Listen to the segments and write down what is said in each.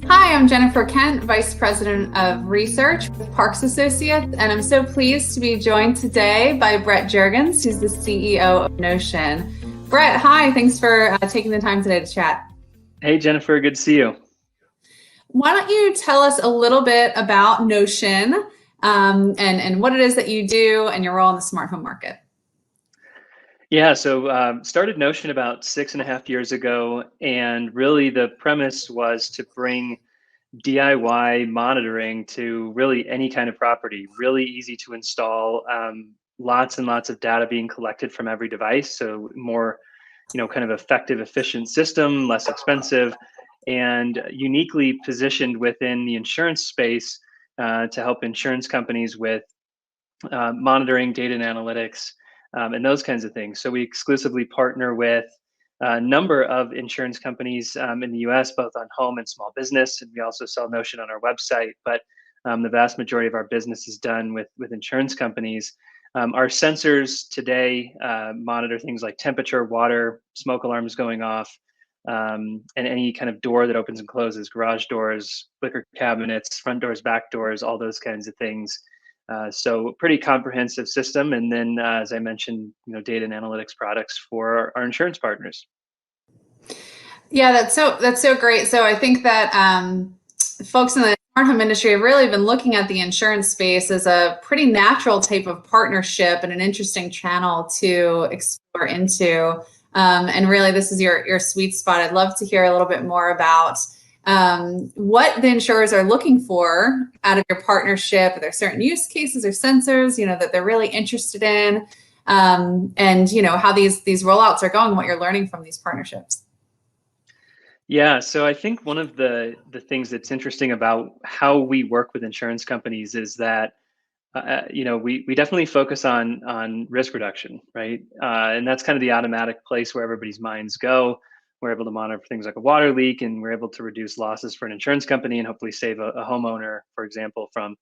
Hi, I'm Jennifer Kent, Vice President of Research with Parks Associates, and I'm so pleased to be joined today by Brett Juergens, who's the CEO of Notion. Brett, hi, thanks for taking the time today to chat. Hey, Jennifer, good to see you. Why don't you tell us a little bit about Notion and what it is that you do and your role in the smart home market? Yeah, so started Notion about 6.5 years ago, and really the premise was to bring DIY monitoring to really any kind of property, really easy to install, lots and lots of data being collected from every device. So more, kind of effective, efficient system, less expensive, and uniquely positioned within the insurance space to help insurance companies with monitoring, data and analytics, and those kinds of things. So we exclusively partner with a number of insurance companies in the US, both on home and small business. And we also sell Notion on our website, but the vast majority of our business is done with insurance companies. Our sensors today monitor things like temperature, water, smoke alarms going off, and any kind of door that opens and closes, garage doors, liquor cabinets, front doors, back doors, all those kinds of things. So pretty comprehensive system. And then, as I mentioned, data and analytics products for our insurance partners. Yeah, that's so great. So I think that folks in the smart home industry have really been looking at the insurance space as a pretty natural type of partnership and an interesting channel to explore into. And really, this is your sweet spot. I'd love to hear a little bit more about what the insurers are looking for out of your partnership. Are there certain use cases or sensors, that they're really interested in, and how these rollouts are going, what you're learning from these partnerships? Yeah, so I think one of the things that's interesting about how we work with insurance companies is that we definitely focus on risk reduction, right? And that's kind of the automatic place where everybody's minds go. We're able to monitor for things like a water leak, and we're able to reduce losses for an insurance company and hopefully save a homeowner, for example, from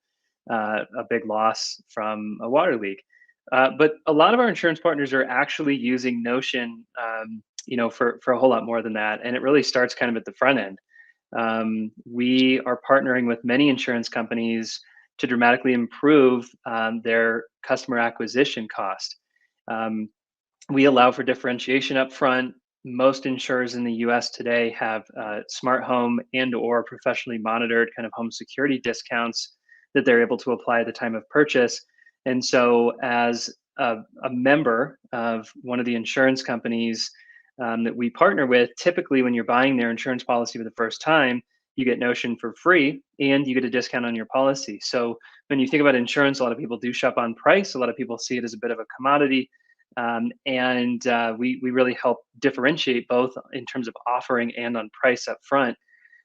a big loss from a water leak. But a lot of our insurance partners are actually using Notion, for a whole lot more than that, and it really starts kind of at the front end. We are partnering with many insurance companies to dramatically improve their customer acquisition cost. Um, we allow for differentiation up front. Most insurers in the US today have smart home and or professionally monitored kind of home security discounts that they're able to apply at the time of purchase. And so as a member of one of the insurance companies that we partner with, typically when you're buying their insurance policy for the first time, you get Notion for free and you get a discount on your policy. So when you think about insurance, a lot of people do shop on price. A lot of people see it as a bit of a commodity. And we really help differentiate both in terms of offering and on price up front.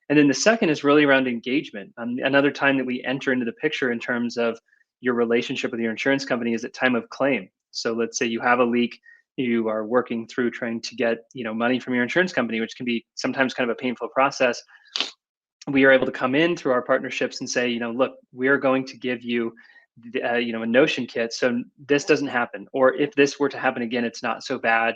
And then the second is really around engagement. Another time that we enter into the picture in terms of your relationship with your insurance company is at time of claim. So let's say you have a leak, you are working through trying to get money from your insurance company, which can be sometimes kind of a painful process. We are able to come in through our partnerships and say, look, we are going to give you a Notion kit, so this doesn't happen, or if this were to happen again, it's not so bad.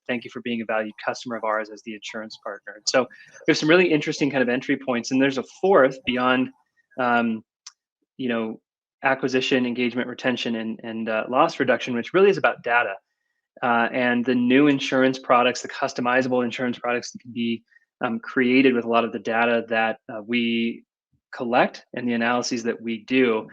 Thank you for being a valued customer of ours as the insurance partner. And so there's some really interesting kind of entry points, and there's a fourth beyond, um, you know, acquisition, engagement, retention, and loss reduction, which really is about data. And the new insurance products, the customizable insurance products that can be created with a lot of the data that we collect and the analyses that we do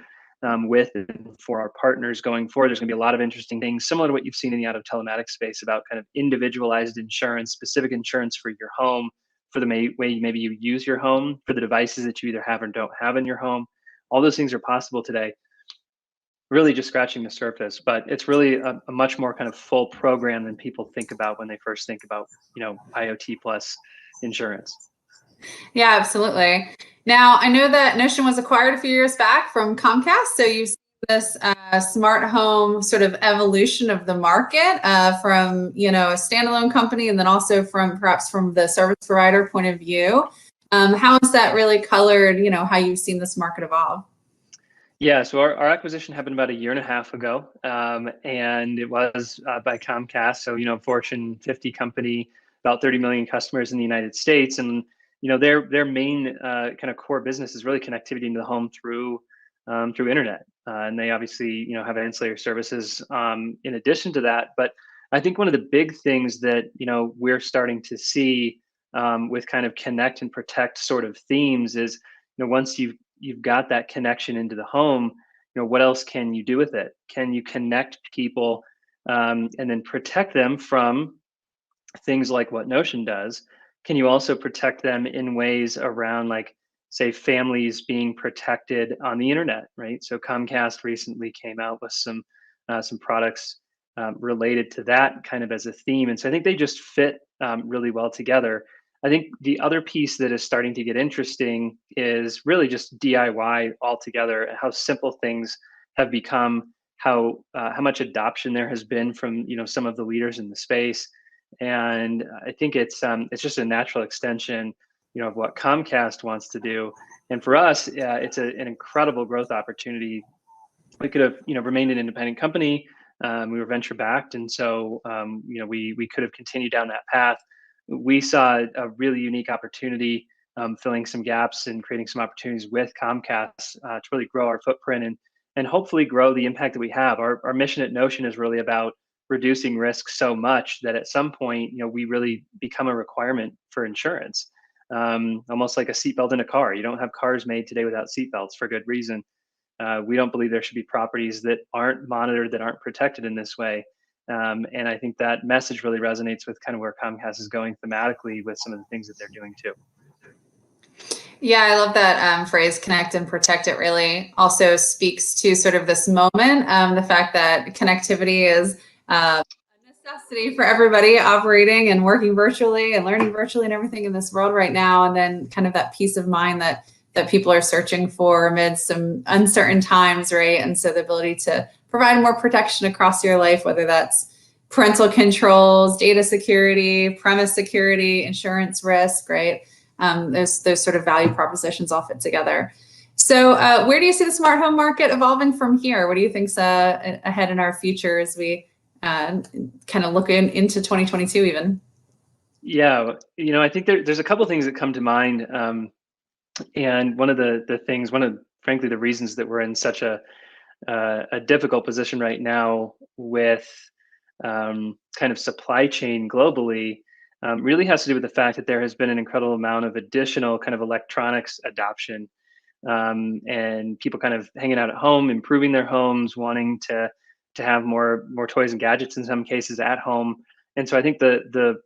with and for our partners going forward. There's going to be a lot of interesting things similar to what you've seen in the auto telematics space about kind of individualized insurance, specific insurance for your home, for the way maybe you use your home, for the devices that you either have or don't have in your home. All those things are possible today. Really just scratching the surface, but it's really a much more kind of full program than people think about when they first think about, IoT plus insurance. Yeah, absolutely. Now, I know that Notion was acquired a few years back from Comcast, so you've seen this smart home sort of evolution of the market from a standalone company, and then also from perhaps from the service provider point of view. How has that really colored how you've seen this market evolve? Yeah, so our acquisition happened about a year and a half ago, and it was by Comcast. So, Fortune 50 company, about 30 million customers in the United States, and their main kind of core business is really connectivity into the home through internet, and they obviously have ancillary services in addition to that. But I think one of the big things that we're starting to see with kind of connect and protect sort of themes is once you've got that connection into the home, what else can you do with it? Can you connect people and then protect them from things like what Notion does? Can you also protect them in ways around, like, say, families being protected on the internet, right? So Comcast recently came out with some products related to that kind of as a theme, and so I think they just fit really well together. I think the other piece that is starting to get interesting is really just DIY altogether, and how simple things have become, how much adoption there has been from some of the leaders in the space, and I think it's just a natural extension, of what Comcast wants to do. And for us, it's an incredible growth opportunity. We could have, remained an independent company. We were venture backed, and so we could have continued down that path. We saw a really unique opportunity, filling some gaps and creating some opportunities with Comcast to really grow our footprint and hopefully grow the impact that we have. Our mission at Notion is really about reducing risk so much that at some point, we really become a requirement for insurance, almost like a seatbelt in a car. You don't have cars made today without seatbelts, for good reason. We don't believe there should be properties that aren't monitored, that aren't protected in this way. And I think that message really resonates with kind of where Comcast is going thematically with some of the things that they're doing too. Yeah, I love that phrase, connect and protect. It really also speaks to sort of this moment, the fact that connectivity is a necessity for everybody operating and working virtually and learning virtually and everything in this world right now. And then kind of that peace of mind that people are searching for amid some uncertain times, right? And so the ability to provide more protection across your life, whether that's parental controls, data security, premise security, insurance risk, right? Those sort of value propositions all fit together. So where do you see the smart home market evolving from here? What do you think's ahead in our future as we kind of look into 2022 even? Yeah, I think there's a couple of things that come to mind. And one of the things, frankly, the reasons that we're in such a difficult position right now with kind of supply chain globally, really has to do with the fact that there has been an incredible amount of additional kind of electronics adoption, and people kind of hanging out at home, improving their homes, wanting to have more toys and gadgets in some cases at home. And so I think the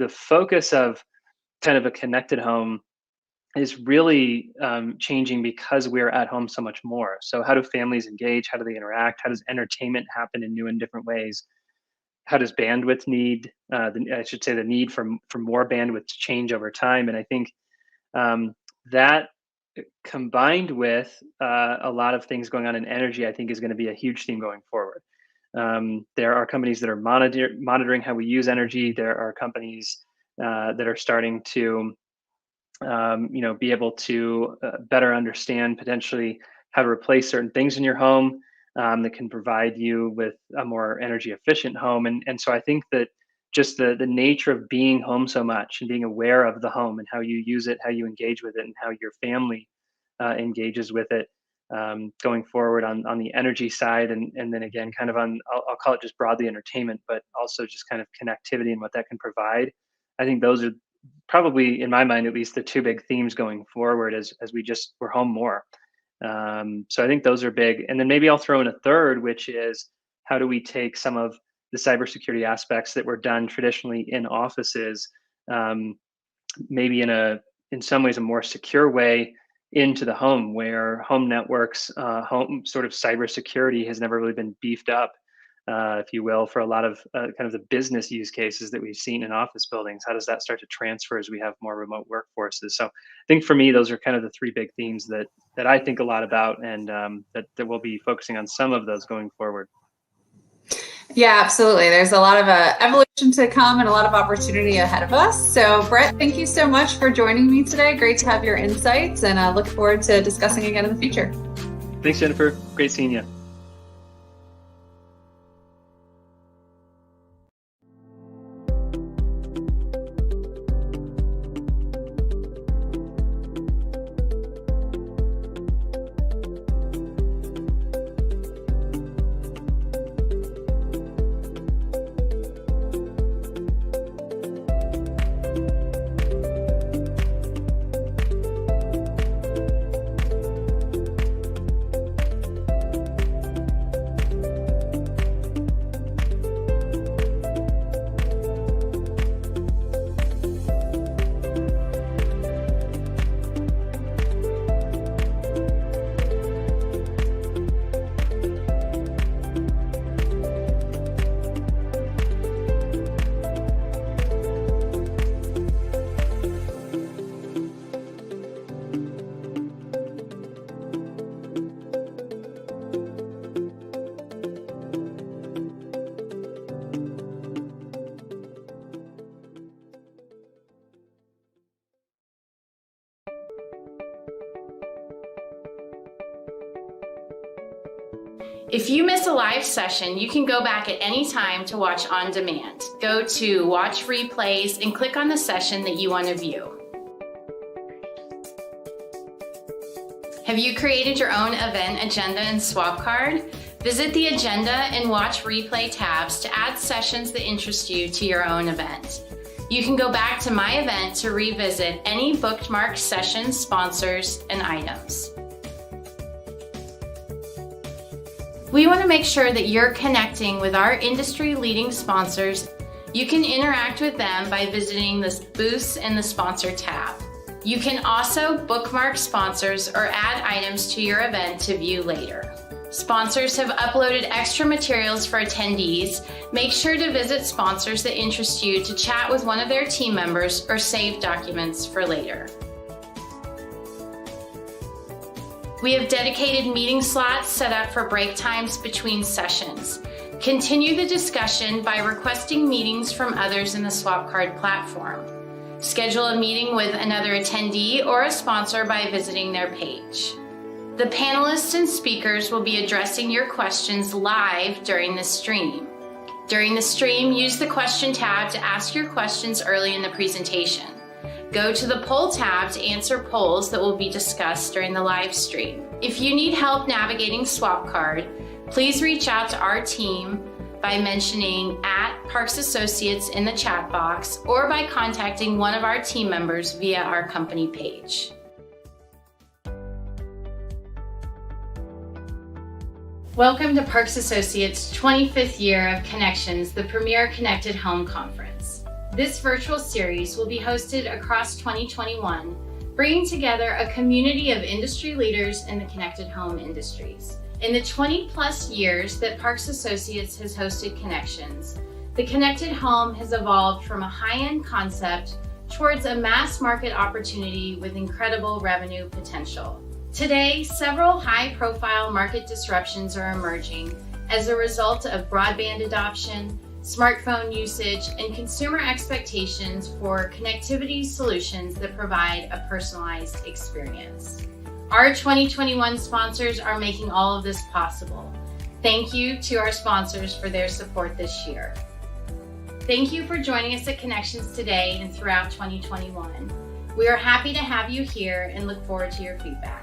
focus of kind of a connected home is really changing because we're at home so much more. So how do families engage? How do they interact? How does entertainment happen in new and different ways? How does bandwidth need, I should say, the need for more bandwidth to change over time? And I think that combined with a lot of things going on in energy, I think is going to be a huge theme going forward. There are companies that are monitoring how we use energy. There are companies that are starting to be able to better understand potentially how to replace certain things in your home, that can provide you with a more energy efficient home. And so I think that just the nature of being home so much and being aware of the home and how you use it, how you engage with it, and how your family engages with it, going forward on the energy side, and then again kind of on, I'll call it just broadly entertainment, but also just kind of connectivity and what that can provide. I think those are probably, in my mind at least, the two big themes going forward as we're home more. So I think those are big. And then maybe I'll throw in a third, which is how do we take some of the cybersecurity aspects that were done traditionally in offices, maybe in some ways a more secure way, into the home, where home networks, home sort of cybersecurity has never really been beefed up, if you will, for a lot of kind of the business use cases that we've seen in office buildings. How does that start to transfer as we have more remote workforces? So I think for me, those are kind of the three big themes that I think a lot about, and that we'll be focusing on some of those going forward. Yeah, absolutely. There's a lot of evolution to come and a lot of opportunity ahead of us. So Brett, thank you so much for joining me today. Great to have your insights, and I look forward to discussing again in the future. Thanks, Jennifer. Great seeing you. If you miss a live session, you can go back at any time to watch on demand. Go to Watch Replays and click on the session that you want to view. Have you created your own event agenda and swap card? Visit the Agenda and Watch Replay tabs to add sessions that interest you to your own event. You can go back to My Event to revisit any bookmarked sessions, sponsors, and items. We want to make sure that you're connecting with our industry-leading sponsors. You can interact with them by visiting the Booths and the Sponsor tab. You can also bookmark sponsors or add items to your event to view later. Sponsors have uploaded extra materials for attendees. Make sure to visit sponsors that interest you to chat with one of their team members or save documents for later. We have dedicated meeting slots set up for break times between sessions. Continue the discussion by requesting meetings from others in the SwapCard platform. Schedule a meeting with another attendee or a sponsor by visiting their page. The panelists and speakers will be addressing your questions live during the stream. During the stream, use the question tab to ask your questions early in the presentation. Go to the poll tab to answer polls that will be discussed during the live stream. If you need help navigating SwapCard, please reach out to our team by mentioning @Parks Associates in the chat box or by contacting one of our team members via our company page. Welcome to Parks Associates' 25th year of Connections, the premier Connected Home Conference. This virtual series will be hosted across 2021, bringing together a community of industry leaders in the connected home industries. In the 20+ years that Parks Associates has hosted Connections, the connected home has evolved from a high-end concept towards a mass market opportunity with incredible revenue potential. Today, several high-profile market disruptions are emerging as a result of broadband adoption, smartphone usage, and consumer expectations for connectivity solutions that provide a personalized experience. Our 2021 sponsors are making all of this possible. Thank you to our sponsors for their support this year. Thank you for joining us at Connections today and throughout 2021. We are happy to have you here and look forward to your feedback.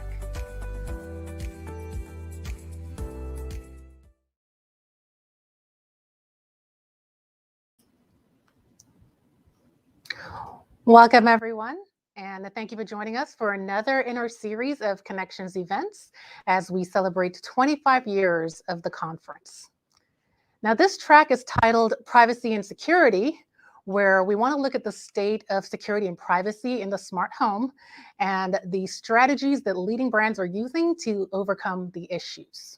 Welcome, everyone, and thank you for joining us for another in our series of Connections events as we celebrate 25 years of the conference. Now, this track is titled Privacy and Security, where we want to look at the state of security and privacy in the smart home and the strategies that leading brands are using to overcome the issues.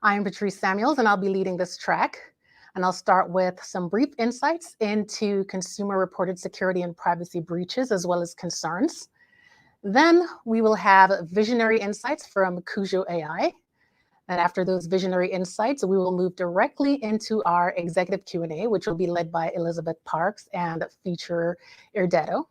I am Patrice Samuels, and I'll be leading this track. And I'll start with some brief insights into consumer-reported security and privacy breaches, as well as concerns. Then we will have visionary insights from Cujo AI. And after those visionary insights, we will move directly into our executive Q&A, which will be led by Elizabeth Parks and feature Irdetto.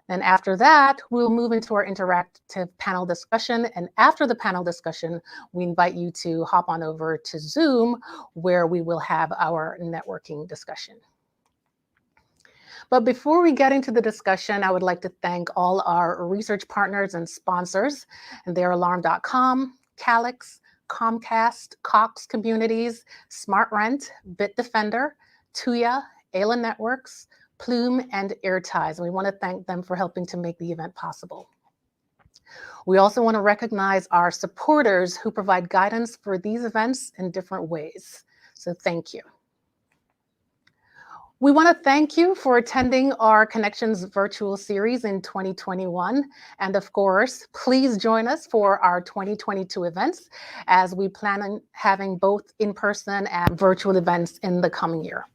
And after that, we'll move into our interactive panel discussion. And after the panel discussion, we invite you to hop on over to Zoom, where we will have our networking discussion. But before we get into the discussion, I would like to thank all our research partners and sponsors. And they're Alarm.com, Calix, Comcast, Cox Communities, SmartRent, Bitdefender, Tuya, Ayla Networks, Plume, and AirTies. And we want to thank them for helping to make the event possible. We also want to recognize our supporters who provide guidance for these events in different ways. So thank you. We want to thank you for attending our Connections virtual series in 2021. And of course, please join us for our 2022 events as we plan on having both in-person and virtual events in the coming year.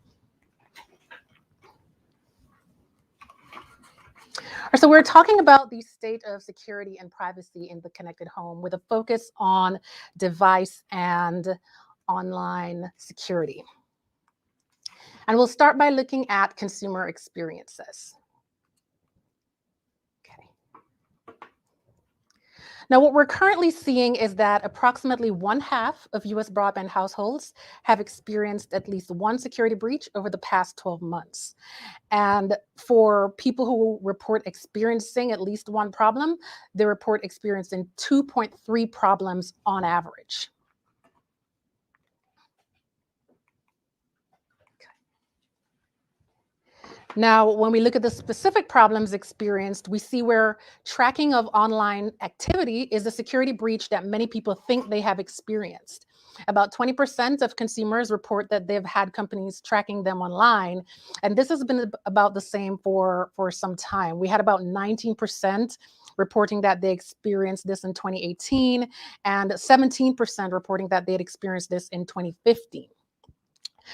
So we're talking about the state of security and privacy in the connected home with a focus on device and online security. And we'll start by looking at consumer experiences. Okay. Now, what we're currently seeing is that approximately 1/2 of US broadband households have experienced at least one security breach over the past 12 months. And for people who report experiencing at least one problem, they report experiencing 2.3 problems on average. Now, when we look at the specific problems experienced, we see where tracking of online activity is a security breach that many people think they have experienced. About 20% of consumers report that they've had companies tracking them online, and this has been about the same for some time. We had about 19% reporting that they experienced this in 2018, and 17% reporting that they had experienced this in 2015.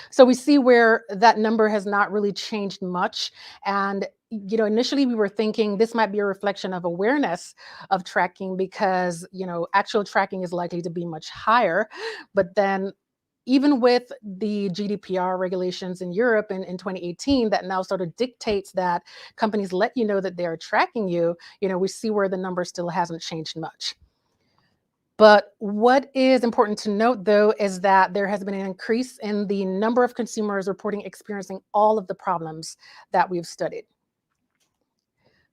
So we see where that number has not really changed much. And, initially we were thinking this might be a reflection of awareness of tracking because, actual tracking is likely to be much higher. But then even with the GDPR regulations in Europe in 2018 that now sort of dictates that companies let you know that they are tracking you, we see where the number still hasn't changed much. But what is important to note, though, is that there has been an increase in the number of consumers reporting experiencing all of the problems that we've studied.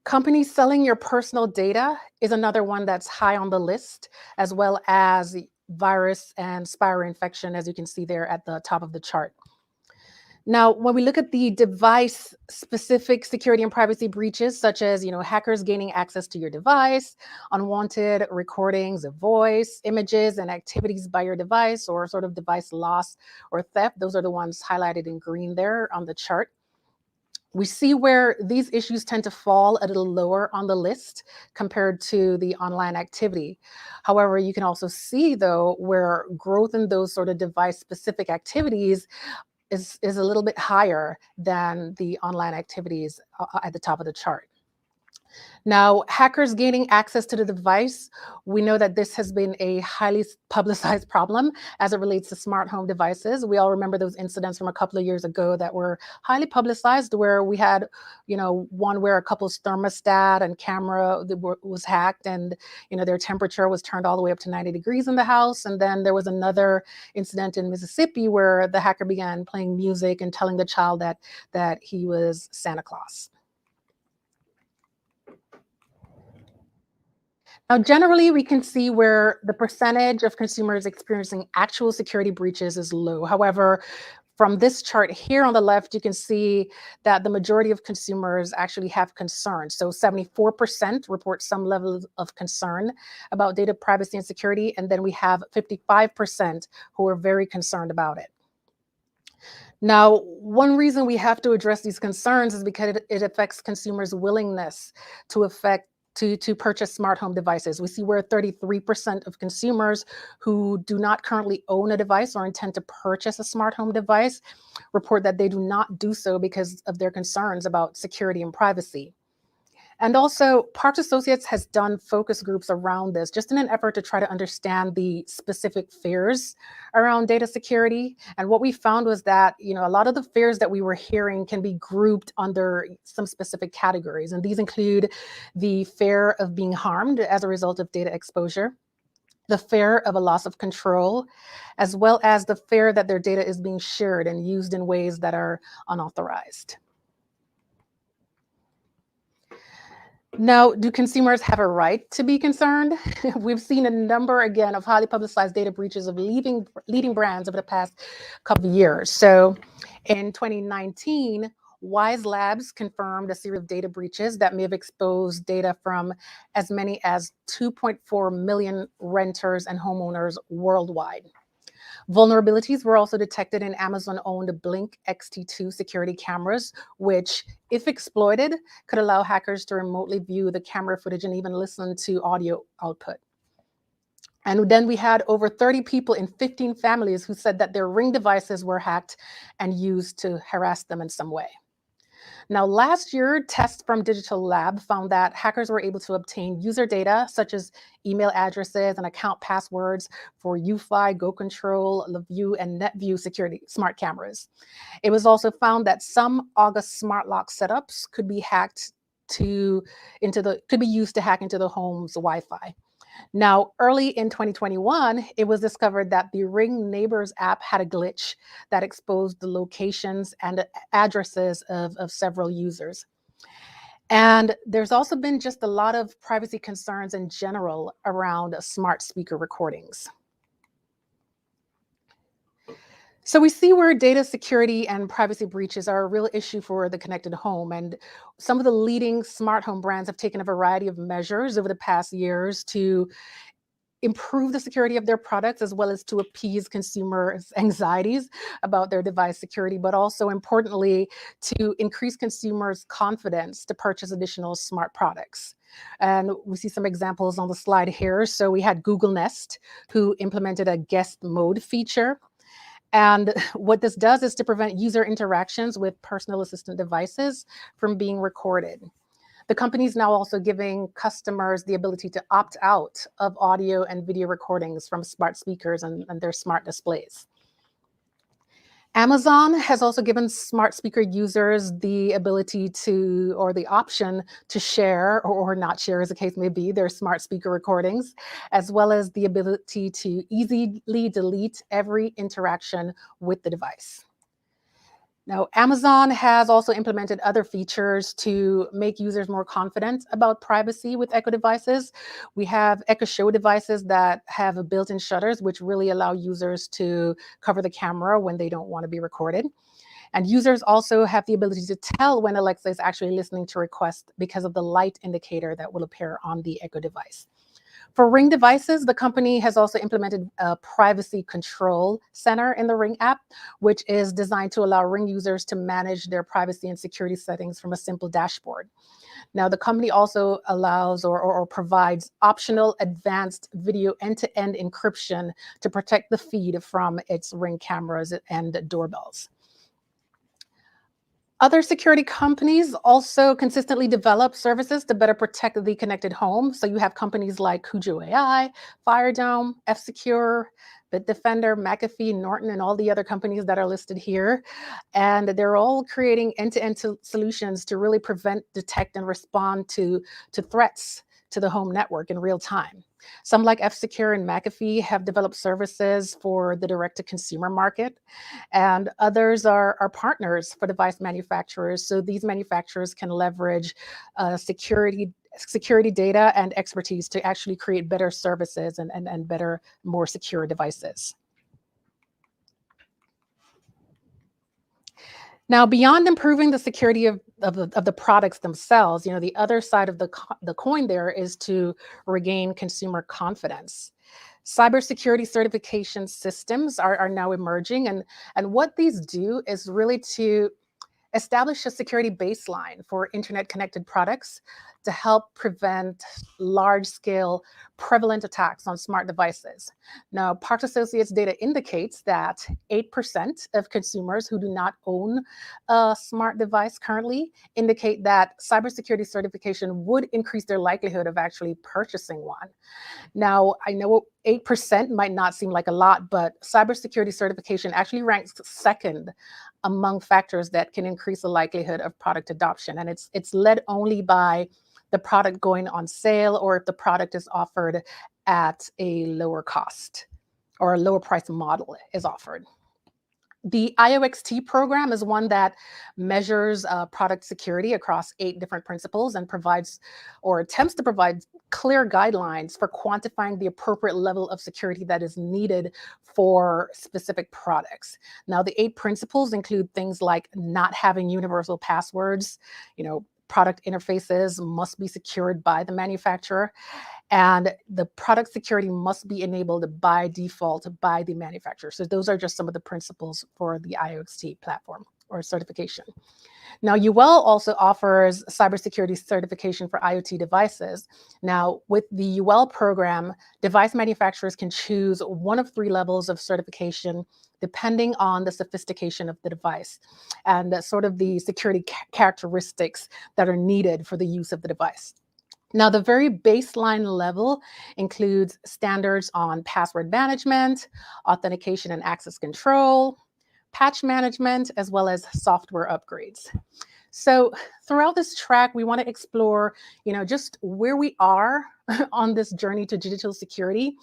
Companies selling your personal data is another one that's high on the list, as well as virus and spyware infection, as you can see there at the top of the chart. Now, when we look at the device-specific security and privacy breaches, such as hackers gaining access to your device, unwanted recordings of voice, images, and activities by your device, or sort of device loss or theft, those are the ones highlighted in green there on the chart. We see where these issues tend to fall a little lower on the list compared to the online activity. However, you can also see, though, where growth in those sort of device-specific activities is a little bit higher than the online activities at the top of the chart. Now, hackers gaining access to the device, we know that this has been a highly publicized problem as it relates to smart home devices. We all remember those incidents from a couple of years ago that were highly publicized, where we had, one where a couple's thermostat and camera was hacked, and their temperature was turned all the way up to 90 degrees in the house. And then there was another incident in Mississippi where the hacker began playing music and telling the child that he was Santa Claus. Now, generally, we can see where the percentage of consumers experiencing actual security breaches is low. However, from this chart here on the left, you can see that the majority of consumers actually have concerns. So 74% report some level of concern about data privacy and security, and then we have 55% who are very concerned about it. Now, one reason we have to address these concerns is because it affects consumers' willingness to purchase smart home devices. We see where 33% of consumers who do not currently own a device or intend to purchase a smart home device report that they do not do so because of their concerns about security and privacy. And also, Parks Associates has done focus groups around this just in an effort to try to understand the specific fears around data security. And what we found was that, a lot of the fears that we were hearing can be grouped under some specific categories. And these include the fear of being harmed as a result of data exposure, the fear of a loss of control, as well as the fear that their data is being shared and used in ways that are unauthorized. Now, do consumers have a right to be concerned? We've seen a number, again, of highly publicized data breaches of leading brands over the past couple of years. So in 2019, Wise Labs confirmed a series of data breaches that may have exposed data from as many as 2.4 million renters and homeowners worldwide. Vulnerabilities were also detected in Amazon-owned Blink XT2 security cameras, which, if exploited, could allow hackers to remotely view the camera footage and even listen to audio output. And then we had over 30 people in 15 families who said that their Ring devices were hacked and used to harass them in some way. Now, last year, tests from Digital Lab found that hackers were able to obtain user data, such as email addresses and account passwords for UFi, GoControl, LaView, and NetView security smart cameras. It was also found that some August smart lock setups could be used to hack into the home's Wi-Fi. Now, early in 2021, it was discovered that the Ring Neighbors app had a glitch that exposed the locations and addresses of several users. And there's also been just a lot of privacy concerns in general around smart speaker recordings. So we see where data security and privacy breaches are a real issue for the connected home. And some of the leading smart home brands have taken a variety of measures over the past years to improve the security of their products, as well as to appease consumers' anxieties about their device security, but also importantly, to increase consumers' confidence to purchase additional smart products. And we see some examples on the slide here. So we had Google Nest, who implemented a guest mode feature. And what this does is to prevent user interactions with personal assistant devices from being recorded. The company is now also giving customers the ability to opt out of audio and video recordings from smart speakers and their smart displays. Amazon has also given smart speaker users the ability to, or the option to share or not share, as the case may be, their smart speaker recordings, as well as the ability to easily delete every interaction with the device. Now, Amazon has also implemented other features to make users more confident about privacy with Echo devices. We have Echo Show devices that have built-in shutters, which really allow users to cover the camera when they don't want to be recorded. And users also have the ability to tell when Alexa is actually listening to requests because of the light indicator that will appear on the Echo device. For Ring devices, the company has also implemented a privacy control center in the Ring app, which is designed to allow Ring users to manage their privacy and security settings from a simple dashboard. Now, the company also allows or provides optional advanced video end-to-end encryption to protect the feed from its Ring cameras and doorbells. Other security companies also consistently develop services to better protect the connected home. So you have companies like Cujo AI, FireDome, F-Secure, Bitdefender, McAfee, Norton, and all the other companies that are listed here. And they're all creating end-to-end solutions to really prevent, detect, and respond to threats to the home network in real time. Some like F-Secure and McAfee have developed services for the direct-to-consumer market, and others are partners for device manufacturers. So these manufacturers can leverage security data and expertise to actually create better services and better, more secure devices. Now, beyond improving the security of the products themselves, the other side of the coin there is to regain consumer confidence. Cybersecurity certification systems are now emerging, and what these do is really to establish a security baseline for internet-connected products to help prevent large-scale prevalent attacks on smart devices. Now, Parks Associates data indicates that 8% of consumers who do not own a smart device currently indicate that cybersecurity certification would increase their likelihood of actually purchasing one. Now, I know 8% might not seem like a lot, but cybersecurity certification actually ranks second among factors that can increase the likelihood of product adoption. And it's led only by the product going on sale, or if the product is offered at a lower cost or a lower price model is offered. The IOXT program is one that measures product security across 8 different principles and provides or attempts to provide clear guidelines for quantifying the appropriate level of security that is needed for specific products. Now, the 8 principles include things like not having universal passwords, product interfaces must be secured by the manufacturer, and the product security must be enabled by default by the manufacturer. So those are just some of the principles for the IOXT platform or certification. Now, UL also offers cybersecurity certification for IoT devices. Now, with the UL program, device manufacturers can choose one of 3 levels of certification depending on the sophistication of the device and sort of the security characteristics that are needed for the use of the device. Now, the very baseline level includes standards on password management, authentication and access control, patch management, as well as software upgrades. So throughout this track, we want to explore, just where we are on this journey to digital security,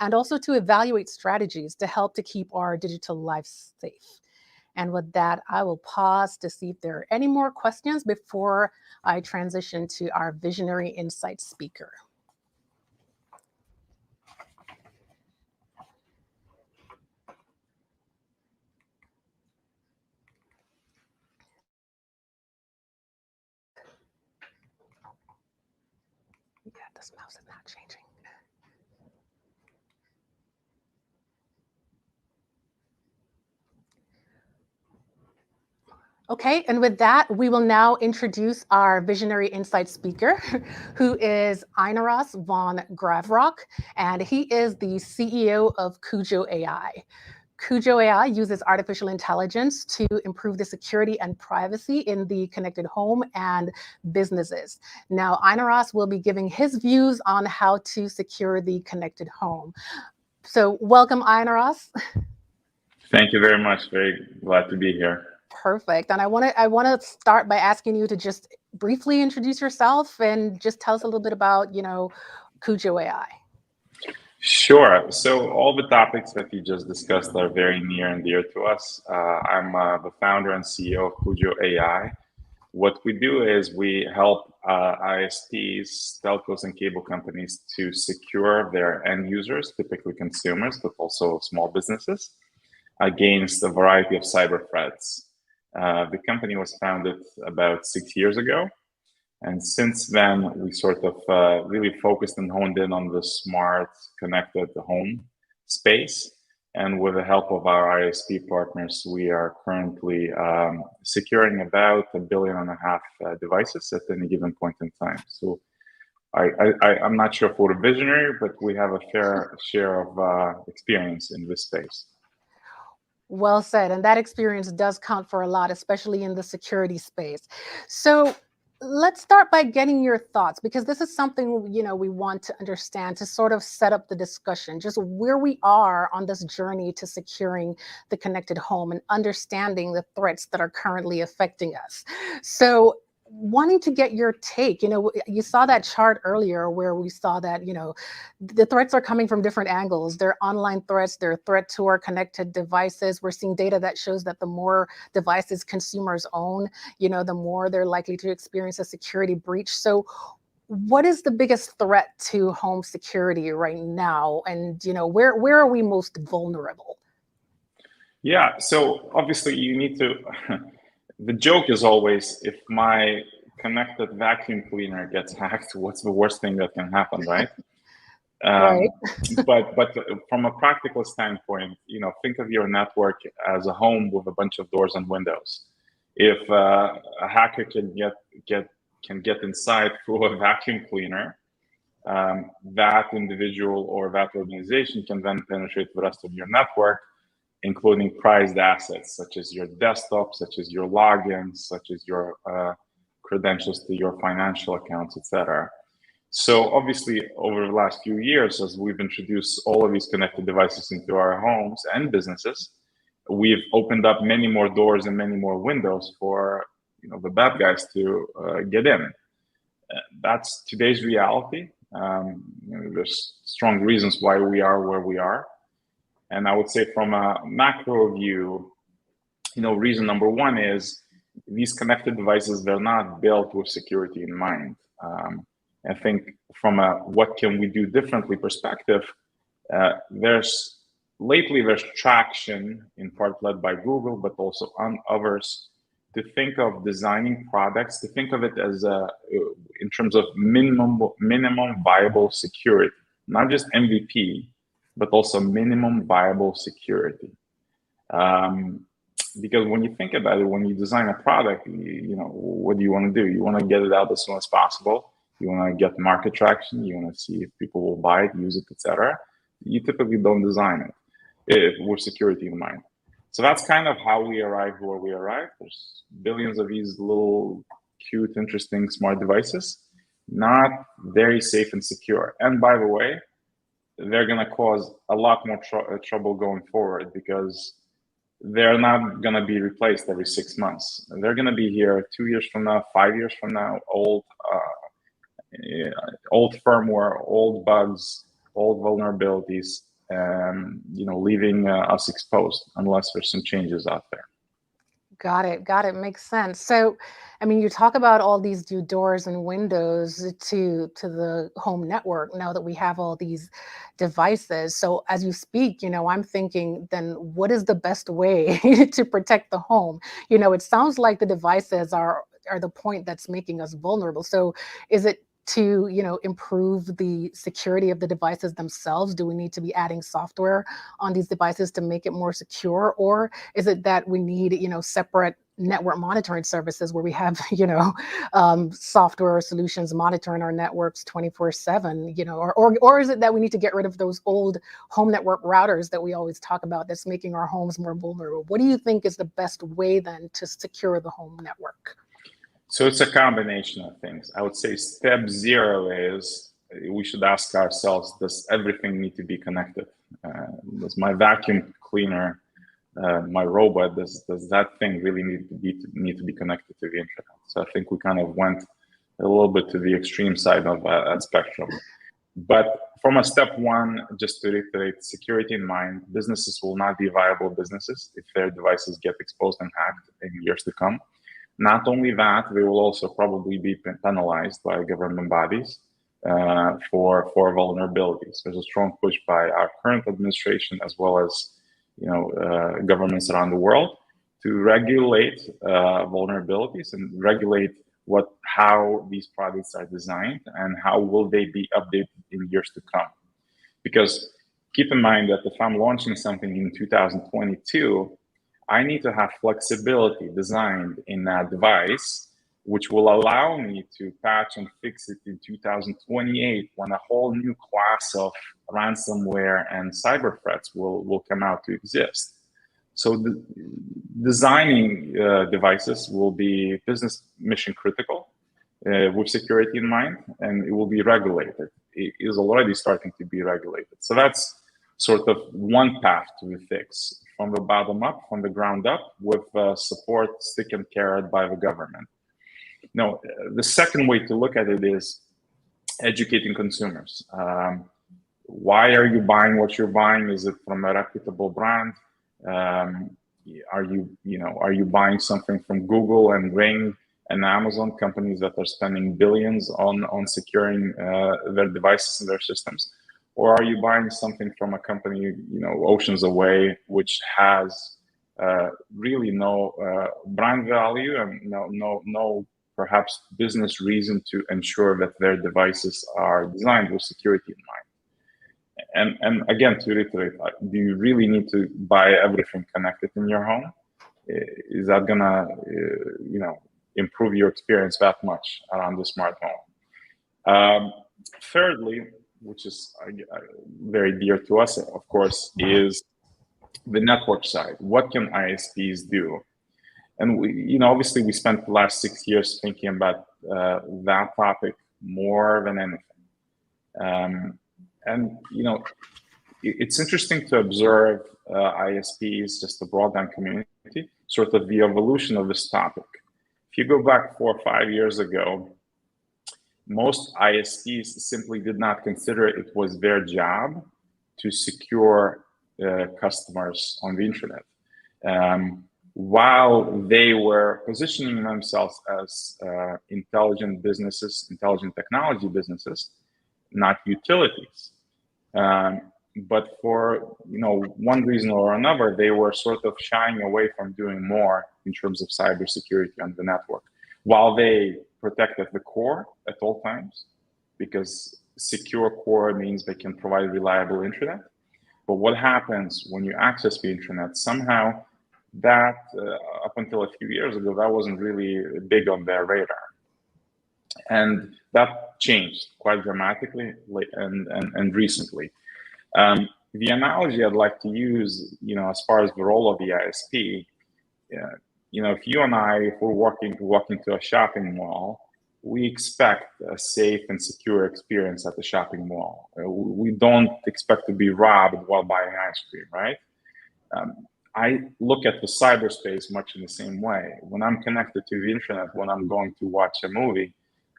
and also to evaluate strategies to help to keep our digital lives safe. And with that, I will pause to see if there are any more questions before I transition to our Visionary Insight speaker. Yeah, this mouse is not changing. Okay, and with that, we will now introduce our Visionary Insight speaker, who is Einaros von Gravrock, and he is the CEO of Cujo AI. Cujo AI uses artificial intelligence to improve the security and privacy in the connected home and businesses. Now, Einaros will be giving his views on how to secure the connected home. So welcome, Einaros. Thank you very much. Very glad to be here. Perfect. And I want to start by asking you to just briefly introduce yourself and just tell us a little bit about, Cujo AI. Sure. So all the topics that you just discussed are very near and dear to us. I'm the founder and CEO of Cujo AI. What we do is we help ISPs, telcos, and cable companies to secure their end users, typically consumers, but also small businesses, against a variety of cyber threats. The company was founded about 6 years ago. And since then, we sort of really focused and honed in on the smart, connected home space. And with the help of our ISP partners, we are currently securing about 1.5 billion devices at any given point in time. So I'm not sure if we're a visionary, but we have a fair share of experience in this space. Well said. And that experience does count for a lot, especially in the security space. So let's start by getting your thoughts, because this is something, we want to understand to sort of set up the discussion, just where we are on this journey to securing the connected home and understanding the threats that are currently affecting us. So wanting to get your take, you saw that chart earlier where we saw that, the threats are coming from different angles. They're online threats, they're a threat to our connected devices. We're seeing data that shows that the more devices consumers own, the more they're likely to experience a security breach. So what is the biggest threat to home security right now? And, where are we most vulnerable? Yeah, so obviously you need to... The joke is always, if my connected vacuum cleaner gets hacked, what's the worst thing that can happen, right? Right. but from a practical standpoint, think of your network as a home with a bunch of doors and windows. If a hacker can get inside through a vacuum cleaner, that individual or that organization can then penetrate the rest of your network, including prized assets such as your desktop, such as your logins, such as your credentials to your financial accounts, etc. So obviously, over the last few years, as we've introduced all of these connected devices into our homes and businesses, we've opened up many more doors and many more windows for the bad guys to get in. That's today's reality. There's strong reasons why we are where we are. And I would say from a macro view, reason number one is these connected devices, they're not built with security in mind. I think from a what can we do differently perspective, there's traction in part led by Google, but also on others, to think of designing products, to think of it as in terms of minimum viable security, not just MVP, but also minimum viable security. Because when you think about it, when you design a product, what do you want to do? You want to get it out as soon as possible. You want to get market traction. You want to see if people will buy it, use it, etc. You typically don't design it with security in mind. So that's kind of how we arrived where we arrived. There's billions of these little cute, interesting, smart devices, not very safe and secure. And by the way, they're going to cause a lot more trouble going forward, because they're not going to be replaced every 6 months. They're going to be here 2 years from now, 5 years from now, old firmware, old bugs, old vulnerabilities, leaving us exposed unless there's some changes out there. Got it. Makes sense. So, I mean, you talk about all these new doors and windows to the home network now that we have all these devices. So as you speak, I'm thinking, then what is the best way to protect the home? It sounds like the devices are the point that's making us vulnerable. So is it to improve the security of the devices themselves? Do we need to be adding software on these devices to make it more secure, or is it that we need separate network monitoring services where we have software solutions monitoring our networks 24/7, or is it that we need to get rid of those old home network routers that we always talk about that's making our homes more vulnerable? What do you think is the best way then to secure the home network? So it's a combination of things. I would say step 0 is we should ask ourselves, does everything need to be connected? Does my vacuum cleaner, my robot, does that thing really need to be connected to the internet? So I think we kind of went a little bit to the extreme side of that spectrum. But from a step 1, just to reiterate, security in mind, businesses will not be viable businesses if their devices get exposed and hacked in years to come. Not only that, they will also probably be penalized by government bodies for vulnerabilities. There's a strong push by our current administration as well as governments around the world to regulate vulnerabilities and regulate how these products are designed and how will they be updated in years to come. Because keep in mind that if I'm launching something in 2022, I need to have flexibility designed in that device, which will allow me to patch and fix it in 2028 when a whole new class of ransomware and cyber threats will come out to exist. So designing devices will be business mission critical with security in mind, and it will be regulated. It is already starting to be regulated. So that's sort of one path to the fix, from the bottom up, from the ground up, with support, stick and carrot by the government. Now, the second way to look at it is educating consumers. Why are you buying what you're buying? Is it from a reputable brand? Are you buying something from Google and Ring and Amazon, companies that are spending billions on securing their devices and their systems? Or are you buying something from a company, oceans away, which has really no brand value and no perhaps business reason to ensure that their devices are designed with security in mind? And again, to reiterate, do you really need to buy everything connected in your home? Is that gonna, improve your experience that much around the smart home? Thirdly, which is very dear to us, of course, is the network side. What can ISPs do? And obviously, we spent the last 6 years thinking about that topic more than anything. It's interesting to observe ISPs, just the broadband community, sort of the evolution of this topic. If you go back 4 or 5 years ago, most ISPs simply did not consider it was their job to secure customers on the internet. While they were positioning themselves as intelligent businesses, intelligent technology businesses, not utilities. But for one reason or another, they were sort of shying away from doing more in terms of cybersecurity on the network, while they protected the core at all times, because secure core means they can provide reliable internet. But what happens when you access the internet? Somehow that, up until a few years ago, that wasn't really big on their radar. And that changed quite dramatically and recently. The analogy I'd like to use, as far as the role of the ISP, if you and I, if we're walking to a shopping mall, we expect a safe and secure experience at the shopping mall. We don't expect to be robbed while buying ice cream, right? I look at the cyberspace much in the same way. When I'm connected to the internet, when I'm going to watch a movie,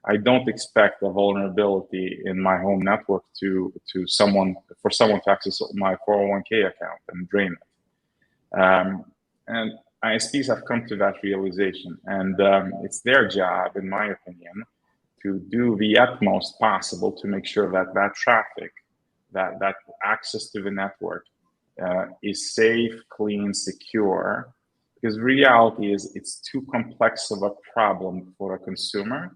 I don't expect a vulnerability in my home network for someone to access my 401k account and drain it. And ISPs have come to that realization, and it's their job, in my opinion, to do the utmost possible to make sure that that traffic, that access to the network is safe, clean, secure. Because the reality is it's too complex of a problem for a consumer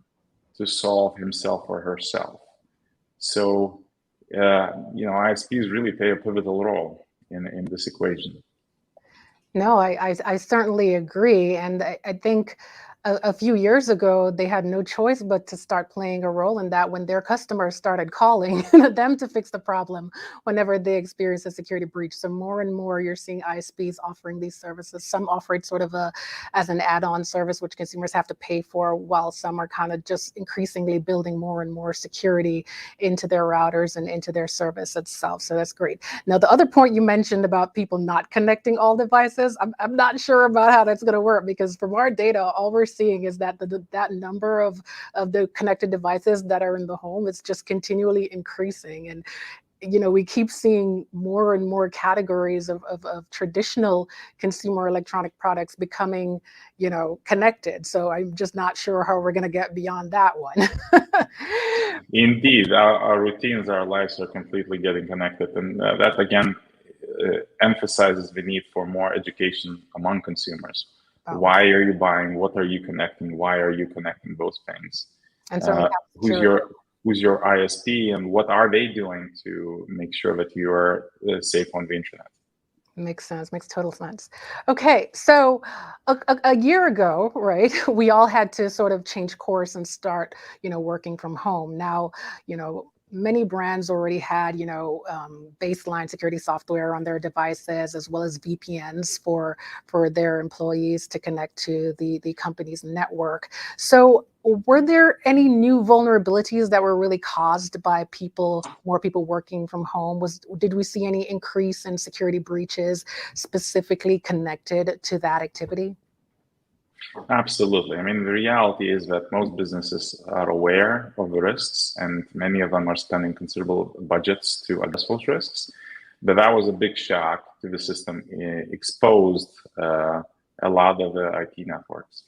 to solve himself or herself. So, ISPs really play a pivotal role in this equation. No, I certainly agree. And I think a few years ago, they had no choice but to start playing a role in that when their customers started calling them to fix the problem whenever they experience a security breach. So more and more, you're seeing ISPs offering these services. Some offer it sort of as an add-on service, which consumers have to pay for, while some are kind of just increasingly building more and more security into their routers and into their service itself. So that's great. Now, the other point you mentioned about people not connecting all devices, I'm not sure about how that's going to work, because from our data, all we're seeing is that that number of the connected devices that are in the home is just continually increasing. And we keep seeing more and more categories of traditional consumer electronic products becoming connected. So I'm just not sure how we're going to get beyond that one. Indeed, our routines, our lives are completely getting connected, and that again emphasizes the need for more education among consumers. Oh. Why are you buying? What are you connecting? Why are you connecting those things? And so who's your ISP, and what are they doing to make sure that you are safe on the internet? Makes sense. Makes total sense. Okay, so a year ago, right, we all had to sort of change course and start, working from home. Now, many brands already had, baseline security software on their devices, as well as VPNs for their employees to connect to the company's network. So were there any new vulnerabilities that were really caused by more people working from home? Did we see any increase in security breaches specifically connected to that activity? Absolutely. I mean, the reality is that most businesses are aware of the risks, and many of them are spending considerable budgets to address those risks. But that was a big shock to the system. It exposed a lot of the IT networks.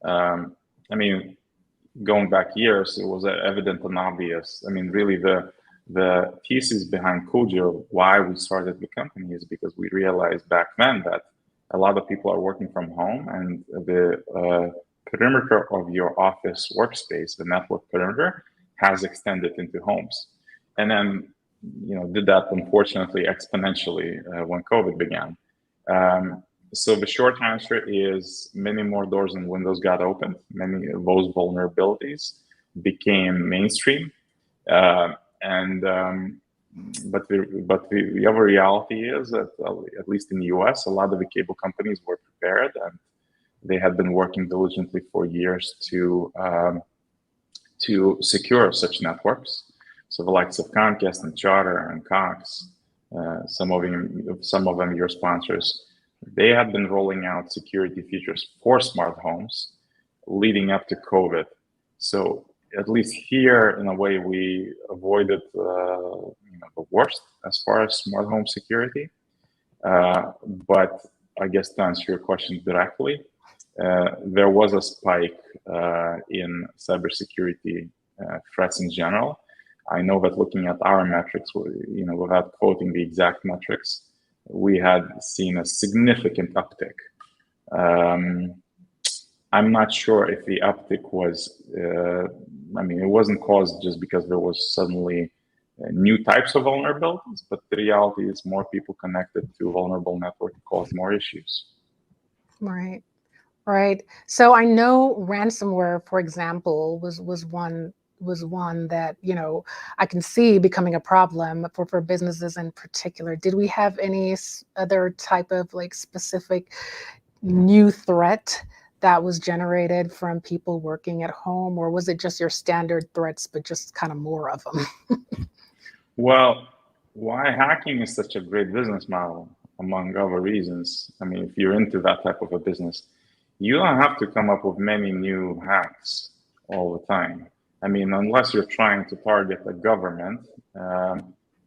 I mean, going back years, it was evident and obvious. I mean, really, the thesis behind Coogio, why we started the company, is because we realized back then that a lot of people are working from home, and the perimeter of your office workspace, the network perimeter, has extended into homes. And then, did that unfortunately exponentially when COVID began. So the short answer is many more doors and windows got opened. Many of those vulnerabilities became mainstream. But the other reality is that, at least in the US, a lot of the cable companies were prepared, and they had been working diligently for years to secure such networks. So the likes of Comcast and Charter and Cox, some of them your sponsors, they had been rolling out security features for smart homes leading up to COVID. So at least here, in a way, we avoided the worst as far as smart home security. But I guess to answer your question directly, there was a spike in cybersecurity threats in general. I know that looking at our metrics, without quoting the exact metrics, we had seen a significant uptick. I'm not sure if the uptick was, it wasn't caused just because there was suddenly new types of vulnerabilities, but the reality is more people connected to vulnerable network cause more issues. Right. So I know ransomware, for example, was one that, I can see becoming a problem for businesses in particular. Did we have any other type of specific new threat that was generated from people working at home, or was it just your standard threats, but just kind of more of them? Well, why hacking is such a great business model, among other reasons. I mean, if you're into that type of a business, you don't have to come up with many new hacks all the time. I mean, unless you're trying to target a government,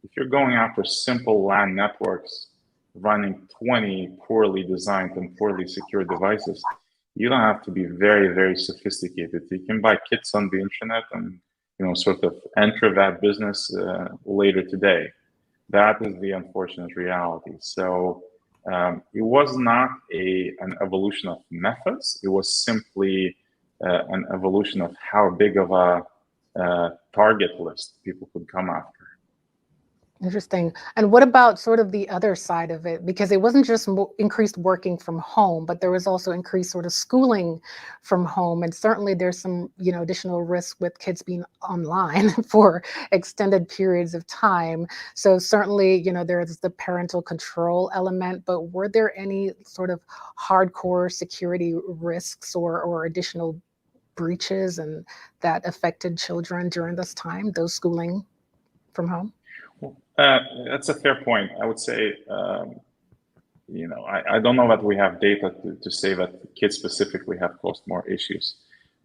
if you're going after simple LAN networks running 20 poorly designed and poorly secure devices, you don't have to be very, very sophisticated. You can buy kits on the internet and sort of enter that business later today. That is the unfortunate reality. So it was not an evolution of methods. It was simply an evolution of how big of a target list people could come after. Interesting. And what about sort of the other side of it? Because it wasn't just increased working from home, but there was also increased sort of schooling from home. And certainly there's some, additional risk with kids being online for extended periods of time. So certainly, there's the parental control element, but were there any sort of hardcore security risks or additional breaches and that affected children during this time, those schooling from home? That's a fair point. I would say, I don't know that we have data to say that kids specifically have caused more issues.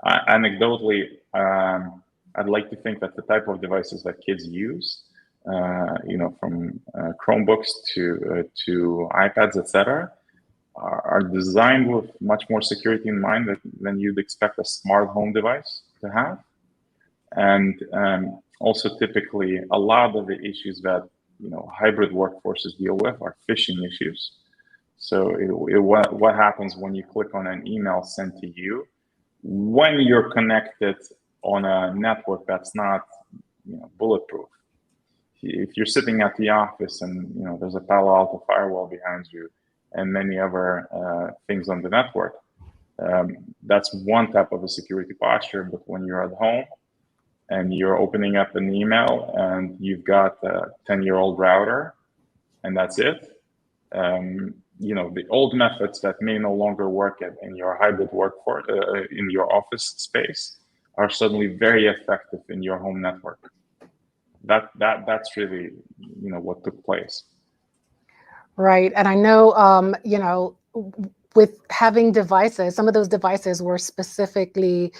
Anecdotally, I'd like to think that the type of devices that kids use, from Chromebooks to iPads, etc., are designed with much more security in mind than you'd expect a smart home device to have. And also, typically, a lot of the issues that hybrid workforces deal with are phishing issues. So what happens when you click on an email sent to you when you're connected on a network that's not bulletproof? If you're sitting at the office and there's a Palo Alto firewall behind you and many other things on the network, that's one type of a security posture. But when you're at home and you're opening up an email and you've got a 10-year-old router and that's it, the old methods that may no longer work in your hybrid workforce, in your office space, are suddenly very effective in your home network. That's really, what took place. Right. And I know, with having devices, some of those devices were specifically,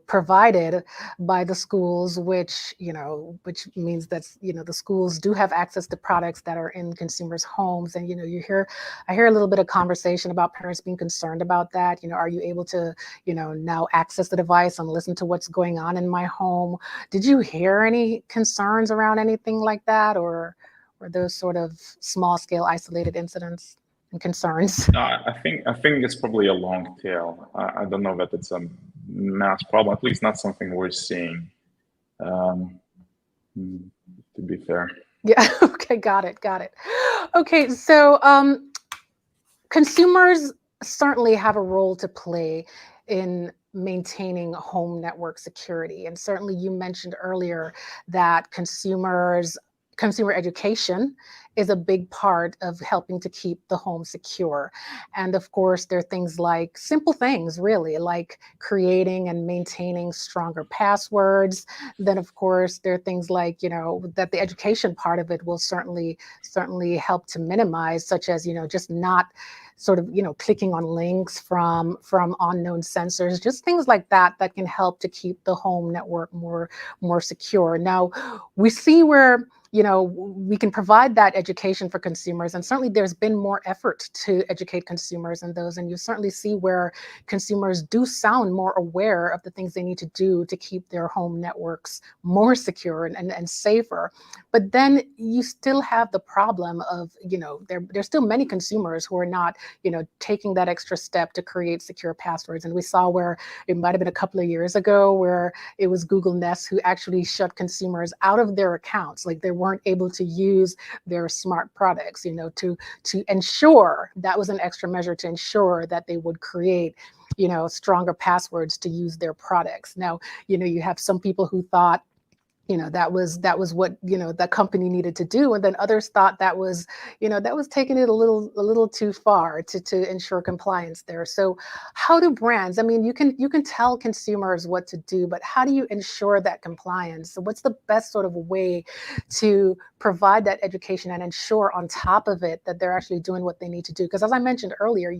provided by the schools, which means that, the schools do have access to products that are in consumers' homes. And, I hear a little bit of conversation about parents being concerned about that. Are you able to, now access the device and listen to what's going on in my home? Did you hear any concerns around anything like that, or those sort of small scale isolated incidents and concerns? I think it's probably a long tail. I don't know that it's a mass problem, at least not something we're seeing, to be fair. Yeah. Okay. Got it. Okay. So consumers certainly have a role to play in maintaining home network security. And certainly you mentioned earlier that consumer education is a big part of helping to keep the home secure. And of course, there are things like simple things, really, like creating and maintaining stronger passwords. Then, of course, there are things like, that the education part of it will certainly help to minimize, such as, just not sort of, clicking on links from unknown sensors, just things like that can help to keep the home network more secure. Now, we see where we can provide that education for consumers, and certainly there's been more effort to educate consumers in those, and you certainly see where consumers do sound more aware of the things they need to do to keep their home networks more secure and safer. But then you still have the problem of, there's still many consumers who are not, taking that extra step to create secure passwords. And we saw where it might have been a couple of years ago where it was Google Nest who actually shut consumers out of their accounts. Like, they weren't able to use their smart products, to ensure, that was an extra measure to ensure that they would create, stronger passwords to use their products. Now, you have some people who thought that was what that company needed to do, and then others thought that was that was taking it a little too far to ensure compliance there. So how do brands, I mean, you can tell consumers what to do, but how do you ensure that compliance? So what's the best sort of way to provide that education and ensure on top of it that they're actually doing what they need to do? Because as I mentioned earlier,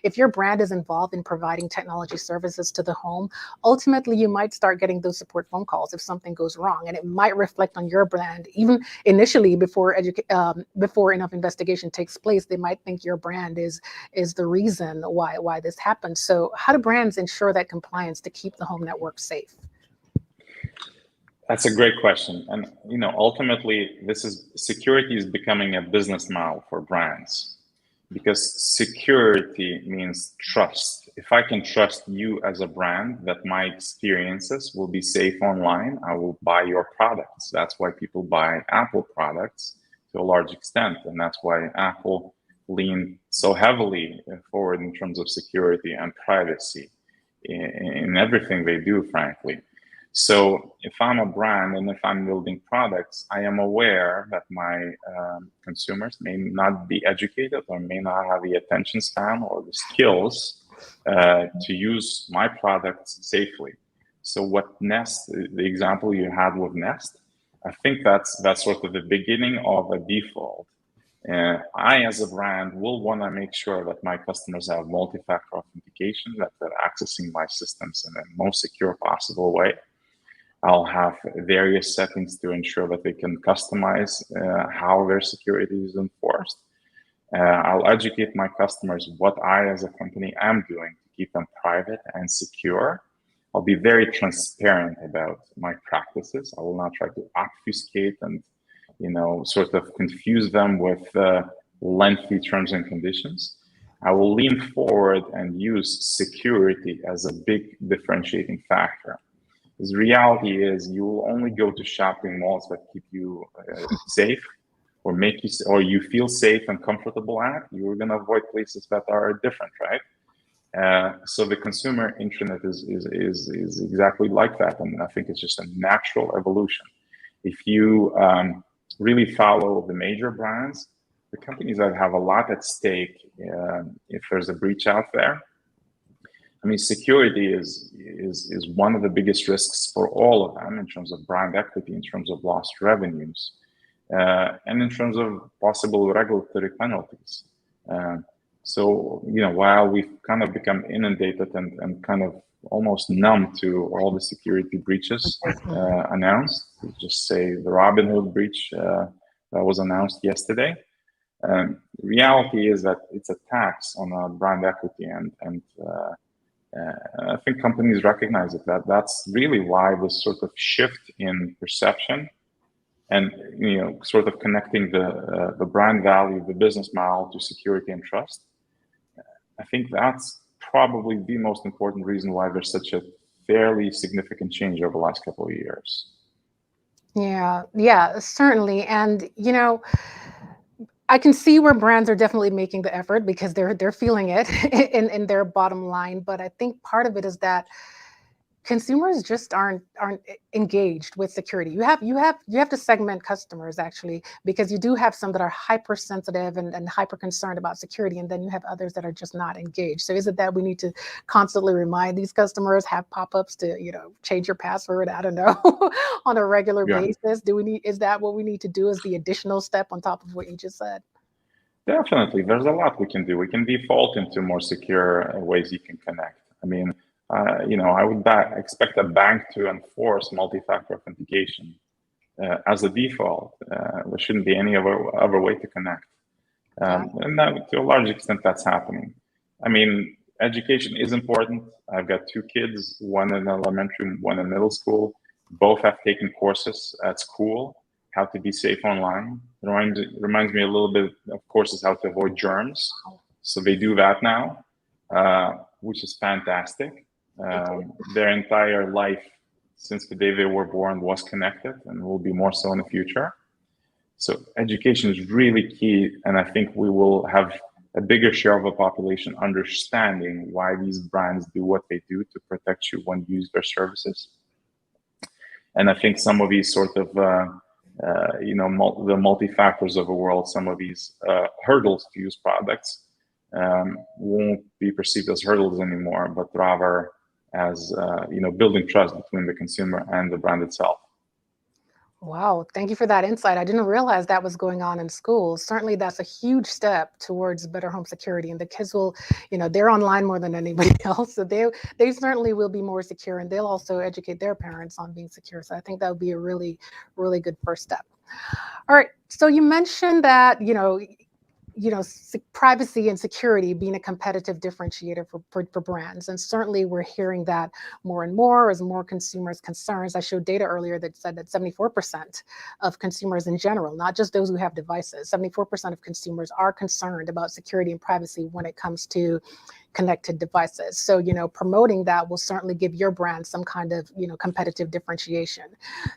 if your brand is involved in providing technology services to the home, ultimately you might start getting those support phone calls if something goes wrong, and it might reflect on your brand. Even initially, before enough investigation takes place, they might think your brand is the reason why this happened. So how do brands ensure that compliance to keep the home network safe? That's a great question. And ultimately, security is becoming a business model for brands, because security means trust. If I can trust you as a brand that my experiences will be safe online, I will buy your products. That's why people buy Apple products to a large extent. And that's why Apple leaned so heavily forward in terms of security and privacy in everything they do, frankly. So if I'm a brand and if I'm building products, I am aware that my consumers may not be educated or may not have the attention span or the skills to use my products safely. So what Nest, the example you had with Nest, I think that's sort of the beginning of a default. I, as a brand, will want to make sure that my customers have multi-factor authentication, that they're accessing my systems in the most secure possible way. I'll have various settings to ensure that they can customize how their security is enforced. I'll educate my customers what I, as a company, am doing to keep them private and secure. I'll be very transparent about my practices. I will not try to obfuscate and, sort of confuse them with lengthy terms and conditions. I will lean forward and use security as a big differentiating factor. Because the reality is, you will only go to shopping malls that keep you safe or you feel safe and comfortable at. You're going to avoid places that are different, right? So the consumer internet is exactly like that, and I think it's just a natural evolution. If you really follow the major brands, the companies that have a lot at stake, if there's a breach out there, I mean, security is one of the biggest risks for all of them in terms of brand equity, in terms of lost revenues, and in terms of possible regulatory penalties. So, while we've kind of become inundated and kind of almost numb to all the security breaches announced, just say the Robinhood breach that was announced yesterday, reality is that it's a tax on brand equity, and I think companies recognize it. That's really why this sort of shift in perception and sort of connecting the brand value, the business model to security and trust. I think that's probably the most important reason why there's such a fairly significant change over the last couple of years. Yeah, certainly. And I can see where brands are definitely making the effort because they're feeling it in their bottom line. But I think part of it is that consumers just aren't engaged with security. You have to segment customers, actually, because you do have some that are hypersensitive and hyper concerned about security, and then you have others that are just not engaged. So is it that we need to constantly remind these customers, have pop-ups to change your password, I don't know, on a regular basis? Is that what we need to do as the additional step on top of what you just said? Definitely, there's a lot we can do. We can default into more secure ways you can connect. I mean, I would expect a bank to enforce multi-factor authentication as a default. There shouldn't be any other way to connect. And that, to a large extent, that's happening. I mean, education is important. I've got two kids, one in elementary, one in middle school. Both have taken courses at school, how to be safe online. It reminds me a little bit of courses how to avoid germs. So they do that now, which is fantastic. Their entire life since the day they were born was connected and will be more so in the future. So education is really key, and I think we will have a bigger share of the population understanding why these brands do what they do to protect you when you use their services. And I think some of these sort of the multi-factors of the world, some of these hurdles to use products won't be perceived as hurdles anymore, but rather as building trust between the consumer and the brand itself. Wow, thank you for that insight. I didn't realize that was going on in schools. Certainly, that's a huge step towards better home security. And the kids will, they're online more than anybody else, so they certainly will be more secure, and they'll also educate their parents on being secure. So I think that would be a really, really good first step. All right, so you mentioned that privacy and security being a competitive differentiator for brands. And certainly we're hearing that more and more as more consumers' concerns. I showed data earlier that said that 74% of consumers in general, not just those who have devices, 74% of consumers are concerned about security and privacy when it comes to connected devices. So, promoting that will certainly give your brand some kind of, competitive differentiation.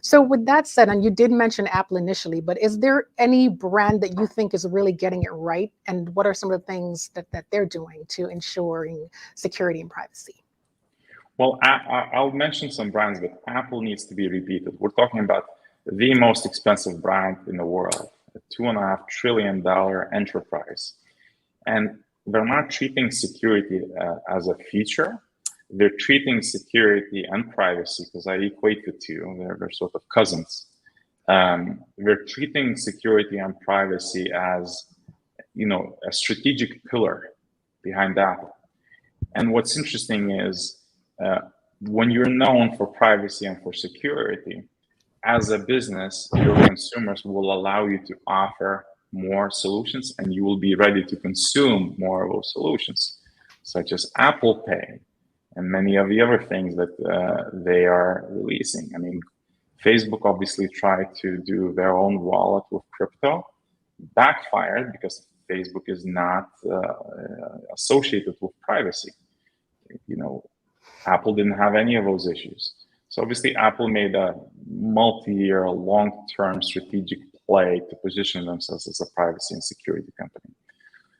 So with that said, and you did mention Apple initially, but is there any brand that you think is really getting it right? And what are some of the things that they're doing to ensuring security and privacy? Well, I'll mention some brands, but Apple needs to be repeated. We're talking about the most expensive brand in the world, a $2.5 trillion enterprise. And they're not treating security as a feature. They're treating security and privacy, because I equate the two. They're sort of cousins. They're treating security and privacy as, a strategic pillar behind Apple. And what's interesting is when you're known for privacy and for security, as a business, your consumers will allow you to offer more solutions, and you will be ready to consume more of those solutions, such as Apple Pay and many of the other things that they are releasing. I mean, Facebook obviously tried to do their own wallet with crypto, backfired because Facebook is not associated with privacy. Apple didn't have any of those issues. So obviously Apple made a multi-year, long-term strategic play to position themselves as a privacy and security company.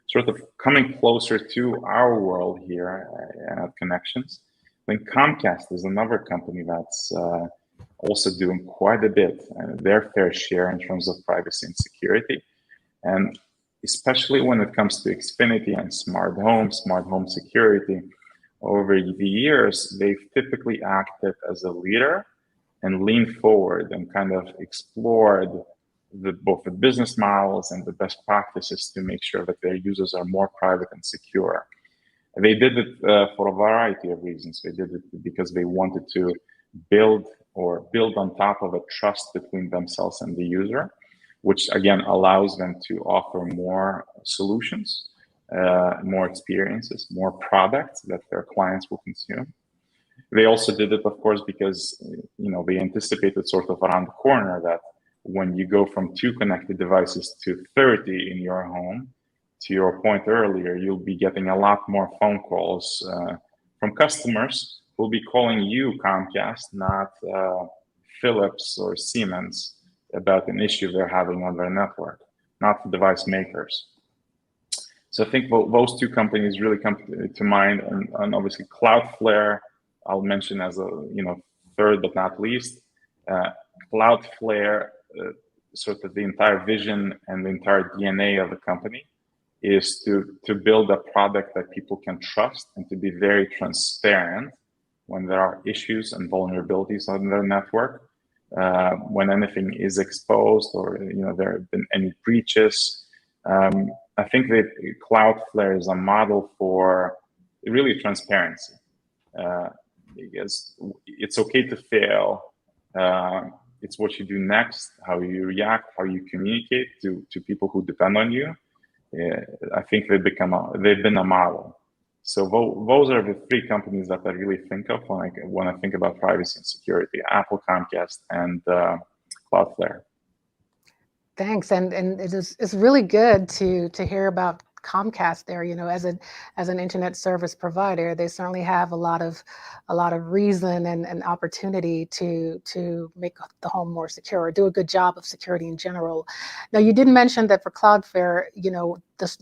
Sort of coming closer to our world here at Connections, I think Comcast is another company that's also doing quite a bit, their fair share in terms of privacy and security. And especially when it comes to Xfinity and smart home security, over the years, they've typically acted as a leader and leaned forward and kind of explored both the business models and the best practices to make sure that their users are more private and secure. And they did it for a variety of reasons. They did it because they wanted to build on top of a trust between themselves and the user, which again allows them to offer more solutions, more experiences, more products that their clients will consume. They also did it, of course, because they anticipated sort of around the corner that when you go from 2 connected devices to 30 in your home, to your point earlier, you'll be getting a lot more phone calls from customers who'll be calling you, Comcast, not Philips or Siemens, about an issue they're having on their network, not the device makers. So I think those 2 companies really come to mind, and obviously Cloudflare, I'll mention as a third but not least. Cloudflare, sort of the entire vision and the entire DNA of the company is to build a product that people can trust and to be very transparent when there are issues and vulnerabilities on their network. When anything is exposed or there have been any breaches. I think that Cloudflare is a model for really transparency, because it's okay to fail. It's what you do next, how you react, how you communicate to people who depend on you. I think they've been a model. So those are the 3 companies that I really think of when I think about privacy and security: Apple, Comcast, and Cloudflare. Thanks, and it's really good to hear about Comcast there. As an internet service provider, they certainly have a lot of reason and opportunity to make the home more secure, or do a good job of security in general. Now, you did mention that for Cloudflare,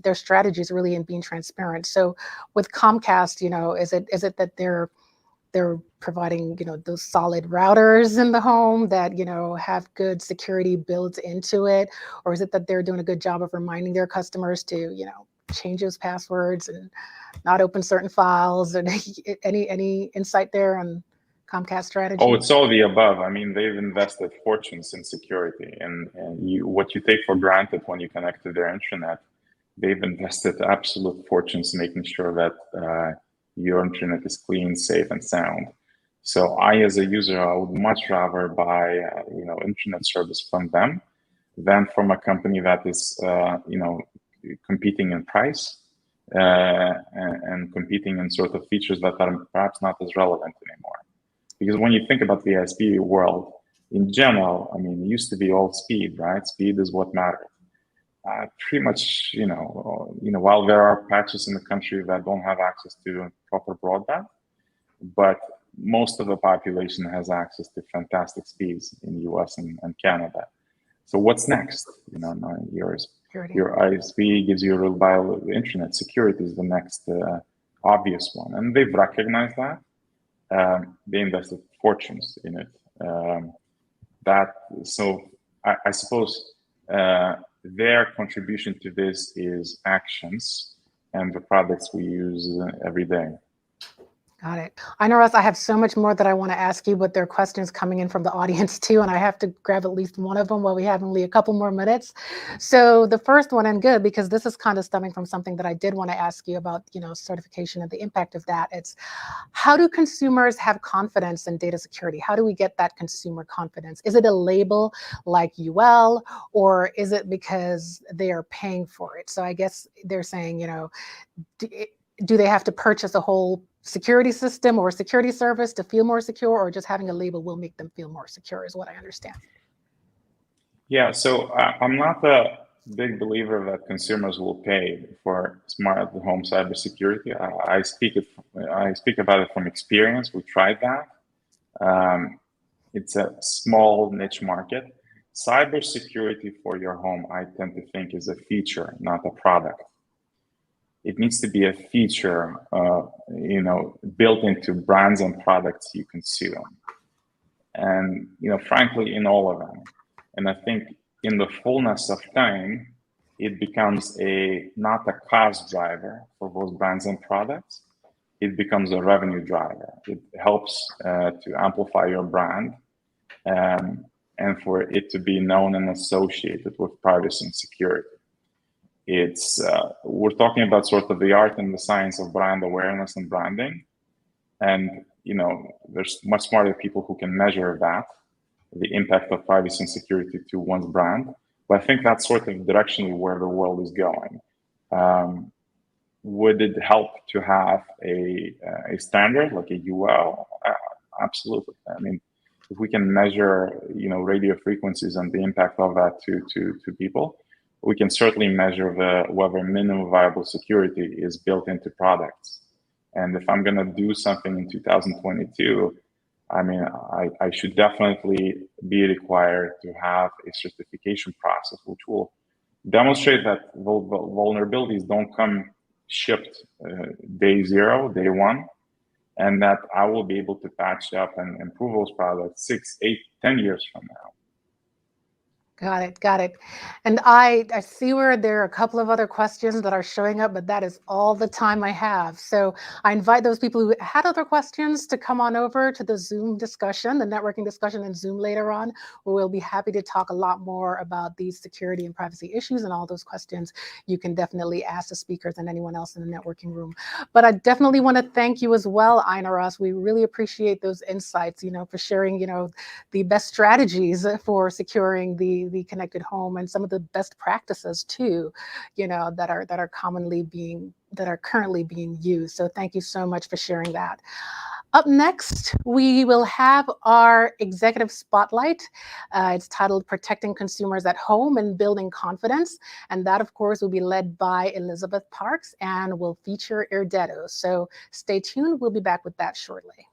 their strategy is really in being transparent. So with Comcast, is it that they're they're providing, those solid routers in the home that, have good security built into it? Or is it that they're doing a good job of reminding their customers to, change those passwords and not open certain files? And any insight there on Comcast strategy? Oh, it's all the above. I mean, they've invested fortunes in security, and what you take for granted when you connect to their internet, they've invested absolute fortunes making sure that your internet is clean, safe, and sound. So I, as a user, I would much rather buy, internet service from them than from a company that is, competing in price and competing in sort of features that are perhaps not as relevant anymore. Because when you think about the ISP world in general, I mean, it used to be all speed, right? Speed is what mattered. Pretty much, while there are patches in the country that don't have access to proper broadband, but most of the population has access to fantastic speeds in the US and Canada. So what's next? Your ISP gives you a reliable internet. Security is the next obvious one, and they've recognized that. They invested fortunes in it. I suppose their contribution to this is actions and the products we use every day. Got it. I know, Russ, I have so much more that I want to ask you, but there are questions coming in from the audience too, and I have to grab at least one of them while we have only a couple more minutes. So the first one, and good, because this is kind of stemming from something that I did want to ask you about, certification and the impact of that. It's, how do consumers have confidence in data security? How do we get that consumer confidence? Is it a label like UL, or is it because they are paying for it? So I guess they're saying, do they have to purchase a whole security system or security service to feel more secure, or just having a label will make them feel more secure, is what I understand? Yeah, so I'm not a big believer that consumers will pay for smart home cybersecurity. I speak about it from experience. We tried that. It's a small niche market. Cybersecurity for your home, I tend to think, is a feature, not a product. It needs to be a feature, built into brands and products you consume. And, frankly, in all of them. And I think in the fullness of time, it becomes not a cost driver for those brands and products. It becomes a revenue driver. It helps to amplify your brand and for it to be known and associated with privacy and security. It's we're talking about sort of the art and the science of brand awareness and branding, and there's much smarter people who can measure that, the impact of privacy and security to one's brand. But I think that's sort of directionally where the world is going. Would it help to have a standard like a UL? Absolutely. I mean, if we can measure radio frequencies and the impact of that to people, we can certainly measure whether minimum viable security is built into products. And if I'm going to do something in 2022, I mean, I should definitely be required to have a certification process which will demonstrate that vulnerabilities don't come shipped day zero, day one, and that I will be able to patch up and improve those products 6, 8, 10 years from now. Got it. And I see where there are a couple of other questions that are showing up, but that is all the time I have. So I invite those people who had other questions to come on over to the Zoom discussion, the networking discussion in Zoom later on, where we'll be happy to talk a lot more about these security and privacy issues, and all those questions you can definitely ask the speakers and anyone else in the networking room. But I definitely want to thank you as well, Ina Ross. We really appreciate those insights, for sharing, the best strategies for securing the connected home, and some of the best practices too, that are currently being used. So thank you so much for sharing that. Up next, we will have our executive spotlight. It's titled Protecting Consumers at Home and Building Confidence. And that, of course, will be led by Elizabeth Parks and will feature Irdeto. So stay tuned. We'll be back with that shortly.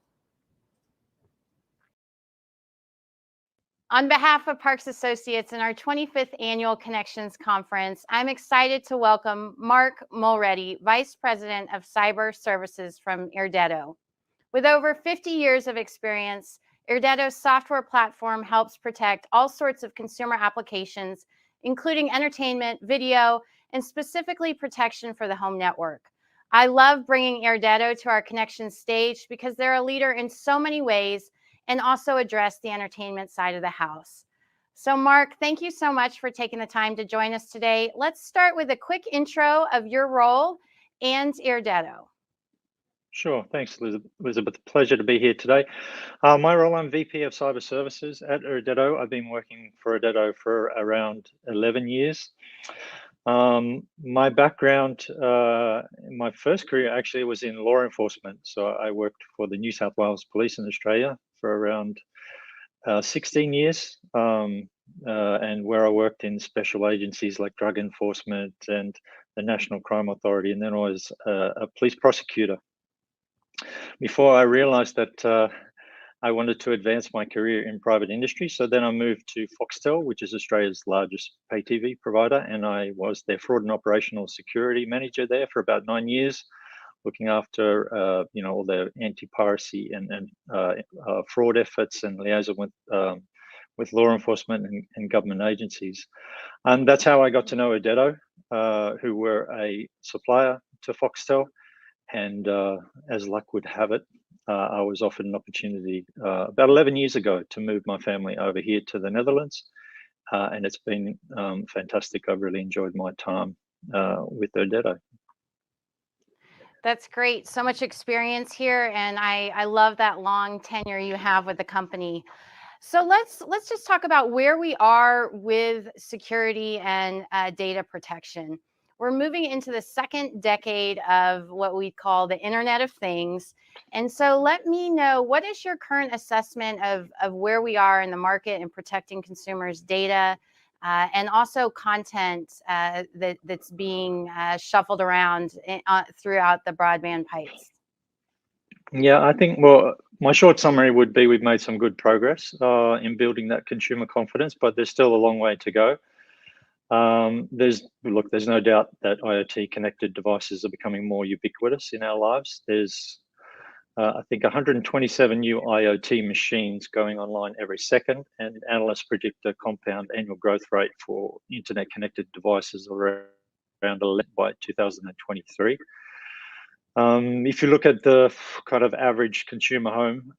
On behalf of Parks Associates and our 25th Annual Connections Conference, I'm excited to welcome Mark Mulready, Vice President of Cyber Services from Irdeto. With over 50 years of experience, Irdeto's software platform helps protect all sorts of consumer applications, including entertainment, video, and specifically protection for the home network. I love bringing Irdeto to our Connections stage because they're a leader in so many ways and also address the entertainment side of the house. So Mark, thank you so much for taking the time to join us today. Let's start with a quick intro of your role and Irdeto. Sure, thanks, Elizabeth. Pleasure to be here today. My role, I'm VP of Cyber Services at Irdeto. I've been working for Irdeto for around 11 years. My background, my first career actually was in law enforcement. So I worked for the New South Wales Police in Australia for around 16 years, and where I worked in special agencies like drug enforcement and the National Crime Authority, and then I was a police prosecutor. Before I realized that I wanted to advance my career in private industry. So then I moved to Foxtel, which is Australia's largest pay TV provider. And I was their fraud and operational security manager there for about 9 years, looking after, all their anti-piracy and fraud efforts and liaison with law enforcement and government agencies. And that's how I got to know Irdeto, who were a supplier to Foxtel. And as luck would have it, I was offered an opportunity about 11 years ago to move my family over here to the Netherlands. And it's been fantastic. I've really enjoyed my time with Irdeto. That's great. So much experience here. And I love that long tenure you have with the company. So let's just talk about where we are with security and data protection. We're moving into the second decade of what we call the Internet of Things. And so let me know, what is your current assessment of where we are in the market in protecting consumers' data and also content that's being shuffled around throughout the broadband pipes? Yeah, I think, well, my short summary would be we've made some good progress in building that consumer confidence, but there's still a long way to go. There's no doubt that IoT connected devices are becoming more ubiquitous in our lives. There's, I think, 127 new IoT machines going online every second, and analysts predict a compound annual growth rate for internet connected devices around 11 by 2023. If you look at the kind of average consumer home,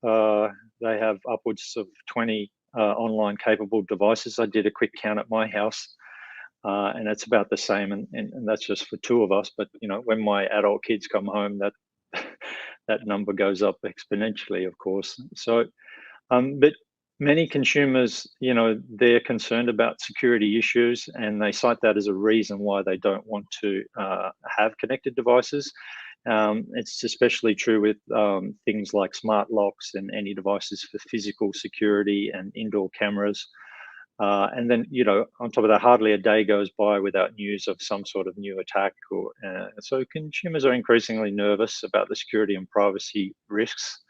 they have upwards of 20 online capable devices. I did a quick count at my house. And it's about the same, and that's just for two of us. But when my adult kids come home, that that number goes up exponentially, of course. So, but many consumers, they're concerned about security issues, and they cite that as a reason why they don't want to have connected devices. It's especially true with things like smart locks and any devices for physical security and indoor cameras. And then, on top of that, hardly a day goes by without news of some sort of new attack. So consumers are increasingly nervous about the security and privacy risks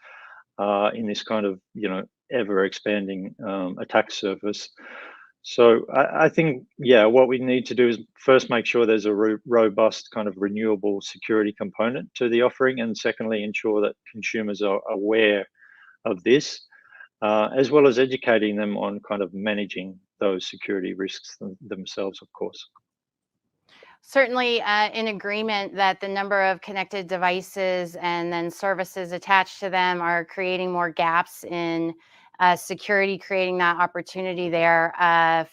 in this kind of, ever expanding attack surface. So I think, what we need to do is first make sure there's a robust kind of renewable security component to the offering. And secondly, ensure that consumers are aware of this. As well as educating them on kind of managing those security risks themselves, of course. Certainly in agreement that the number of connected devices and then services attached to them are creating more gaps in security, creating that opportunity there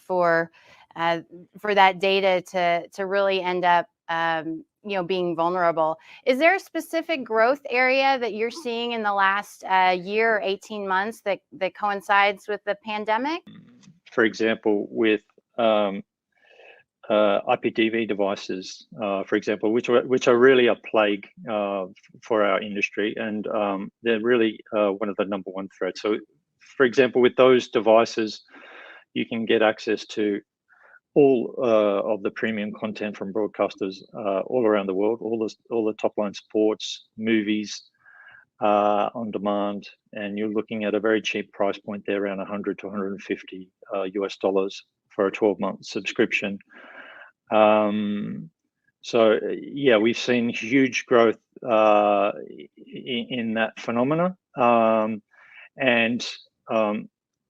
for that data to really end up being vulnerable. Is there a specific growth area that you're seeing in the last year or 18 months that coincides with the pandemic? For example, with IPTV devices, for example, which are really a plague for our industry, and they're really one of the number one threats. So, for example, with those devices, you can get access to all of the premium content from broadcasters all around the world, all the top line sports, movies on demand, and you're looking at a very cheap price point there, around 100 to 150 US dollars for a 12-month subscription. So we've seen huge growth in that phenomena, And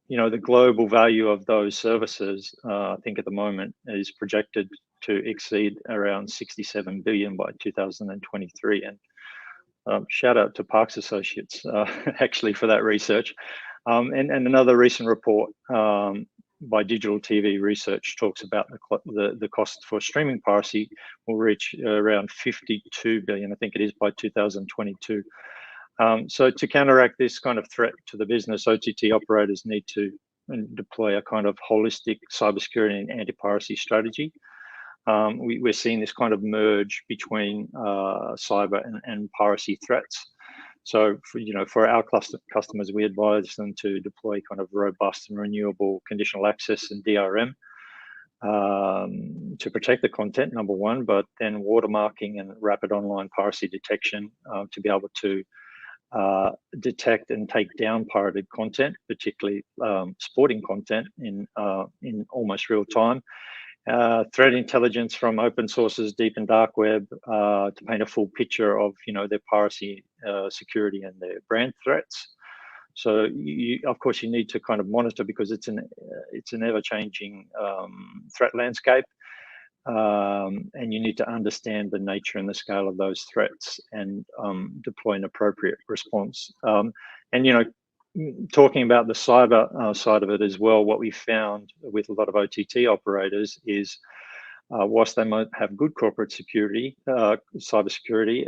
the global value of those services, I think at the moment is projected to exceed around 67 billion by 2023. And shout out to Parks Associates actually for that research. And another recent report by Digital TV Research talks about the cost for streaming piracy will reach around 52 billion, I think it is, by 2022. So to counteract this kind of threat to the business, OTT operators need to deploy a kind of holistic cybersecurity and anti-piracy strategy. We're seeing this kind of merge between cyber and piracy threats. So for our customers, we advise them to deploy kind of robust and renewable conditional access and DRM to protect the content, number one, but then watermarking and rapid online piracy detection to be able to detect and take down pirated content, particularly sporting content in almost real time. Threat intelligence from open sources, deep and dark web, to paint a full picture of their piracy, security, and their brand threats. So of course you need to kind of monitor, because it's an ever-changing threat landscape, and you need to understand the nature and the scale of those threats and deploy an appropriate response. Talking about the cyber side of it as well, what we found with a lot of OTT operators is whilst they might have good corporate security, cybersecurity,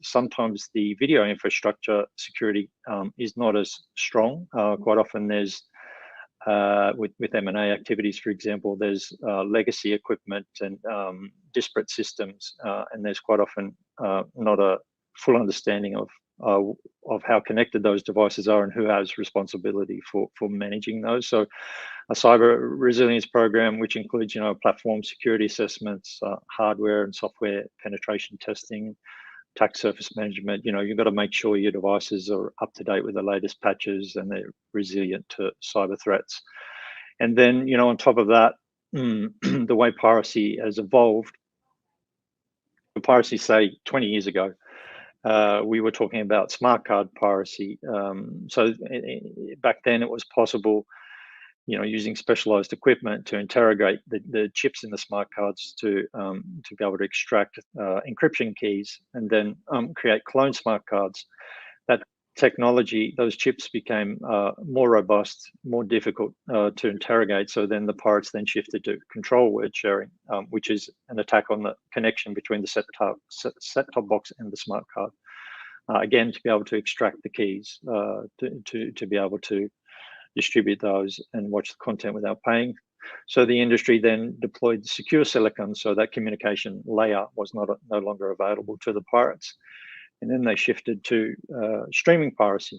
sometimes the video infrastructure security is not as strong. Quite often there's, with M&A activities, for example, there's legacy equipment and disparate systems, and there's quite often not a full understanding of how connected those devices are and who has responsibility for managing those. So a cyber resilience program, which includes platform security assessments, hardware and software penetration testing, attack surface management, you've got to make sure your devices are up to date with the latest patches and they're resilient to cyber threats. And then on top of that, the way piracy has evolved, piracy, say 20 years ago, we were talking about smart card piracy. So back then it was possible, using specialized equipment to interrogate the chips in the smart cards to be able to extract encryption keys and then create clone smart cards. That technology, those chips became more robust, more difficult to interrogate. So then the pirates then shifted to control word sharing, which is an attack on the connection between the set-top box and the smart card. Again, to be able to extract the keys, to be able to distribute those and watch the content without paying. So the industry then deployed secure silicon, so that communication layer was no longer available to the pirates. And then they shifted to streaming piracy,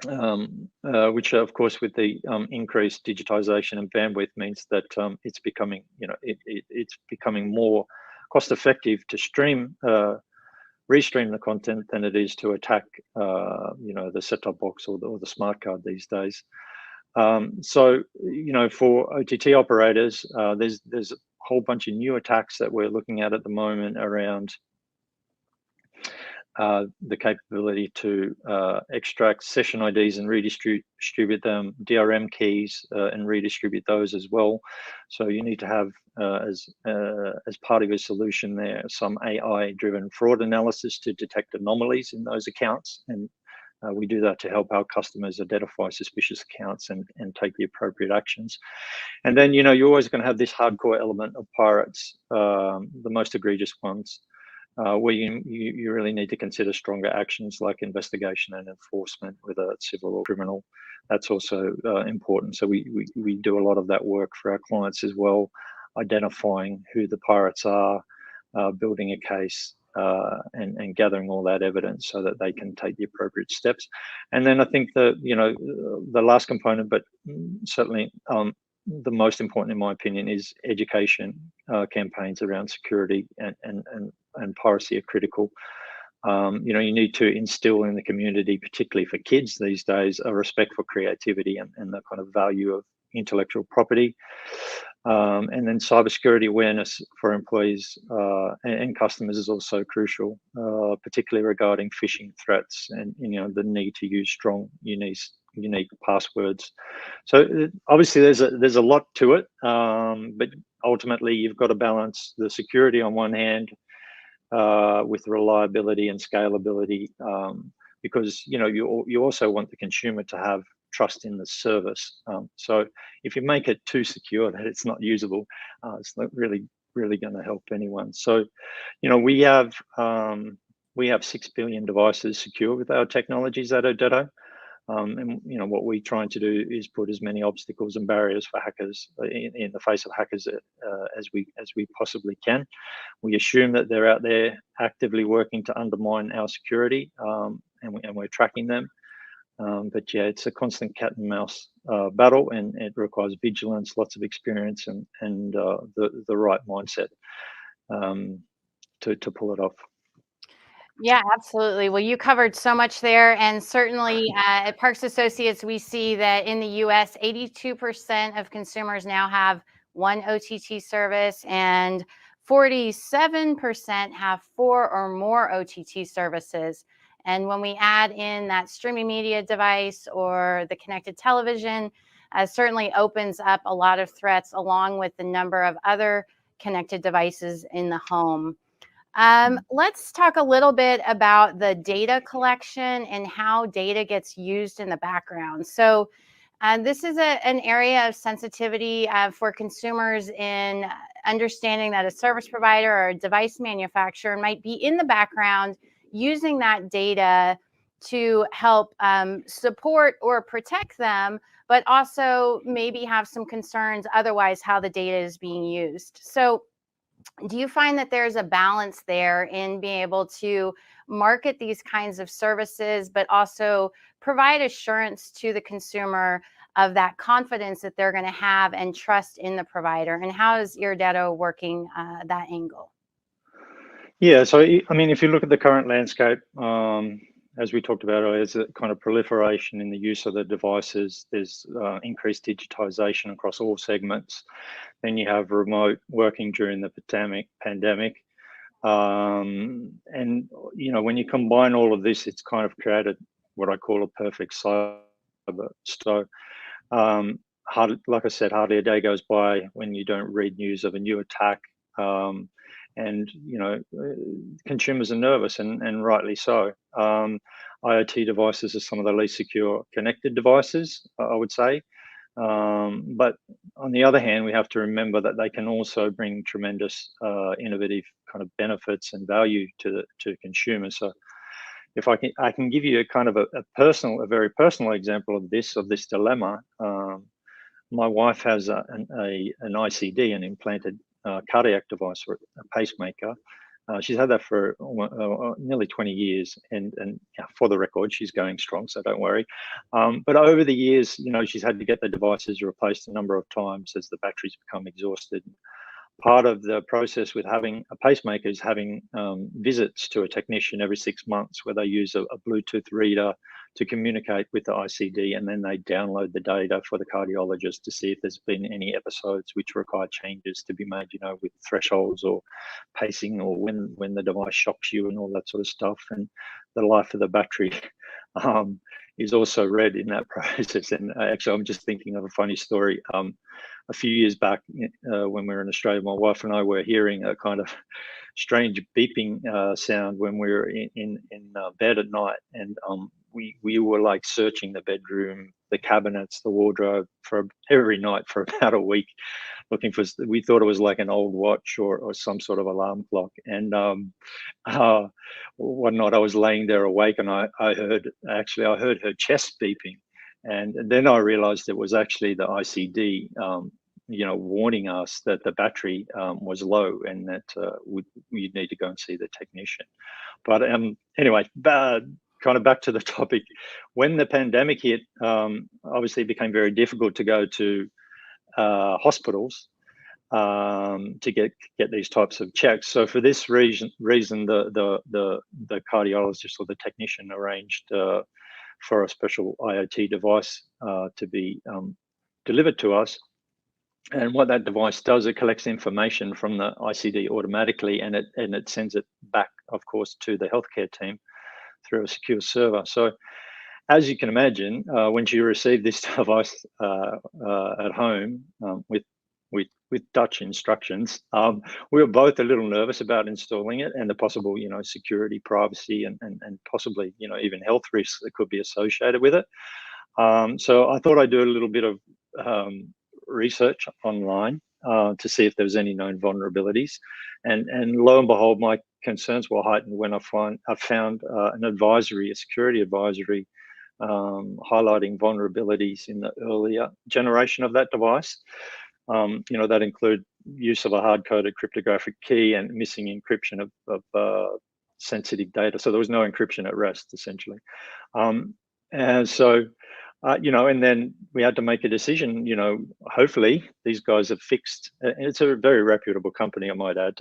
which of course with the increased digitization and bandwidth means that it's becoming, it's becoming more cost effective to restream the content than it is to attack, the set-top box or the smart card these days. So, for OTT operators, there's a whole bunch of new attacks that we're looking at the moment around the capability to extract session IDs and redistribute them, DRM keys, and redistribute those as well. So you need to have, as part of your solution there, some AI-driven fraud analysis to detect anomalies in those accounts. And we do that to help our customers identify suspicious accounts and take the appropriate actions. And then, you're always going to have this hardcore element of pirates, the most egregious ones, where you really need to consider stronger actions like investigation and enforcement, whether it's civil or criminal. That's also important. So we do a lot of that work for our clients as well, identifying who the pirates are, building a case, and gathering all that evidence so that they can take the appropriate steps. And then I think the last component, but certainly the most important in my opinion, is education campaigns around security and piracy are critical. You need to instill in the community, particularly for kids these days, a respect for creativity and the kind of value intellectual property. And then cybersecurity awareness for employees and customers is also crucial, particularly regarding phishing threats and the need to use strong, unique passwords. So obviously there's a lot to it, but ultimately you've got to balance the security on one hand with reliability and scalability, because you also want the consumer to have trust in the service. So if you make it too secure that it's not usable, it's not really going to help anyone. So we have 6 billion devices secure with our technologies at Odetto. And what we're trying to do is put as many obstacles and barriers for hackers in the face of hackers as we possibly can. We assume that they're out there actively working to undermine our security, and we're tracking them. But yeah, it's a constant cat and mouse battle, and it requires vigilance, lots of experience, and the right mindset to pull it off. Yeah, absolutely. Well, you covered so much there. And certainly at Parks Associates, we see that in the US, 82% of consumers now have one OTT service, and 47% have 4 or more OTT services. And when we add in that streaming media device or the connected television, certainly opens up a lot of threats, along with the number of other connected devices in the home. Let's talk a little bit about the data collection and how data gets used in the background. So this is an area of sensitivity for consumers in understanding that a service provider or a device manufacturer might be in the background using that data to help support or protect them, but also maybe have some concerns otherwise how the data is being used. So do you find that there's a balance there in being able to market these kinds of services, but also provide assurance to the consumer of that confidence that they're going to have and trust in the provider? And how is Irdetto working that angle? Yeah, so I mean, if you look at the current landscape, as we talked about earlier, there's a kind of proliferation in the use of the devices. There's increased digitization across all segments. Then you have remote working during the pandemic. And, when you combine all of this, it's kind of created what I call a perfect cyber. So, like I said, hardly a day goes by when you don't read news of a new attack. And consumers are nervous, and rightly so. IoT devices are some of the least secure connected devices, I would say. But on the other hand, we have to remember that they can also bring tremendous innovative kind of benefits and value to consumers. So if I can give you a kind of a very personal example of this dilemma. My wife has an ICD, an implanted cardiac device, or a pacemaker. She's had that for nearly 20 years, and for the record, she's going strong, so don't worry. But over the years, she's had to get the devices replaced a number of times as the batteries become exhausted. Part of the process with having a pacemaker is having visits to a technician every 6 months, where they use a Bluetooth reader to communicate with the ICD, and then they download the data for the cardiologist to see if there's been any episodes which require changes to be made, with thresholds or pacing, or when the device shocks you and all that sort of stuff. And the life of the battery is also read in that process. And actually, I'm just thinking of a funny story. A few years back, when we were in Australia, my wife and I were hearing a kind of strange beeping sound when we were in bed at night, and we were like searching the bedroom, the cabinets, the wardrobe for every night for about a week, looking for. We thought it was like an old watch or some sort of alarm clock. And one night I was laying there awake, and I heard her chest beeping. And then I realized it was actually the ICD, warning us that the battery was low, and that we'd need to go and see the technician. But anyway, kind of back to the topic. When the pandemic hit, obviously it became very difficult to go to hospitals to get these types of checks. So for this reason, the cardiologist or the technician arranged for a special IoT device to be delivered to us. And what that device does, it collects information from the ICD automatically, and it sends it back, of course, to the healthcare team through a secure server. So, as you can imagine, when you receive this device at home with Dutch instructions, we were both a little nervous about installing it and the possible, security, privacy, and possibly, even health risks that could be associated with it. So I thought I'd do a little bit of research online to see if there was any known vulnerabilities, and lo and behold, my concerns were heightened when I found a security advisory highlighting vulnerabilities in the earlier generation of that device. That include use of a hard-coded cryptographic key and missing encryption of sensitive data. So there was no encryption at rest, essentially. And so, and then we had to make a decision. Hopefully these guys have fixed. And it's a very reputable company, I might add.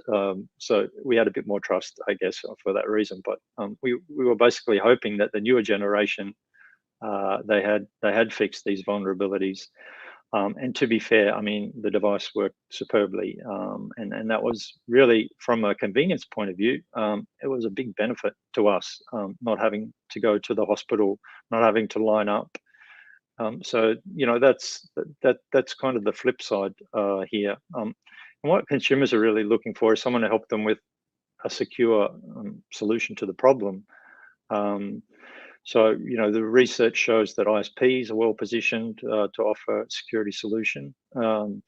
So we had a bit more trust, I guess, for that reason. But we were basically hoping that the newer generation they had fixed these vulnerabilities. And to be fair, I mean, the device worked superbly, and that was really, from a convenience point of view, it was a big benefit to us, not having to go to the hospital, not having to line up. So that's kind of the flip side here. And what consumers are really looking for is someone to help them with a secure solution to the problem. So, the research shows that ISPs are well positioned to offer a security solution. And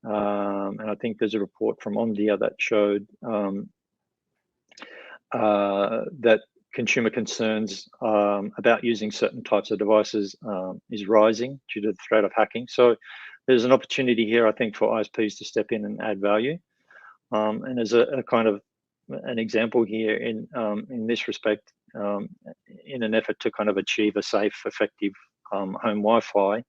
I think there's a report from Omdia that showed that consumer concerns about using certain types of devices is rising due to the threat of hacking. So there's an opportunity here, I think, for ISPs to step in and add value. And as a kind of an example here in this respect, in an effort to kind of achieve a safe, effective home Wi-Fi,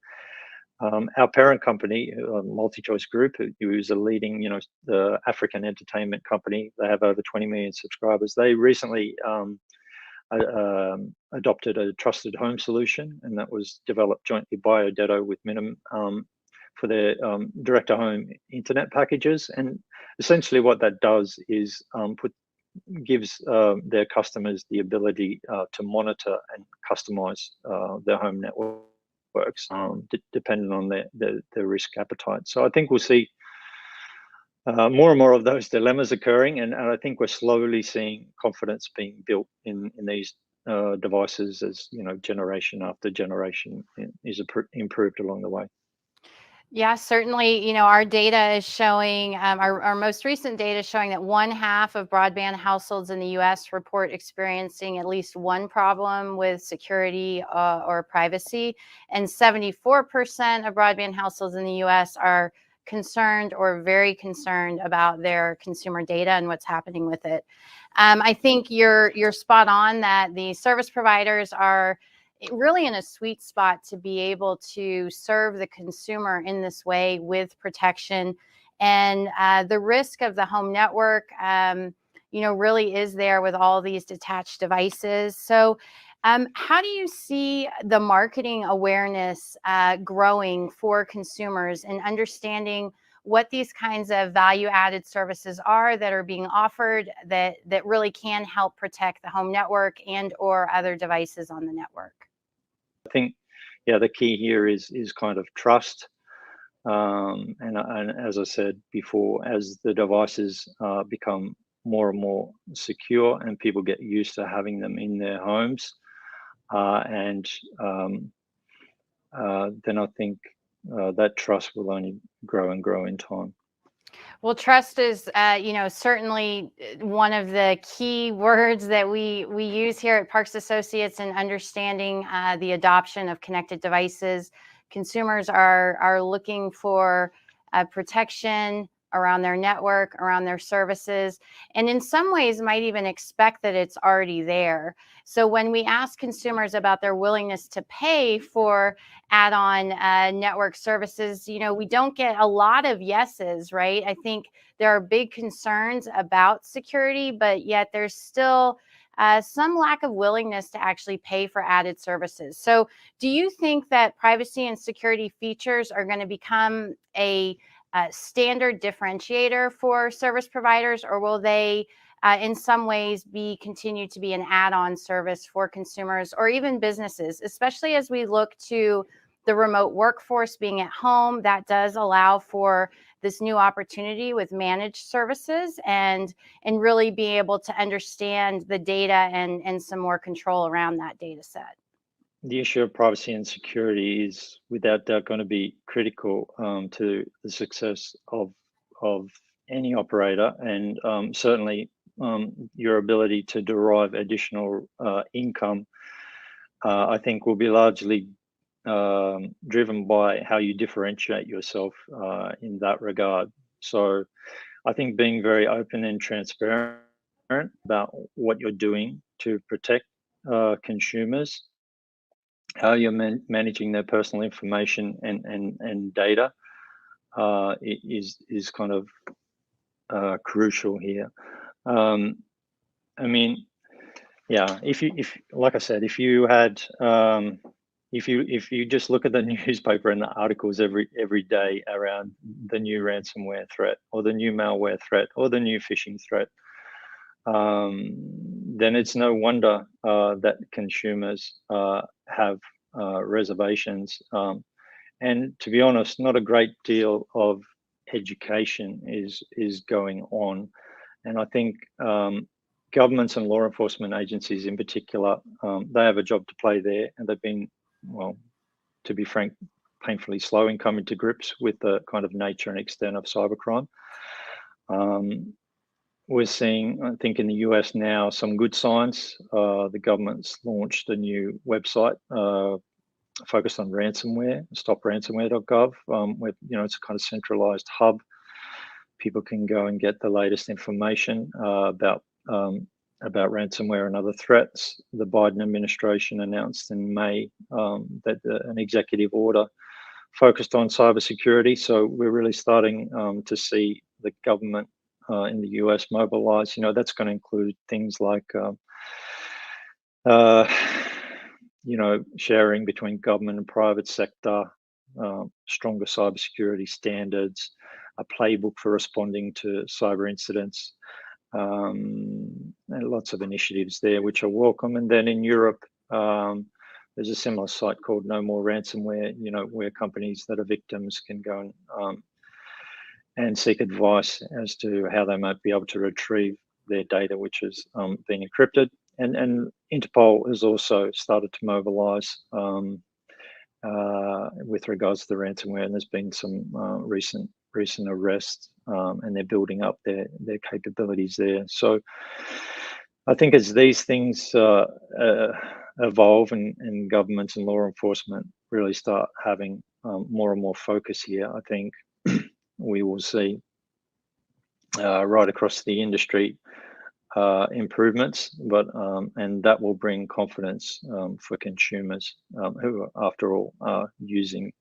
our parent company, MultiChoice Group, who is a leading, the African entertainment company, they have over 20 million subscribers. They recently adopted a trusted home solution, and that was developed jointly by Odetto with Minim for their direct-to-home internet packages. And essentially what that does is gives their customers the ability to monitor and customize their home networks depending on their risk appetite. So I think we'll see more and more of those dilemmas occurring, and I think we're slowly seeing confidence being built in these devices as generation after generation is improved along the way. Yeah, certainly, our data is showing, our most recent data is showing that 1/2 of broadband households in the US report experiencing at least one problem with security or privacy, and 74% of broadband households in the US are concerned or very concerned about their consumer data and what's happening with it. I think you're spot on that the service providers are really in a sweet spot to be able to serve the consumer in this way with protection. And the risk of the home network, really is there with all these detached devices. So how do you see the marketing awareness growing for consumers and understanding what these kinds of value-added services are that are being offered that really can help protect the home network and or other devices on the network? I think, the key here is kind of trust. And as I said before, as the devices become more and more secure and people get used to having them in their homes, then I think that trust will only grow and grow in time. Well, trust is, certainly one of the key words that we use here at Parks Associates in understanding the adoption of connected devices. Consumers are looking for protection around their network, around their services, and in some ways might even expect that it's already there. So when we ask consumers about their willingness to pay for add-on network services, we don't get a lot of yeses, right? I think there are big concerns about security, but yet there's still some lack of willingness to actually pay for added services. So do you think that privacy and security features are going to become a standard differentiator for service providers, or will they in some ways continue to be an add-on service for consumers or even businesses, especially as we look to the remote workforce being at home? That does allow for this new opportunity with managed services and really be able to understand the data and some more control around that data set. The issue of privacy and security is without doubt going to be critical to the success of any operator, and certainly your ability to derive additional income, I think, will be largely driven by how you differentiate yourself in that regard. So I think being very open and transparent about what you're doing to protect consumers, how you're managing their personal information and data is kind of crucial here. I mean, yeah, if like I said, if you had if you just look at the newspaper and the articles every day around the new ransomware threat or the new malware threat or the new phishing threat, then it's no wonder that consumers have reservations. And to be honest, not a great deal of education is going on. And I think governments and law enforcement agencies in particular, they have a job to play there, and they've been, well, to be frank, painfully slow in coming to grips with the kind of nature and extent of cybercrime. We're seeing, I think, in the US now some good signs. The government's launched a new website focused on ransomware, stopransomware.gov, where it's a kind of centralized hub. People can go and get the latest information about ransomware and other threats. The Biden administration announced in May that an executive order focused on cybersecurity. So we're really starting to see the government in the US mobilize. That's going to include things like sharing between government and private sector, stronger cybersecurity standards, a playbook for responding to cyber incidents, and lots of initiatives there which are welcome. And then in Europe, there's a similar site called No More Ransomware, where companies that are victims can go and seek advice as to how they might be able to retrieve their data, which has been encrypted. And Interpol has also started to mobilize with regards to the ransomware, and there's been some recent arrests, and they're building up their capabilities there. So I think as these things evolve and governments and law enforcement really start having more and more focus here, I think we will see right across the industry improvements, but and that will bring confidence for consumers who are, after all, are using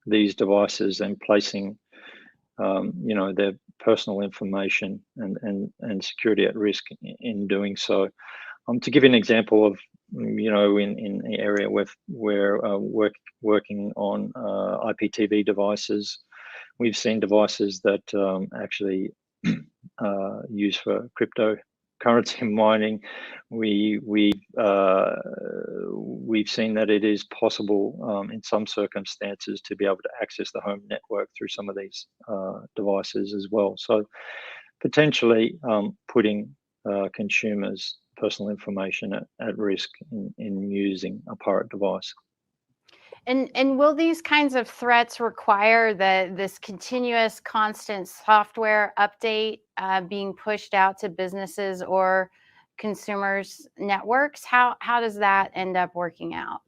these devices and placing their personal information and security at risk in doing so. To give you an example of in the area we're working on IPTV devices, we've seen devices that actually used for cryptocurrency mining. We've seen that it is possible in some circumstances to be able to access the home network through some of these devices as well. So potentially putting consumers' personal information at risk in using a pirate device. And will these kinds of threats require this continuous, constant software update being pushed out to businesses or consumers' networks? How does that end up working out?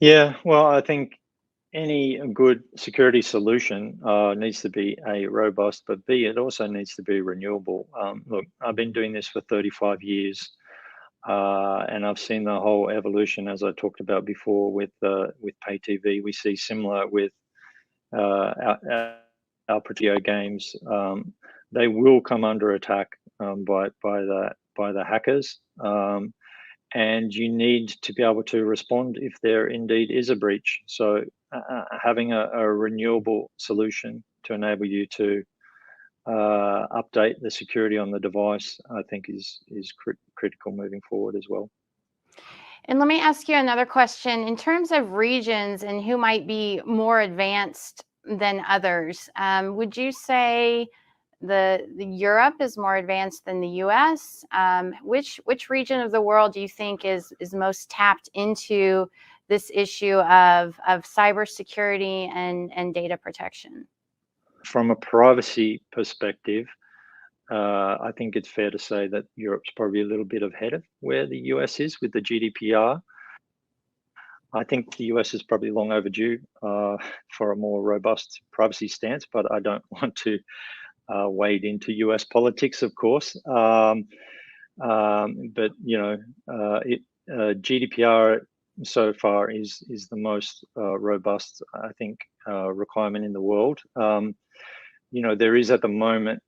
Yeah, well, I think any good security solution needs to be A, robust, but B, it also needs to be renewable. Look, I've been doing this for 35 years. And I've seen the whole evolution, as I talked about before, with pay TV. We see similar with our video games. They will come under attack by the hackers, and you need to be able to respond if there indeed is a breach. So having a renewable solution to enable you to update the security on the device, I think is critical moving forward as well. And let me ask you another question. In terms of regions and who might be more advanced than others, would you say the Europe is more advanced than the US? Which region of the world do you think is most tapped into this issue of cybersecurity and data protection? From a privacy perspective, I think it's fair to say that Europe's probably a little bit ahead of where the US is with the GDPR. I think the US is probably long overdue for a more robust privacy stance, but I don't want to wade into US politics, of course. But GDPR so far is the most robust, I think, requirement in the world. There is at the moment,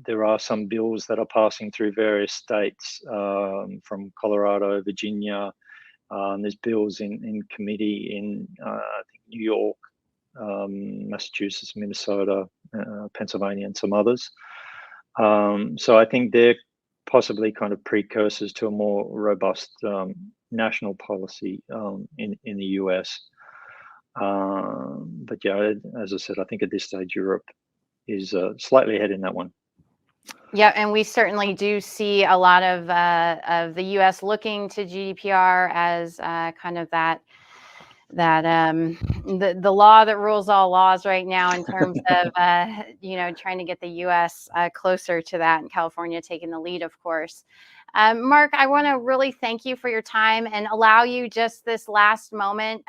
there are some bills that are passing through various states, from Colorado, Virginia. There's bills in committee in I think New York, Massachusetts, Minnesota, Pennsylvania, and some others. So I think they're possibly kind of precursors to a more robust national policy in the US. But yeah, as I said, I think at this stage Europe is slightly ahead in that one. Yeah, and we certainly do see a lot of the U.S. looking to GDPR as kind of the law that rules all laws right now in terms of trying to get the U.S. Closer to that, and California taking the lead, of course. Mark, I want to really thank you for your time and allow you just this last moment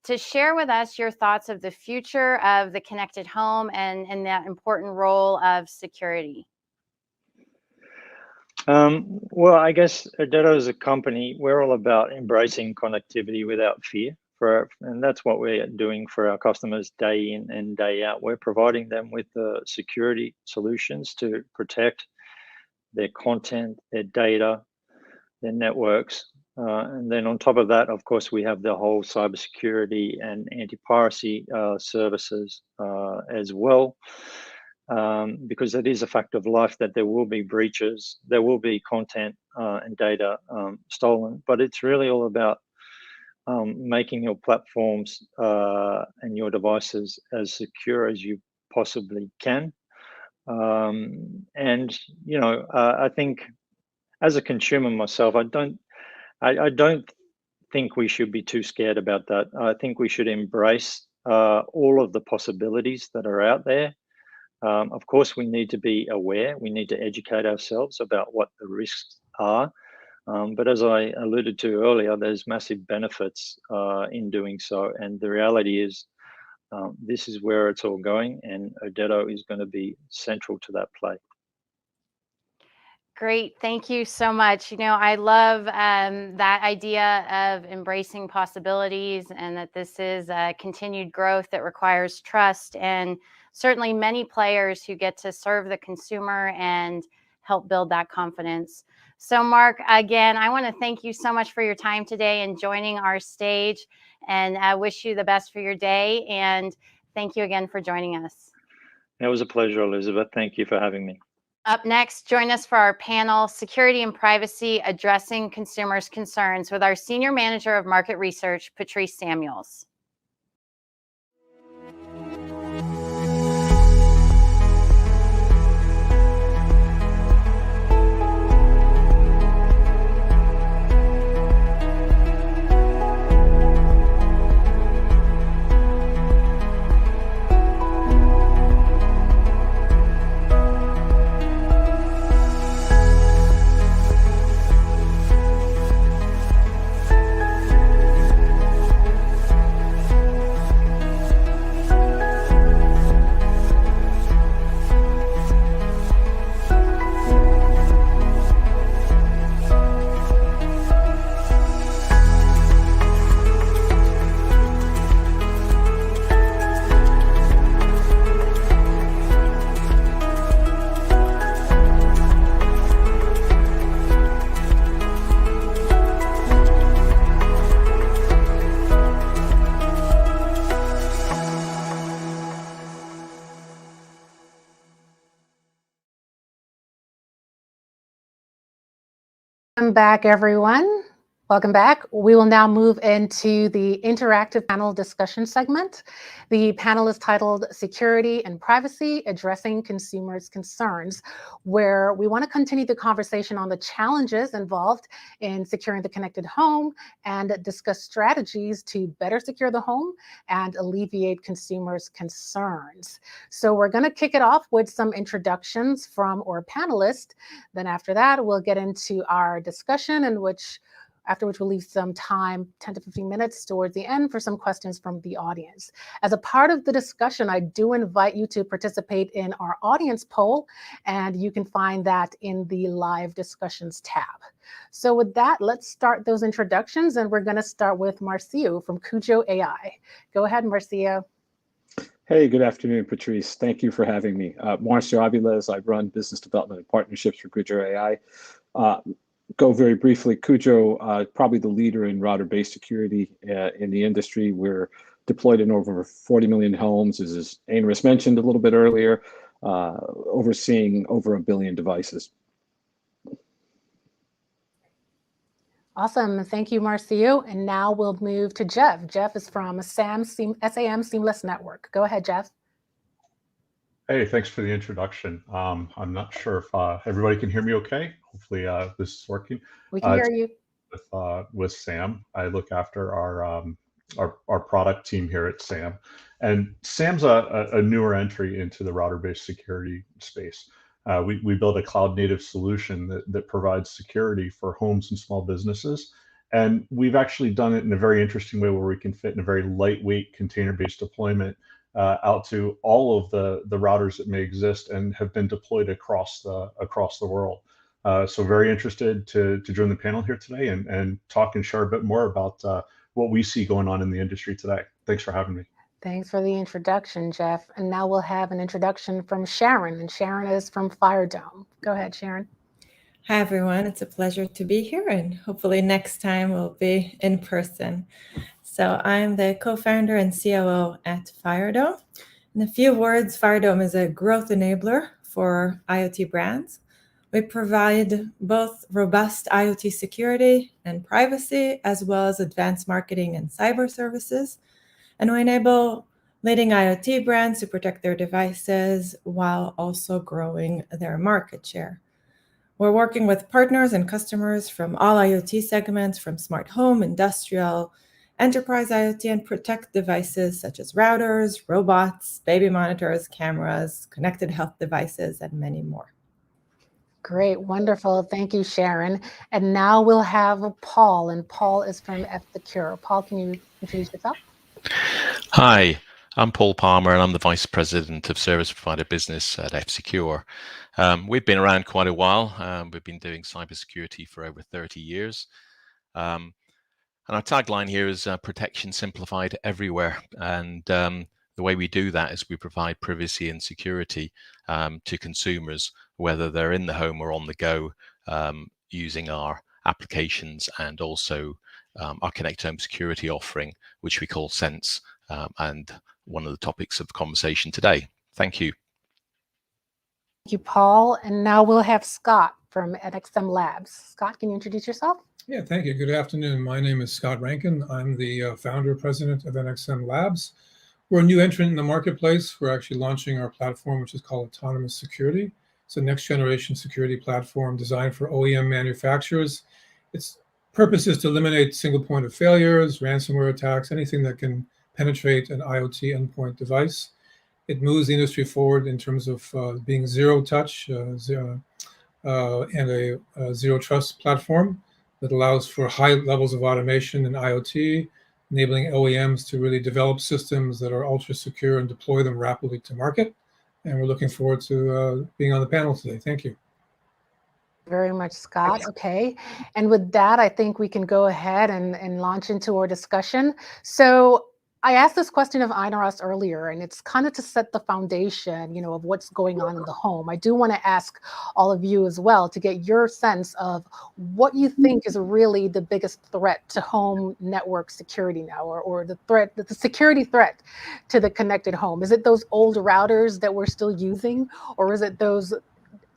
to share with us your thoughts of the future of the connected home and that important role of security. Well, I guess Adetto as a company, we're all about embracing connectivity without fear, and that's what we're doing for our customers day in and day out. We're providing them with the security solutions to protect their content, their data, their networks. And then on top of that, of course, we have the whole cybersecurity and anti-piracy services as well. Because it is a fact of life that there will be breaches, there will be content and data stolen, but it's really all about making your platforms and your devices as secure as you possibly can. I think as a consumer myself, I don't think we should be too scared about that. I think we should embrace all of the possibilities that are out there. Of course, we need to be aware. We need to educate ourselves about what the risks are. But as I alluded to earlier, there's massive benefits in doing so. And the reality is this is where it's all going, and Adetto is going to be central to that play. Great. Thank you so much. I love that idea of embracing possibilities, and that this is a continued growth that requires trust, and certainly many players who get to serve the consumer and help build that confidence. So Mark, again, I want to thank you so much for your time today and joining our stage, and I wish you the best for your day. And thank you again for joining us. It was a pleasure, Elizabeth. Thank you for having me. Up next, join us for our panel, Security and Privacy Addressing Consumers' Concerns, with our Senior Manager of Market Research, Patrice Samuels. Welcome back, everyone. Welcome back. We will now move into the interactive panel discussion segment. The panel is titled Security and Privacy, Addressing Consumers' Concerns, where we want to continue the conversation on the challenges involved in securing the connected home and discuss strategies to better secure the home and alleviate consumers' concerns. So we're going to kick it off with some introductions from our panelists. Then after that, we'll get into our discussion after which we'll leave some time, 10 to 15 minutes towards the end for some questions from the audience. As a part of the discussion, I do invite you to participate in our audience poll, and you can find that in the live discussions tab. So with that, let's start those introductions, and we're gonna start with Marcio from Cujo AI. Go ahead, Marcio. Hey, good afternoon, Patrice. Thank you for having me. Marcio Aviles, I run business development and partnerships for Cujo AI. Go very briefly, Cujo, probably the leader in router-based security in the industry. We're deployed in over 40 million homes, as Ainris mentioned a little bit earlier, overseeing over 1 billion devices. Awesome, thank you, Marcio. And now we'll move to Jeff. Jeff is from SAM Seamless Network. Go ahead, Jeff. Hey, thanks for the introduction. I'm not sure if everybody can hear me okay. Hopefully this is working. We can hear you. With Sam, I look after our product team here at SAM. And SAM's a newer entry into the router-based security space. We built a cloud-native solution that provides security for homes and small businesses. And we've actually done it in a very interesting way where we can fit in a very lightweight container-based deployment out to all of the routers that may exist and have been deployed across the world. So very interested to join the panel here today and talk and share a bit more about what we see going on in the industry today. Thanks for having me. Thanks for the introduction, Jeff. And now we'll have an introduction from Sharon, and Sharon is from FireDome. Go ahead, Sharon. Hi, everyone. It's a pleasure to be here, and hopefully next time we'll be in person. So I'm the co-founder and COO at FireDome. In a few words, FireDome is a growth enabler for IoT brands. We provide both robust IoT security and privacy, as well as advanced marketing and cyber services. And we enable leading IoT brands to protect their devices while also growing their market share. We're working with partners and customers from all IoT segments, from smart home, industrial, enterprise IoT, and protect devices such as routers, robots, baby monitors, cameras, connected health devices, and many more. Great, wonderful. Thank you, Sharon. And now we'll have Paul, and Paul is from F-Secure. Paul, can you introduce yourself? Hi, I'm Paul Palmer, and I'm the Vice President of Service Provider Business at F-Secure. We've been around quite a while. We've been doing cybersecurity for over 30 years. And our tagline here is protection simplified everywhere. And the way we do that is we provide privacy and security to consumers, whether they're in the home or on the go, using our applications and also our Connect Home security offering, which we call Sense, and one of the topics of conversation today. Thank you. Thank you, Paul. And now we'll have Scott from NXM Labs. Scott, can you introduce yourself? Yeah, thank you. Good afternoon. My name is Scott Rankin. I'm the founder and president of NXM Labs. We're a new entrant in the marketplace. We're actually launching our platform, which is called Autonomous Security. It's a next generation security platform designed for OEM manufacturers. Its purpose is to eliminate single point of failures, ransomware attacks, anything that can penetrate an IoT endpoint device. It moves the industry forward in terms of being zero touch and a zero trust platform that allows for high levels of automation in IoT, enabling OEMs to really develop systems that are ultra secure and deploy them rapidly to market. And we're looking forward to being on the panel today. Thank you. Very much, Scott. Okay. And with that, I think we can go ahead and launch into our discussion. So I asked this question of Ainris earlier, and it's kind of to set the foundation, of what's going on in the home. I do want to ask all of you as well to get your sense of what you think is really the biggest threat to home network security now, or the security threat to the connected home. Is it those old routers that we're still using, or is it those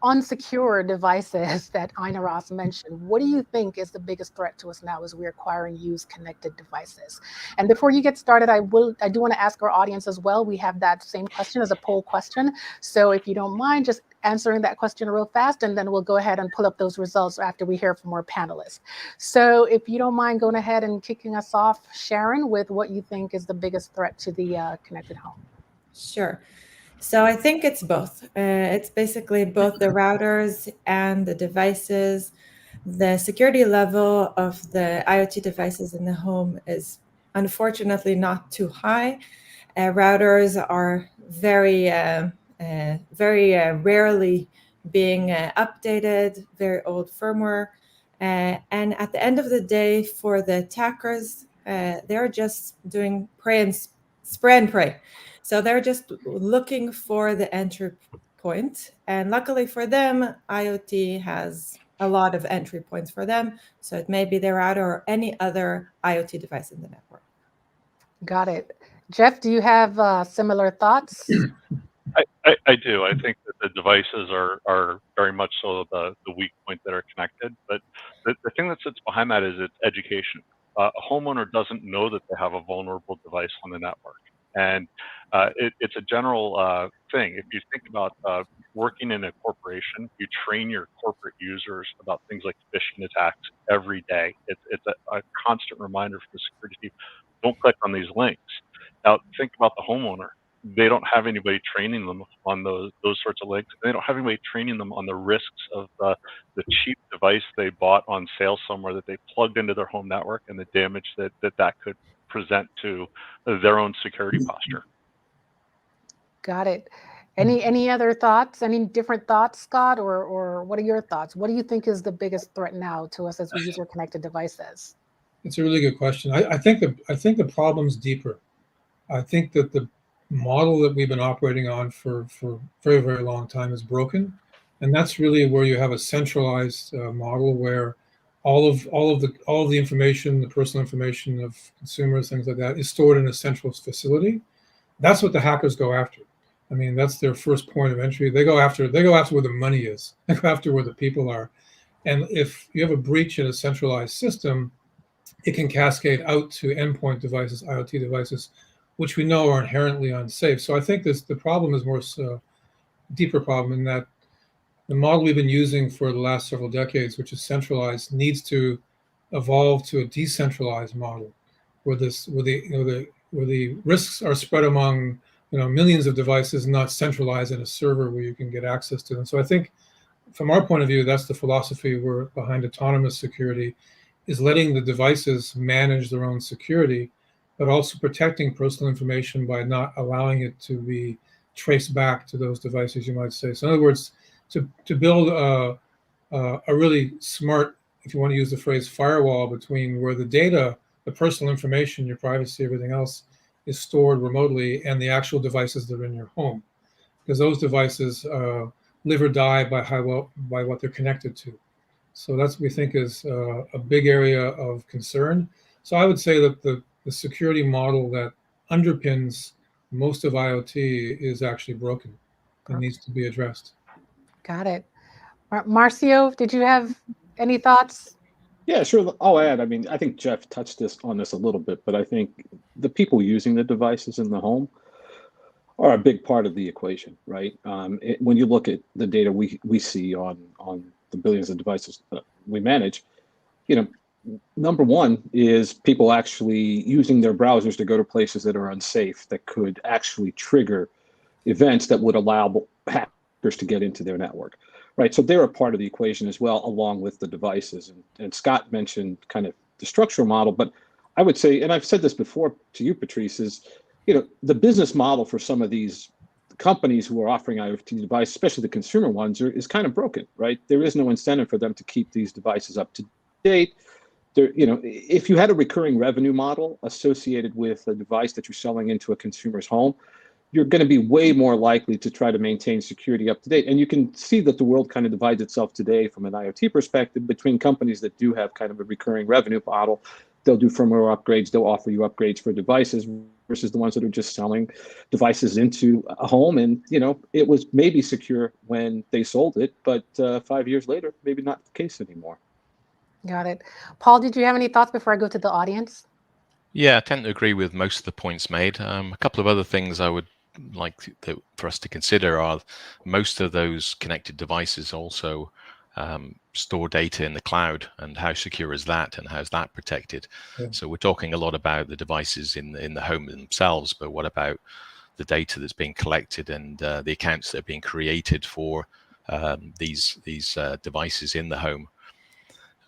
unsecure devices that Ina Ross mentioned, what do you think is the biggest threat to us now as we're acquiring used connected devices? And before you get started, I do want to ask our audience as well. We have that same question as a poll question. So if you don't mind just answering that question real fast, and then we'll go ahead and pull up those results after we hear from our panelists. So if you don't mind going ahead and kicking us off, Sharon, with what you think is the biggest threat to the connected home. Sure. So I think it's both. It's basically both the routers and the devices. The security level of the IoT devices in the home is unfortunately not too high. Routers are very rarely being updated, very old firmware. And at the end of the day, for the attackers, they're just doing spray and pray. So they're just looking for the entry point. And luckily for them, IoT has a lot of entry points for them. So it may be their router or any other IoT device in the network. Got it. Jeff, do you have similar thoughts? I do. I think that the devices are very much so the weak point that are connected. But the thing that sits behind that is it's education. A homeowner doesn't know that they have a vulnerable device on the network. And it's a general thing. If you think about working in a corporation, you train your corporate users about things like phishing attacks every day. It's a constant reminder for the security team, don't click on these links. Now, think about the homeowner. They don't have anybody training them on those sorts of links. They don't have anybody training them on the risks of the cheap device they bought on sale somewhere that they plugged into their home network and the damage that could present to their own security posture. Got it. Any other thoughts? Any different thoughts, Scott, or what are your thoughts? What do you think is the biggest threat now to us as we use our connected devices? It's a really good question. I think the problem's deeper. I think that the model that we've been operating on for very, very long time is broken, and that's really where you have a centralized model where all of the information, the personal information of consumers, things like that, is stored in a central facility. That's what the hackers go after. I mean, that's their first point of entry. They go after where the money is. They go after where the people are. And if you have a breach in a centralized system, it can cascade out to endpoint devices, IoT devices, which we know are inherently unsafe. So I think the problem is more deeper problem in that the model we've been using for the last several decades, which is centralized, needs to evolve to a decentralized model, where the risks are spread among millions of devices, not centralized in a server where you can get access to them. So I think, from our point of view, that's the philosophy we're behind autonomous security, is letting the devices manage their own security, but also protecting personal information by not allowing it to be traced back to those devices, you might say. So in other words, to build a really smart, if you want to use the phrase, firewall between where the data, the personal information, your privacy, everything else is stored remotely, and the actual devices that are in your home, because those devices live or die by what they're connected to. So that's what we think is a big area of concern. So I would say that the security model that underpins most of IoT is actually broken and needs to be addressed. Got it. Marcio, did you have any thoughts? Yeah, sure. I'll add. I mean, I think Jeff touched on this a little bit, but I think the people using the devices in the home are a big part of the equation, right? When you look at the data we see on the billions of devices that we manage, number one is people actually using their browsers to go to places that are unsafe, that could actually trigger events that would allow hackers to get into their network, right? So they're a part of the equation as well, along with the devices. And Scott mentioned kind of the structural model, but I would say, and I've said this before to you, Patrice, is the business model for some of these companies who are offering IoT devices, especially the consumer ones, is kind of broken, right? There is no incentive for them to keep these devices up to date. If you had a recurring revenue model associated with a device that you're selling into a consumer's home, you're going to be way more likely to try to maintain security up to date. And you can see that the world kind of divides itself today from an IoT perspective between companies that do have kind of a recurring revenue model. They'll do firmware upgrades, they'll offer you upgrades for devices, versus the ones that are just selling devices into a home. And, it was maybe secure when they sold it, but 5 years later, maybe not the case anymore. Got it. Paul, did you have any thoughts before I go to the audience? Yeah, I tend to agree with most of the points made. A couple of other things I would like for us to consider are most of those connected devices also store data in the cloud, and how secure is that, and how's that protected? Yeah. So we're talking a lot about the devices in the home themselves, but what about the data that's being collected and the accounts that are being created for these devices in the home?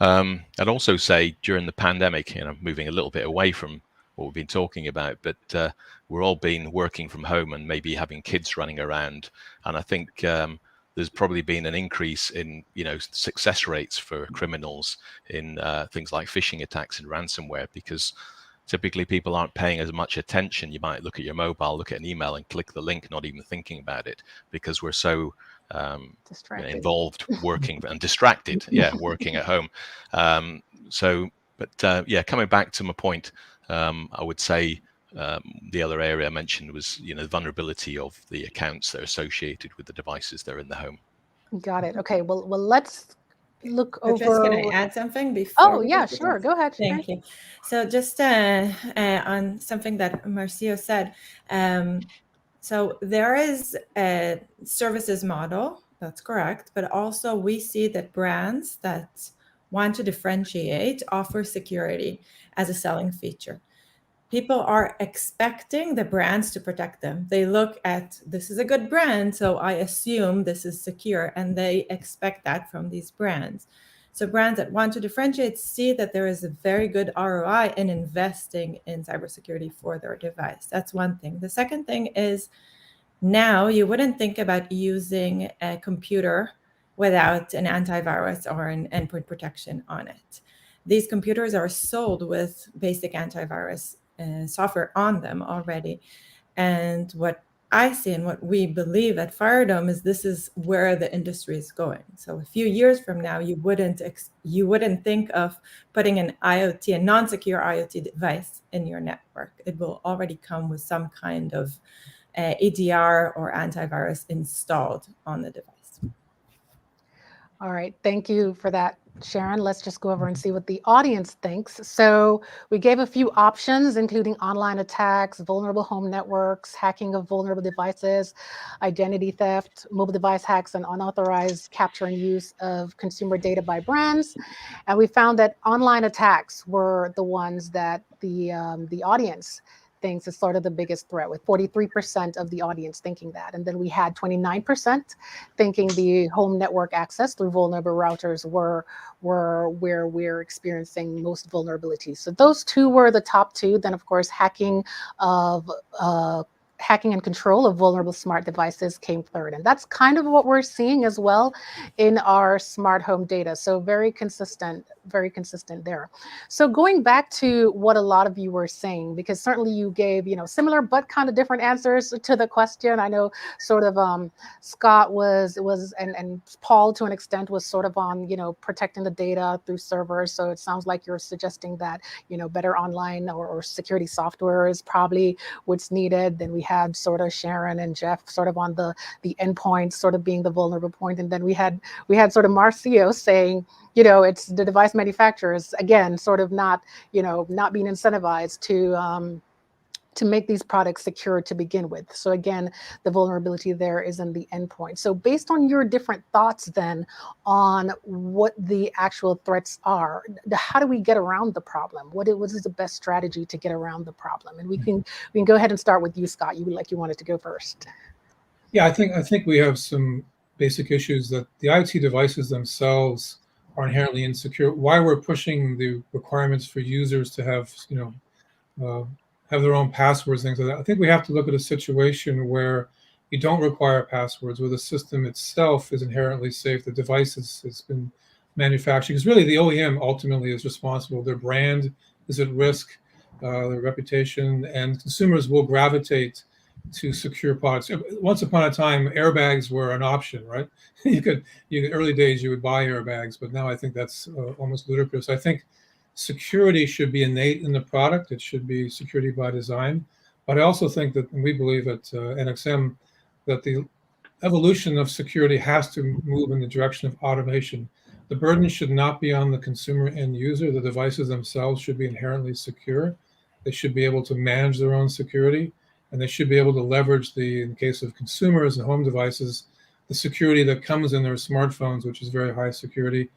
I'd also say during the pandemic, moving a little bit away from what we've been talking about, but we're all been working from home and maybe having kids running around, and I think there's probably been an increase in success rates for criminals in things like phishing attacks and ransomware, because typically people aren't paying as much attention. You might look at your mobile, look at an email and click the link, not even thinking about it, because we're so involved working and distracted, working at home. Coming back to my point, I would say the other area I mentioned was the vulnerability of the accounts that are associated with the devices that are in the home. Got it. Okay, well let's look over. Patrice, can I add something before? Oh yeah, sure, go ahead. Thank you. So just on something that Marcio said, so there is a services model, that's correct, but also we see that brands that want to differentiate offer security as a selling feature. People are expecting the brands to protect them. They look at, this is a good brand, so I assume this is secure, and they expect that from these brands. So brands that want to differentiate see that there is a very good ROI in investing in cybersecurity for their device. That's one thing. The second thing is, now you wouldn't think about using a computer without an antivirus or an endpoint protection on it. These computers are sold with basic antivirus software on them already. And what I see and what we believe at FireDome is this is where the industry is going. So a few years from now, you wouldn't think of putting an IoT, a non-secure IoT device in your network. It will already come with some kind of EDR or antivirus installed on the device. All right, thank you for that, Sharon. Let's just go over and see what the audience thinks. So we gave a few options, including online attacks, vulnerable home networks, hacking of vulnerable devices, identity theft, mobile device hacks, and unauthorized capture and use of consumer data by brands. And we found that online attacks were the ones that the audience thinks is sort of the biggest threat, with 43% of the audience thinking that. And then we had 29% thinking the home network access through vulnerable routers were where we're experiencing most vulnerabilities. So those two were the top two. Then of course, hacking and control of vulnerable smart devices came third. And that's kind of what we're seeing as well in our smart home data. So very consistent there. So going back to what a lot of you were saying, because certainly you gave, similar but kind of different answers to the question. I know sort of Scott was and Paul to an extent was sort of on, protecting the data through servers. So it sounds like you're suggesting that, better online or security software is probably what's needed. Then we had sort of Sharon and Jeff sort of on the endpoint sort of being the vulnerable point. And then we had sort of Marcio saying, it's the device manufacturers, again, sort of not being incentivized to make these products secure to begin with. So again, the vulnerability there is in the endpoint. So based on your different thoughts then on what the actual threats are, how do we get around the problem? What is the best strategy to get around the problem? And we can go ahead and start with you, Scott. You wanted to go first. Yeah, I think we have some basic issues that the IoT devices themselves are inherently insecure. Why we're pushing the requirements for users to have, have their own passwords, things like that. I think we have to look at a situation where you don't require passwords, where the system itself is inherently safe, the device has been manufactured. Because really the OEM ultimately is responsible. Their brand is at risk, their reputation, and consumers will gravitate to secure products. Once upon a time, airbags were an option, right? Early days you would buy airbags, but now I think that's almost ludicrous. I think security should be innate in the product. It should be security by design. But I also think that, and we believe at NXM, that the evolution of security has to move in the direction of automation. The burden should not be on the consumer end user. The devices themselves should be inherently secure. They should be able to manage their own security, and they should be able to leverage in case of consumers and home devices, the security that comes in their smartphones, which is very high security.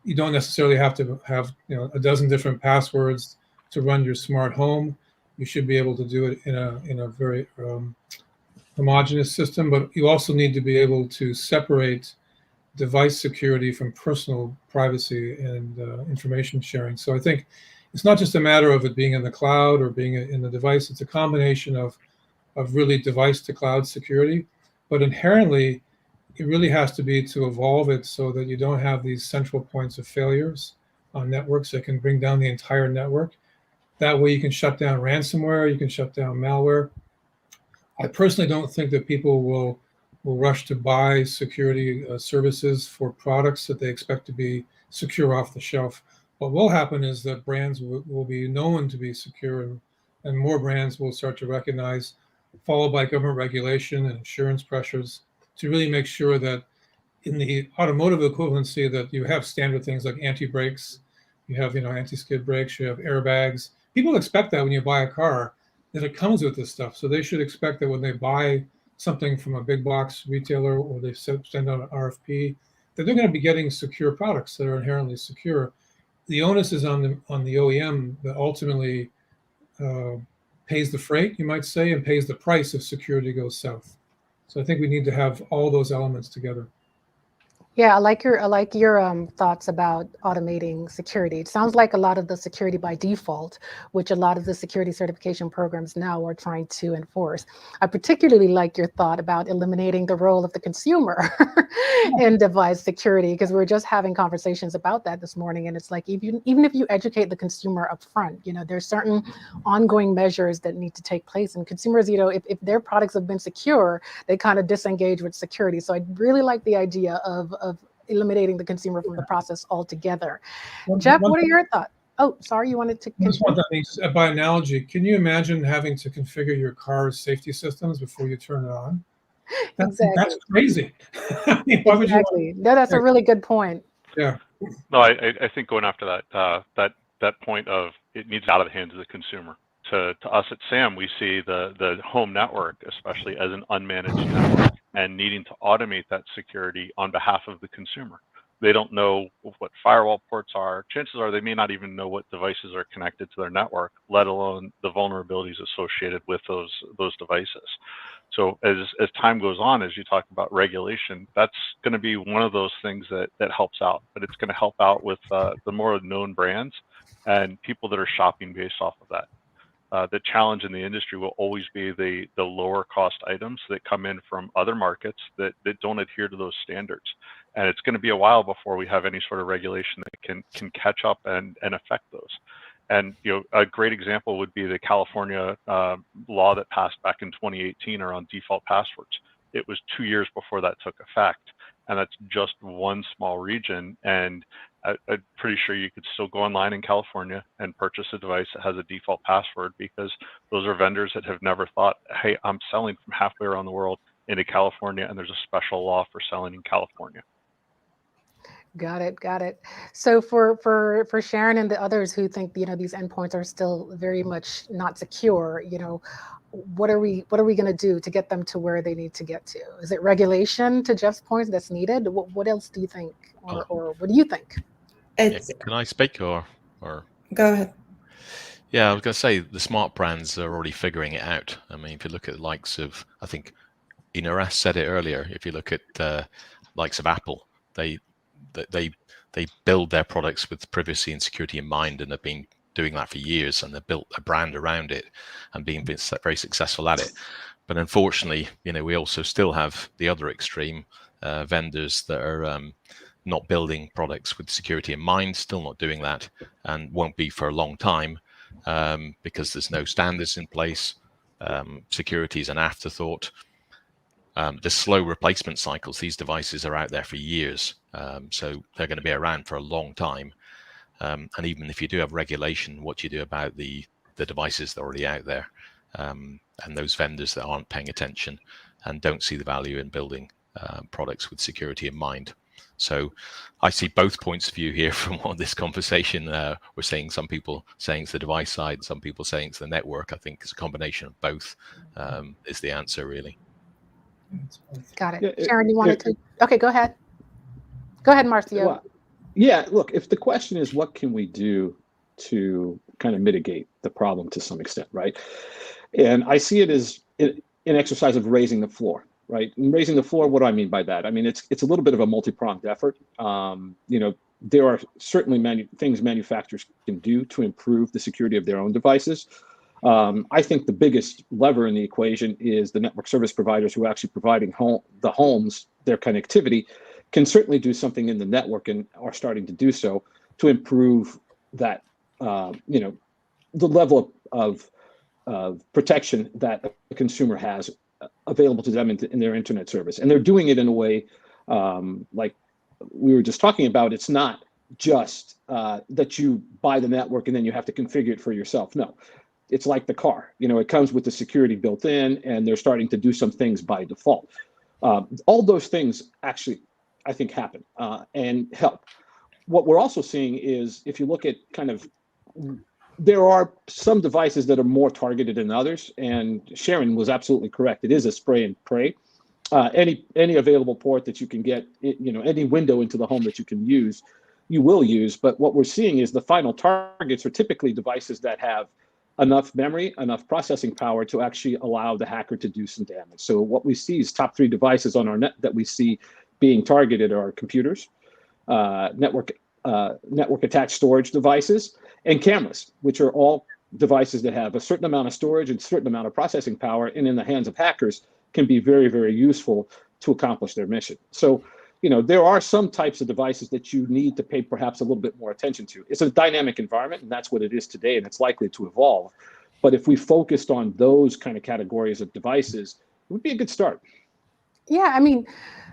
You don't necessarily have to have a dozen different passwords to run your smart home. You should be able to do it in a very homogeneous system, but you also need to be able to separate device security from personal privacy and information sharing. So I think it's not just a matter of it being in the cloud or being in the device. It's a combination of really device to cloud security, but inherently it really has to be to evolve it so that you don't have these central points of failures on networks that can bring down the entire network. That way you can shut down ransomware, you can shut down malware. I personally don't think that people will rush to buy security services for products that they expect to be secure off the shelf. What will happen is that brands will be known to be secure, and more brands will start to recognize, followed by government regulation and insurance pressures, to really make sure that in the automotive equivalency that you have standard things like anti-brakes, you have anti-skid brakes, you have airbags. People expect that when you buy a car, that it comes with this stuff. So they should expect that when they buy something from a big box retailer or they send out an RFP, that they're going to be getting secure products that are inherently secure. The onus is on the OEM that ultimately pays the freight, you might say, and pays the price if security goes south. So I think we need to have all those elements together. Yeah, I like your thoughts about automating security. It sounds like a lot of the security by default, which a lot of the security certification programs now are trying to enforce. I particularly like your thought about eliminating the role of the consumer in device security, because we were just having conversations about that this morning. And it's like, even if you educate the consumer up front, there's certain ongoing measures that need to take place. And consumers, if their products have been secure, they kind of disengage with security. So I really like the idea of eliminating the consumer from the process altogether. Jeff, what are your thoughts? Oh, sorry, you wanted to just want that means, by analogy, can you imagine having to configure your car's safety systems before you turn it on? That's crazy. Exactly. No, that's a really good point. Yeah. No, I think going after that point of it needs out of the hands of the consumer. To us at SAM, we see the home network, especially as an unmanaged network, and needing to automate that security on behalf of the consumer. They don't know what firewall ports are. Chances are they may not even know what devices are connected to their network, let alone the vulnerabilities associated with those devices. So as time goes on, as you talk about regulation, that's going to be one of those things that helps out. But it's going to help out with the more known brands and people that are shopping based off of that. The challenge in the industry will always be the lower cost items that come in from other markets that don't adhere to those standards. And it's going to be a while before we have any sort of regulation that can catch up and affect those. And a great example would be the California law that passed back in 2018 around default passwords. It was 2 years before that took effect. And that's just one small region. And I'm pretty sure you could still go online in California and purchase a device that has a default password, because those are vendors that have never thought, hey, I'm selling from halfway around the world into California, and there's a special law for selling in California. Got it. So for Sharon and the others who think these endpoints are still very much not secure, what are we going to do to get them to where they need to get to? Is it regulation, to Jeff's point, that's needed? What else do you think, or what do you think? Can I speak or? Go ahead. Yeah, I was going to say the smart brands are already figuring it out. I mean, if you look at the likes of, I think Inaras said it earlier, if you look at the likes of Apple, they build their products with privacy and security in mind, and have been doing that for years, and they've built a brand around it and being very successful at it. But unfortunately, we also still have the other extreme, vendors that are not building products with security in mind, still not doing that, and won't be for a long time, because there's no standards in place. Security is an afterthought. The slow replacement cycles, these devices are out there for years, so they're going to be around for a long time. And even if you do have regulation, what do you do about the devices that are already out there? and those vendors that aren't paying attention and don't see the value in building products with security in mind. So I see both points of view here from what this conversation. We're saying some people saying it's the device side, some people saying it's the network. I think it's a combination of both is the answer, really. Got it. Yeah, Sharon, you wanted to? Okay, go ahead. Go ahead, Marcio. Well, yeah, look, if the question is what can we do to kind of mitigate the problem to some extent, right? And I see it as an exercise of raising the floor, right? And raising the floor, what do I mean by that? I mean, it's a little bit of a multi-pronged effort. There are certainly things manufacturers can do to improve the security of their own devices. I think the biggest lever in the equation is the network service providers who are actually providing the homes their connectivity can certainly do something in the network and are starting to do so to improve that, the level of protection that a consumer has available to them in their internet service. And they're doing it in a way like we were just talking about. It's not just that you buy the network and then you have to configure it for yourself. No, it's like the car. It comes with the security built in, and they're starting to do some things by default. All those things actually, I think, happen and help. What we're also seeing is, if you look at there are some devices that are more targeted than others, and Sharon was absolutely correct. It is a spray and pray. Any available port that you can get, any window into the home that you can use, you will use. But what we're seeing is the final targets are typically devices that have enough memory, enough processing power to actually allow the hacker to do some damage. So what we see is top 3 devices on our net that we see being targeted are computers, network attached storage devices, and cameras, which are all devices that have a certain amount of storage and a certain amount of processing power, and in the hands of hackers can be very, very useful to accomplish their mission. So, there are some types of devices that you need to pay perhaps a little bit more attention to. It's a dynamic environment, and that's what it is today, and it's likely to evolve. But if we focused on those kind of categories of devices, it would be a good start. Yeah, I mean,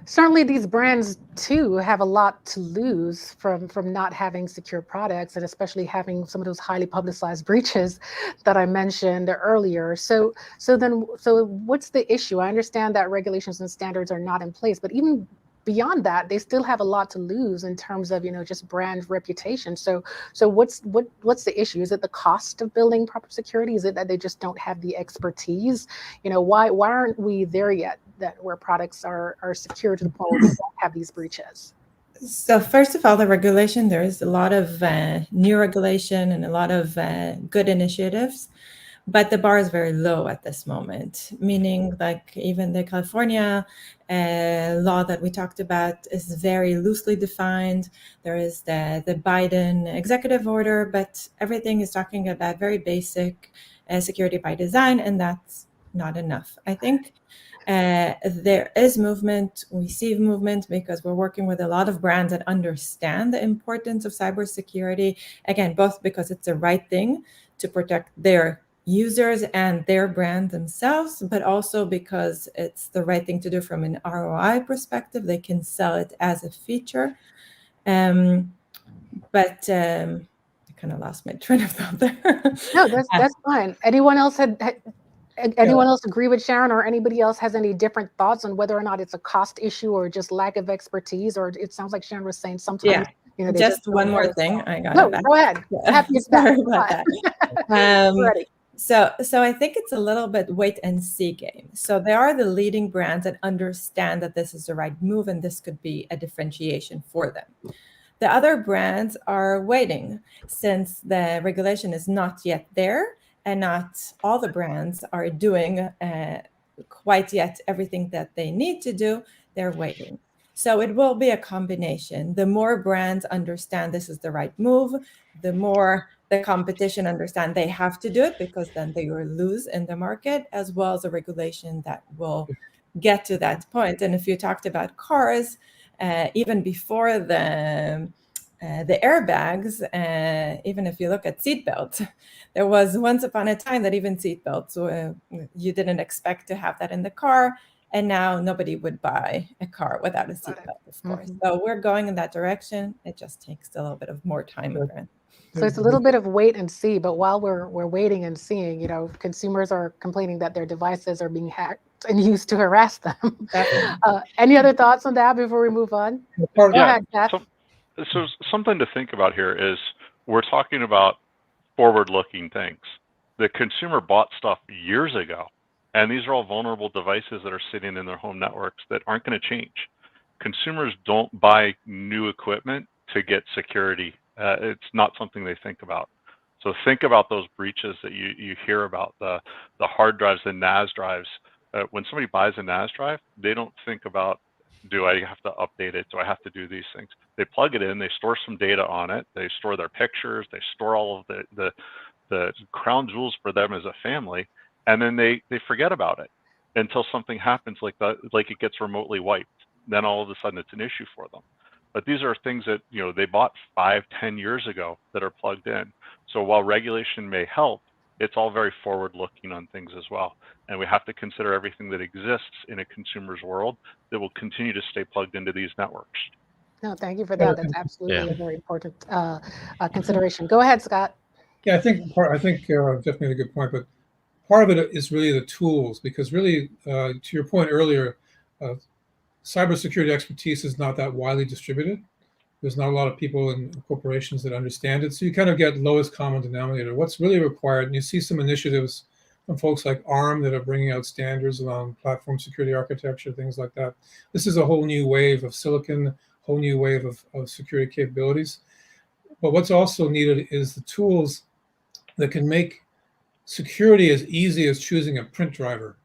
certainly these brands too have a lot to lose from not having secure products, and especially having some of those highly publicized breaches that I mentioned earlier. So what's the issue? I understand that regulations and standards are not in place, but even beyond that, they still have a lot to lose in terms of, just brand reputation. So what's the issue? Is it the cost of building proper security? Is it that they just don't have the expertise? Why aren't we there yet, that where products are secure to the point where we don't have these breaches? So first of all, the regulation, there's a lot of new regulation and a lot of good initiatives, but the bar is very low at this moment, meaning like even the California law that we talked about is very loosely defined. There is the Biden executive order, but everything is talking about very basic security by design, and that's not enough. I think there is movement. We see movement because we're working with a lot of brands that understand the importance of cybersecurity. Again, both because it's the right thing to protect their users and their brand themselves, but also because it's the right thing to do from an ROI perspective. They can sell it as a feature. But I kind of lost my train of thought there. No, that's fine. Anyone else anyone else agree with Sharon, or anybody else has any different thoughts on whether or not it's a cost issue or just lack of expertise? Or it sounds like Sharon was saying sometimes, just one more thing. I got it back. Go ahead. Happy it's back. Sorry about that. Ready. So I think it's a little bit wait and see game. So there are the leading brands that understand that this is the right move and this could be a differentiation for them. The other brands are waiting since the regulation is not yet there, and not all the brands are doing quite yet everything that they need to do. They're waiting. So it will be a combination. The more brands understand this is the right move, the more the competition understand they have to do it, because then they will lose in the market, as well as a regulation that will get to that point. And if you talked about cars, even before the airbags, even if you look at seatbelts, there was once upon a time that even seatbelts, you didn't expect to have that in the car. And now nobody would buy a car without a seatbelt, of course. So we're going in that direction. It just takes a little bit of more time. So it's a little bit of wait and see, but while we're waiting and seeing, consumers are complaining that their devices are being hacked and used to harass them. Any other thoughts on that before we move on? Go ahead, Kath. So something to think about here is we're talking about forward-looking things. The consumer bought stuff years ago, and these are all vulnerable devices that are sitting in their home networks that aren't going to change. Consumers don't buy new equipment to get security. It's not something they think about. So think about those breaches that you hear about, the hard drives, the NAS drives. When somebody buys a NAS drive, they don't think about, do I have to update it? Do I have to do these things? They plug it in, they store some data on it, they store their pictures, they store all of the crown jewels for them as a family, and then they forget about it until something happens like that, like it gets remotely wiped. Then all of a sudden it's an issue for them. But these are things that they bought 5-10 years ago that are plugged in. So while regulation may help, it's all very forward-looking on things as well. And we have to consider everything that exists in a consumer's world that will continue to stay plugged into these networks. No, thank you for that. That's absolutely a very important consideration. Go ahead, Scott. Yeah, I think definitely a good point, but part of it is really the tools, because really, to your point earlier, cybersecurity expertise is not that widely distributed. There's not a lot of people in corporations that understand it. So you kind of get lowest common denominator. What's really required, and you see some initiatives from folks like ARM that are bringing out standards around platform security architecture, things like that. This is a whole new wave of silicon, whole new wave of security capabilities. But what's also needed is the tools that can make security as easy as choosing a print driver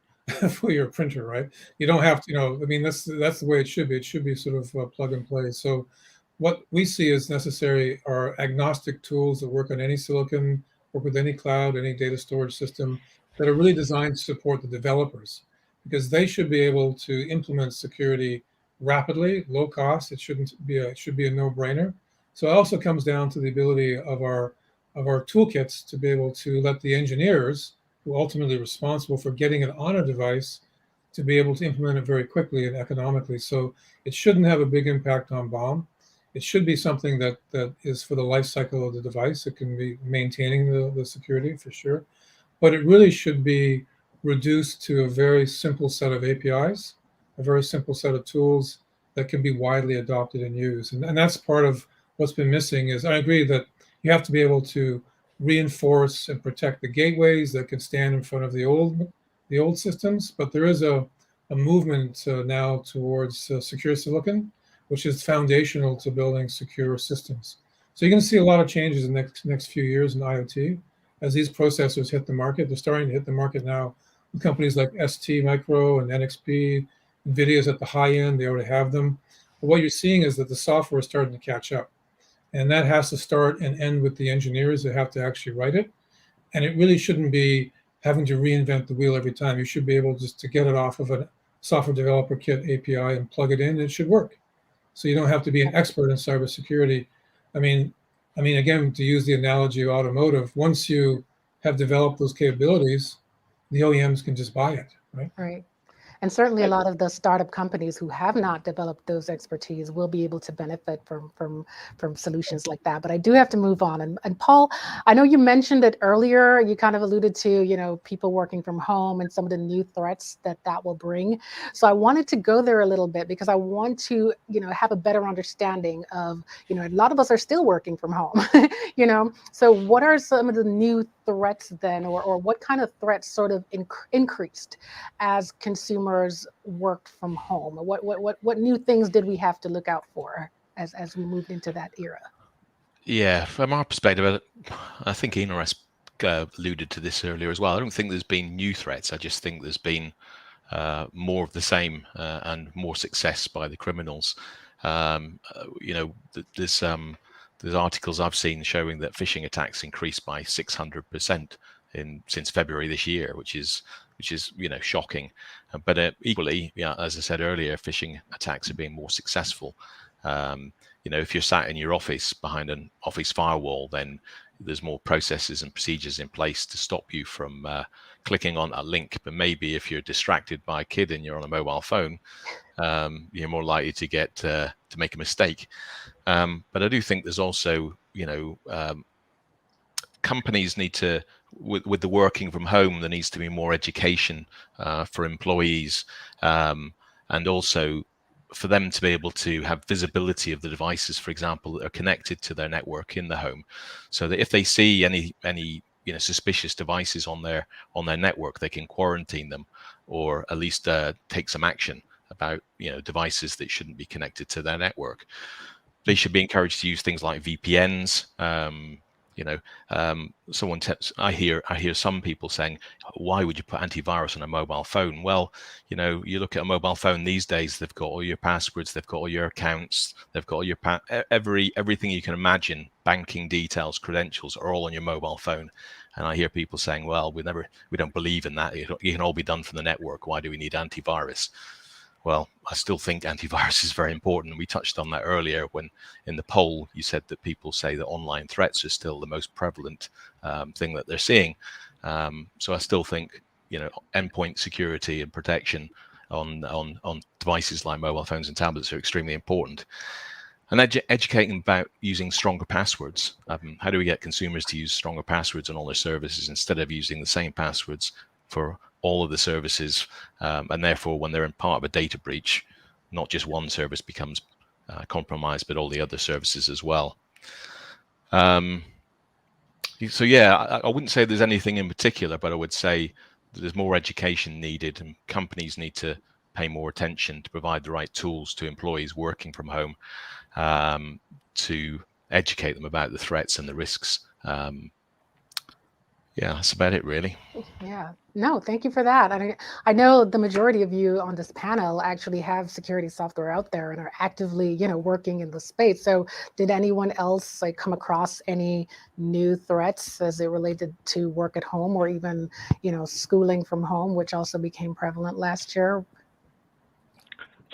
for your printer, right? You don't have to, I mean, that's the way it should be. It should be sort of plug and play. So what we see as necessary are agnostic tools that work on any silicon, work with any cloud, any data storage system, that are really designed to support the developers, because they should be able to implement security rapidly, low cost. It should be a no-brainer. So it also comes down to the ability of our toolkits to be able to let the engineers, who are ultimately responsible for getting it on a device, to be able to implement it very quickly and economically. So it shouldn't have a big impact on BOM. It should be something that is for the life cycle of the device. It can be maintaining the security for sure, but it really should be reduced to a very simple set of APIs, a very simple set of tools that can be widely adopted and used. And that's part of what's been missing. Is I agree that you have to be able to reinforce and protect the gateways that can stand in front of the old systems, but there is a movement now towards secure silicon, which is foundational to building secure systems. So you're going to see a lot of changes in the next few years in IoT as these processors hit the market. They're starting to hit the market now with companies like ST Micro and NXP. NVIDIA's at the high end. They already have them. But what you're seeing is that the software is starting to catch up. And that has to start and end with the engineers that have to actually write it. And it really shouldn't be having to reinvent the wheel every time. You should be able just to get it off of a software developer kit API and plug it in, and it should work. So you don't have to be an expert in cybersecurity. I mean, again, to use the analogy of automotive, once you have developed those capabilities, the OEMs can just buy it, right? Right. And certainly a lot of the startup companies who have not developed those expertise will be able to benefit from solutions like that. But I do have to move on. And Paul, I know you mentioned it earlier. You kind of alluded to, people working from home and some of the new threats that will bring. So I wanted to go there a little bit because I want to, have a better understanding of, a lot of us are still working from home, So what are some of the new threats then, or what kind of threats sort of increased as consumers worked from home? What new things did we have to look out for as we moved into that era? Yeah, from our perspective, I think Ina alluded to this earlier as well. I don't think there's been new threats. I just think there's been more of the same and more success by the criminals. There's articles I've seen showing that phishing attacks increased by 600% since February this year, which is shocking. But equally, as I said earlier, phishing attacks are being more successful. If you're sat in your office behind an office firewall, then there's more processes and procedures in place to stop you from clicking on a link. But maybe if you're distracted by a kid and you're on a mobile phone, you're more likely to make a mistake. But I do think there's also, companies need to, with the working from home, there needs to be more education for employees, and also for them to be able to have visibility of the devices, for example, that are connected to their network in the home, so that if they see any suspicious devices on their network, they can quarantine them, or at least take some action about devices that shouldn't be connected to their network. They should be encouraged to use things like VPNs. I hear some people saying, why would you put antivirus on a mobile phone? Well, you look at a mobile phone these days, they've got all your passwords, they've got all your accounts, they've got all your everything you can imagine, banking details, credentials are all on your mobile phone. And I hear people saying, well, we don't believe in that. It can all be done from the network. Why do we need antivirus? Well, I still think antivirus is very important. We touched on that earlier when in the poll you said that people say that online threats are still the most prevalent thing that they're seeing. So I still think endpoint security and protection on devices like mobile phones and tablets are extremely important. And educating about using stronger passwords. How do we get consumers to use stronger passwords on all their services instead of using the same passwords for all of the services, and therefore when they're in part of a data breach, not just one service becomes compromised, but all the other services as well. So yeah, I wouldn't say there's anything in particular, but I would say there's more education needed, and companies need to pay more attention to provide the right tools to employees working from home, to educate them about the threats and the risks. Yeah, that's about it, really. Yeah, no, thank you for that. I know the majority of you on this panel actually have security software out there and are actively, working in the space. So did anyone else come across any new threats as it related to work at home, or even, schooling from home, which also became prevalent last year?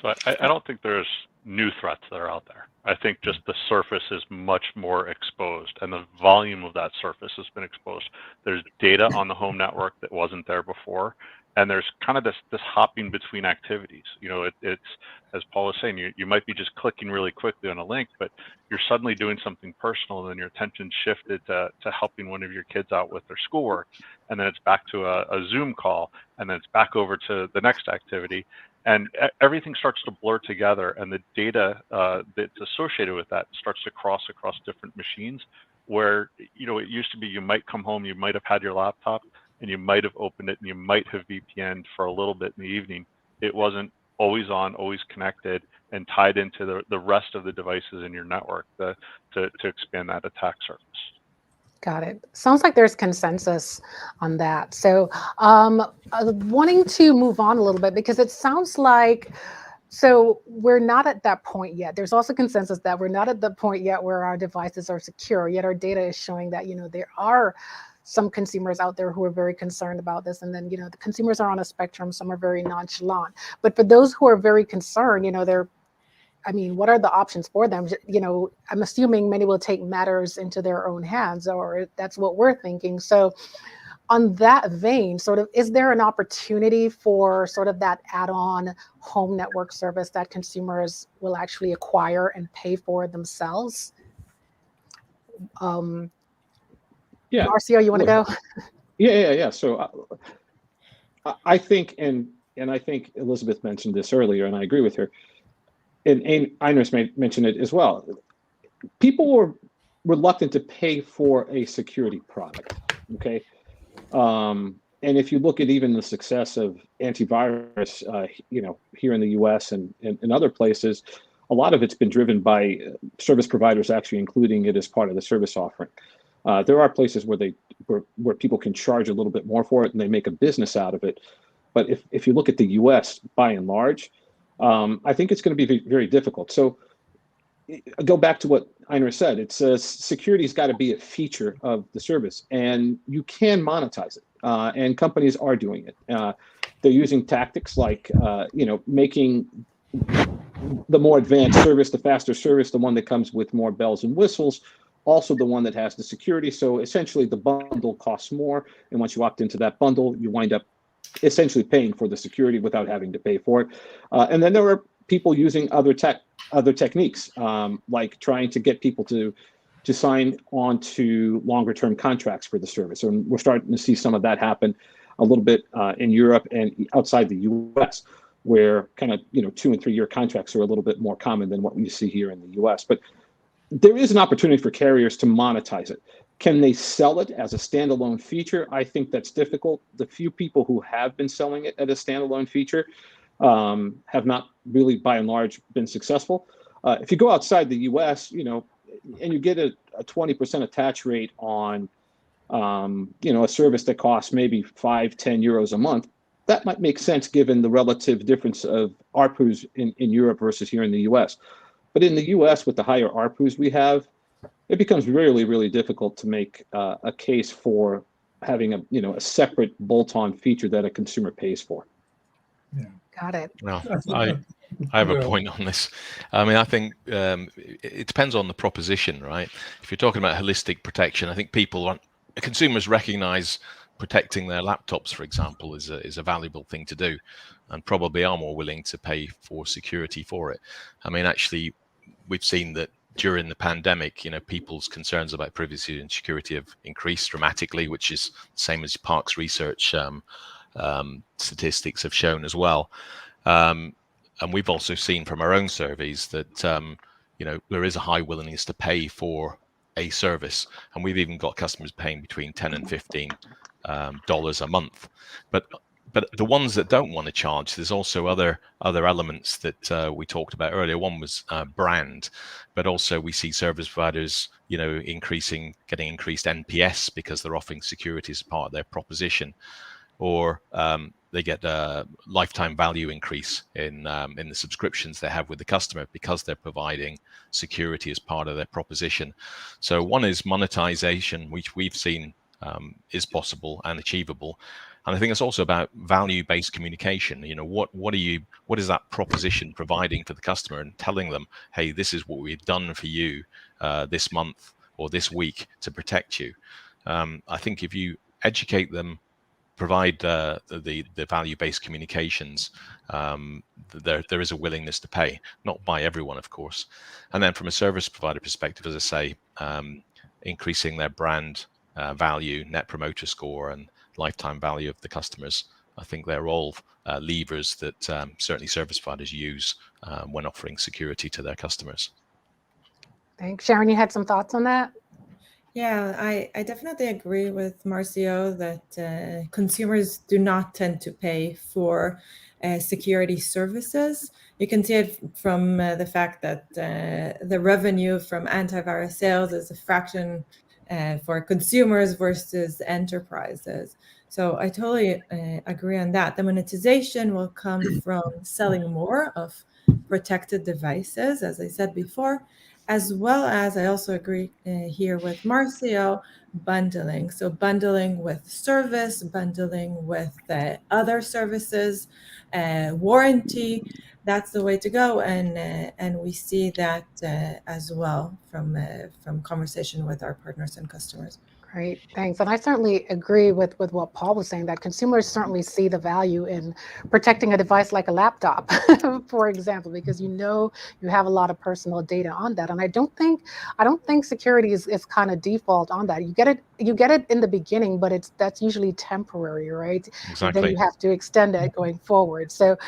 So I don't think there's new threats that are out there. I think just the surface is much more exposed, and the volume of that surface has been exposed. There's data on the home network that wasn't there before, and there's kind of this hopping between activities. It's as Paul was saying, you might be just clicking really quickly on a link, but you're suddenly doing something personal, and then your attention shifted to helping one of your kids out with their schoolwork, and then it's back to a Zoom call, and then it's back over to the next activity. And everything starts to blur together, and the data that's associated with that starts to cross across different machines, where it used to be you might come home, you might have had your laptop, and you might have opened it, and you might have VPN'd for a little bit in the evening. It wasn't always on, always connected, and tied into the rest of the devices in your network to expand that attack surface. Got it. Sounds like there's consensus on that. So wanting to move on a little bit, because it sounds like, so we're not at that point yet. There's also consensus that we're not at the point yet where our devices are secure, yet our data is showing that, there are some consumers out there who are very concerned about this. And then, the consumers are on a spectrum. Some are very nonchalant. But for those who are very concerned, what are the options for them? I'm assuming many will take matters into their own hands, or that's what we're thinking. So on that vein, is there an opportunity for that add-on home network service that consumers will actually acquire and pay for themselves? Yeah. Marcio, you want to go? Yeah. So I think, and I think Elizabeth mentioned this earlier, and I agree with her, and Ines mentioned it as well. People were reluctant to pay for a security product, okay? And if you look at even the success of antivirus, here in the US and other places, a lot of it's been driven by service providers actually including it as part of the service offering. There are places where people can charge a little bit more for it and they make a business out of it. But if you look at the US by and large, I think it's going to be very difficult. So go back to what Ines said. It's security's got to be a feature of the service, and you can monetize it. And companies are doing it. They're using tactics like making the more advanced service, the faster service, the one that comes with more bells and whistles, also the one that has the security. So essentially, the bundle costs more, and once you opt into that bundle, you wind up essentially paying for the security without having to pay for it. And then there are people using other techniques, like trying to get people to to sign on to longer term contracts for the service. And we're starting to see some of that happen a little bit in Europe and outside the US, where kind of 2 and 3 year contracts are a little bit more common than what we see here in the US. But there is an opportunity for carriers to monetize it. Can they sell it as a standalone feature? I think that's difficult. The few people who have been selling it as a standalone feature have not really, by and large, been successful. If you go outside the US, and you get a 20% attach rate on, a service that costs maybe 5-10 euros a month, that might make sense given the relative difference of ARPUs in Europe versus here in the US. But in the US, with the higher ARPUs we have, it becomes really, really difficult to make a case for having a separate bolt-on feature that a consumer pays for. Yeah. Got it. Well, I have a point on this. I mean, I think it depends on the proposition, right? If you're talking about holistic protection, I think consumers recognize protecting their laptops, for example, is a valuable thing to do, and probably are more willing to pay for security for it. I mean, actually, we've seen that during the pandemic, people's concerns about privacy and security have increased dramatically, which is the same as Parks research statistics have shown as well. And we've also seen from our own surveys that there is a high willingness to pay for a service, and we've even got customers paying between $10 and $15 a month. But the ones that don't want to charge, there's also other elements that we talked about earlier. One was brand, but also we see service providers, getting increased NPS because they're offering security as part of their proposition, or they get a lifetime value increase in the subscriptions they have with the customer because they're providing security as part of their proposition. So one is monetization, which we've seen is possible and achievable. And I think it's also about value-based communication. What is that proposition providing for the customer, and telling them, hey, this is what we've done for you this month or this week to protect you. I think if you educate them, provide the value-based communications, there is a willingness to pay, not by everyone, of course. And then from a service provider perspective, as I say, increasing their brand value, net promoter score, and lifetime value of the customers, I think they're all levers that certainly service providers use when offering security to their customers. Thanks. Sharon, you had some thoughts on that? Yeah, I definitely agree with Marcio that consumers do not tend to pay for security services. You can see it from the fact that the revenue from antivirus sales is a fraction for consumers versus enterprises. So I totally agree on that. The monetization will come from selling more of protected devices, as I said before, as well as, I also agree here with Marcio, bundling. So bundling with service, bundling with other services, warranty, that's the way to go. And we see that as well from conversation with our partners and customers. Great, thanks. And I certainly agree with what Paul was saying, that consumers certainly see the value in protecting a device like a laptop, for example, because you have a lot of personal data on that. And I don't think security is kind of default on that. You get it in the beginning, but that's usually temporary, right? Exactly. Then you have to extend it going forward. So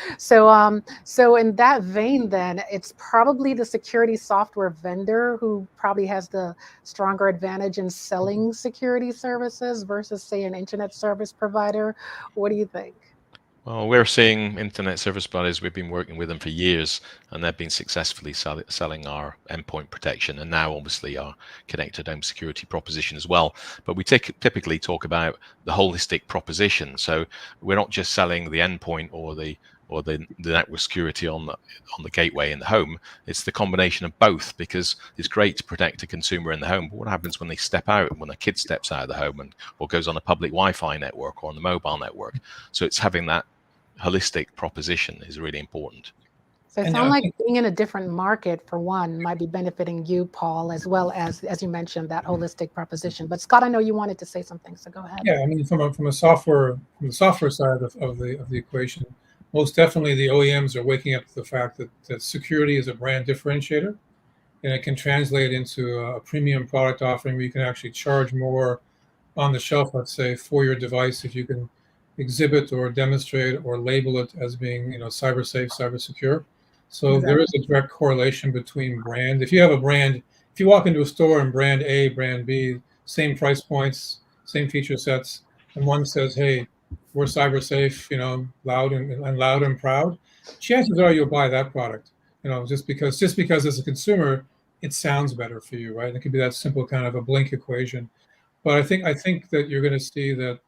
in that vein, then it's probably the security software vendor who probably has the stronger advantage in selling security services versus, say, an internet service provider. What do you think? Well, we're seeing internet service providers, we've been working with them for years, and they've been successfully selling our endpoint protection, and now obviously our connected home security proposition as well. But we typically talk about the holistic proposition. So we're not just selling the endpoint or the network security on the gateway in the home. It's the combination of both, because it's great to protect a consumer in the home, but what happens when they step out, when a kid steps out of the home or goes on a public Wi-Fi network or on the mobile network? So it's having that holistic proposition is really important. So it sounds like being in a different market, for one, might be benefiting you, Paul, as well as you mentioned, that holistic proposition. But Scott, I know you wanted to say something, so go ahead. Yeah, I mean, from the software side of the equation, most definitely the OEMs are waking up to the fact that security is a brand differentiator, and it can translate into a premium product offering where you can actually charge more on the shelf, let's say, for your device if you can exhibit or demonstrate or label it as being, cyber safe, cyber secure. So there is a direct correlation between brand. If you have a brand, if you walk into a store and brand A, brand B, same price points, same feature sets, and one says, "Hey, we're cyber safe," loud and loud and proud, chances are you'll buy that product. Just because as a consumer, it sounds better for you, right? It could be that simple kind of a blink equation. But I think that you're going to see that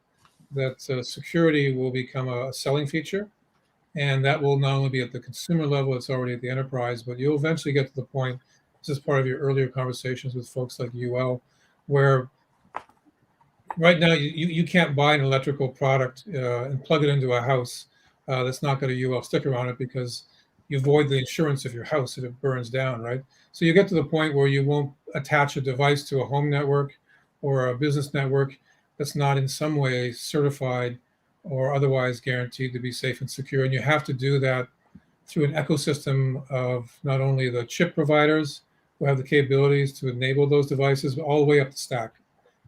security will become a selling feature, and that will not only be at the consumer level, it's already at the enterprise, but you'll eventually get to the point, this is part of your earlier conversations with folks like UL, where right now you can't buy an electrical product and plug it into a house that's not got a UL sticker on it, because you void the insurance of your house if it burns down, right? So you get to the point where you won't attach a device to a home network or a business network that's not in some way certified or otherwise guaranteed to be safe and secure. And you have to do that through an ecosystem of not only the chip providers who have the capabilities to enable those devices, but all the way up the stack.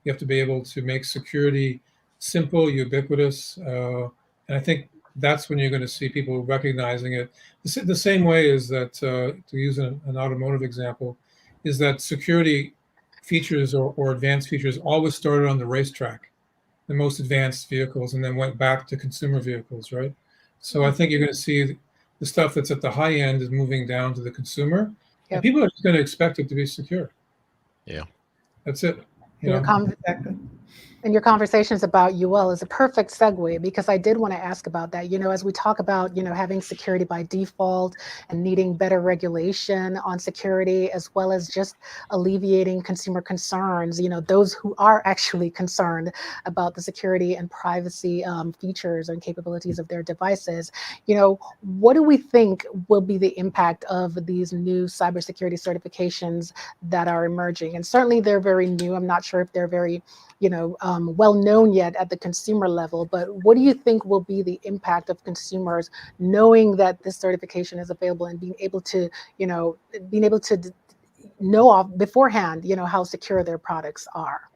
You have to be able to make security simple, ubiquitous, and I think that's when you're going to see people recognizing it. The same way is that, to use an automotive example, is that security features or advanced features always started on the racetrack, the most advanced vehicles, and then went back to consumer vehicles, right? So I think you're going to see the stuff that's at the high end is moving down to the consumer, and people are just going to expect it to be secure. Yeah, that's it. And your conversations about UL is a perfect segue, because I did want to ask about that. As we talk about, having security by default and needing better regulation on security, as well as just alleviating consumer concerns, those who are actually concerned about the security and privacy features and capabilities of their devices. What do we think will be the impact of these new cybersecurity certifications that are emerging? And certainly they're very new. I'm not sure if they're very well known yet at the consumer level, but what do you think will be the impact of consumers knowing that this certification is available and being able to know beforehand, how secure their products are?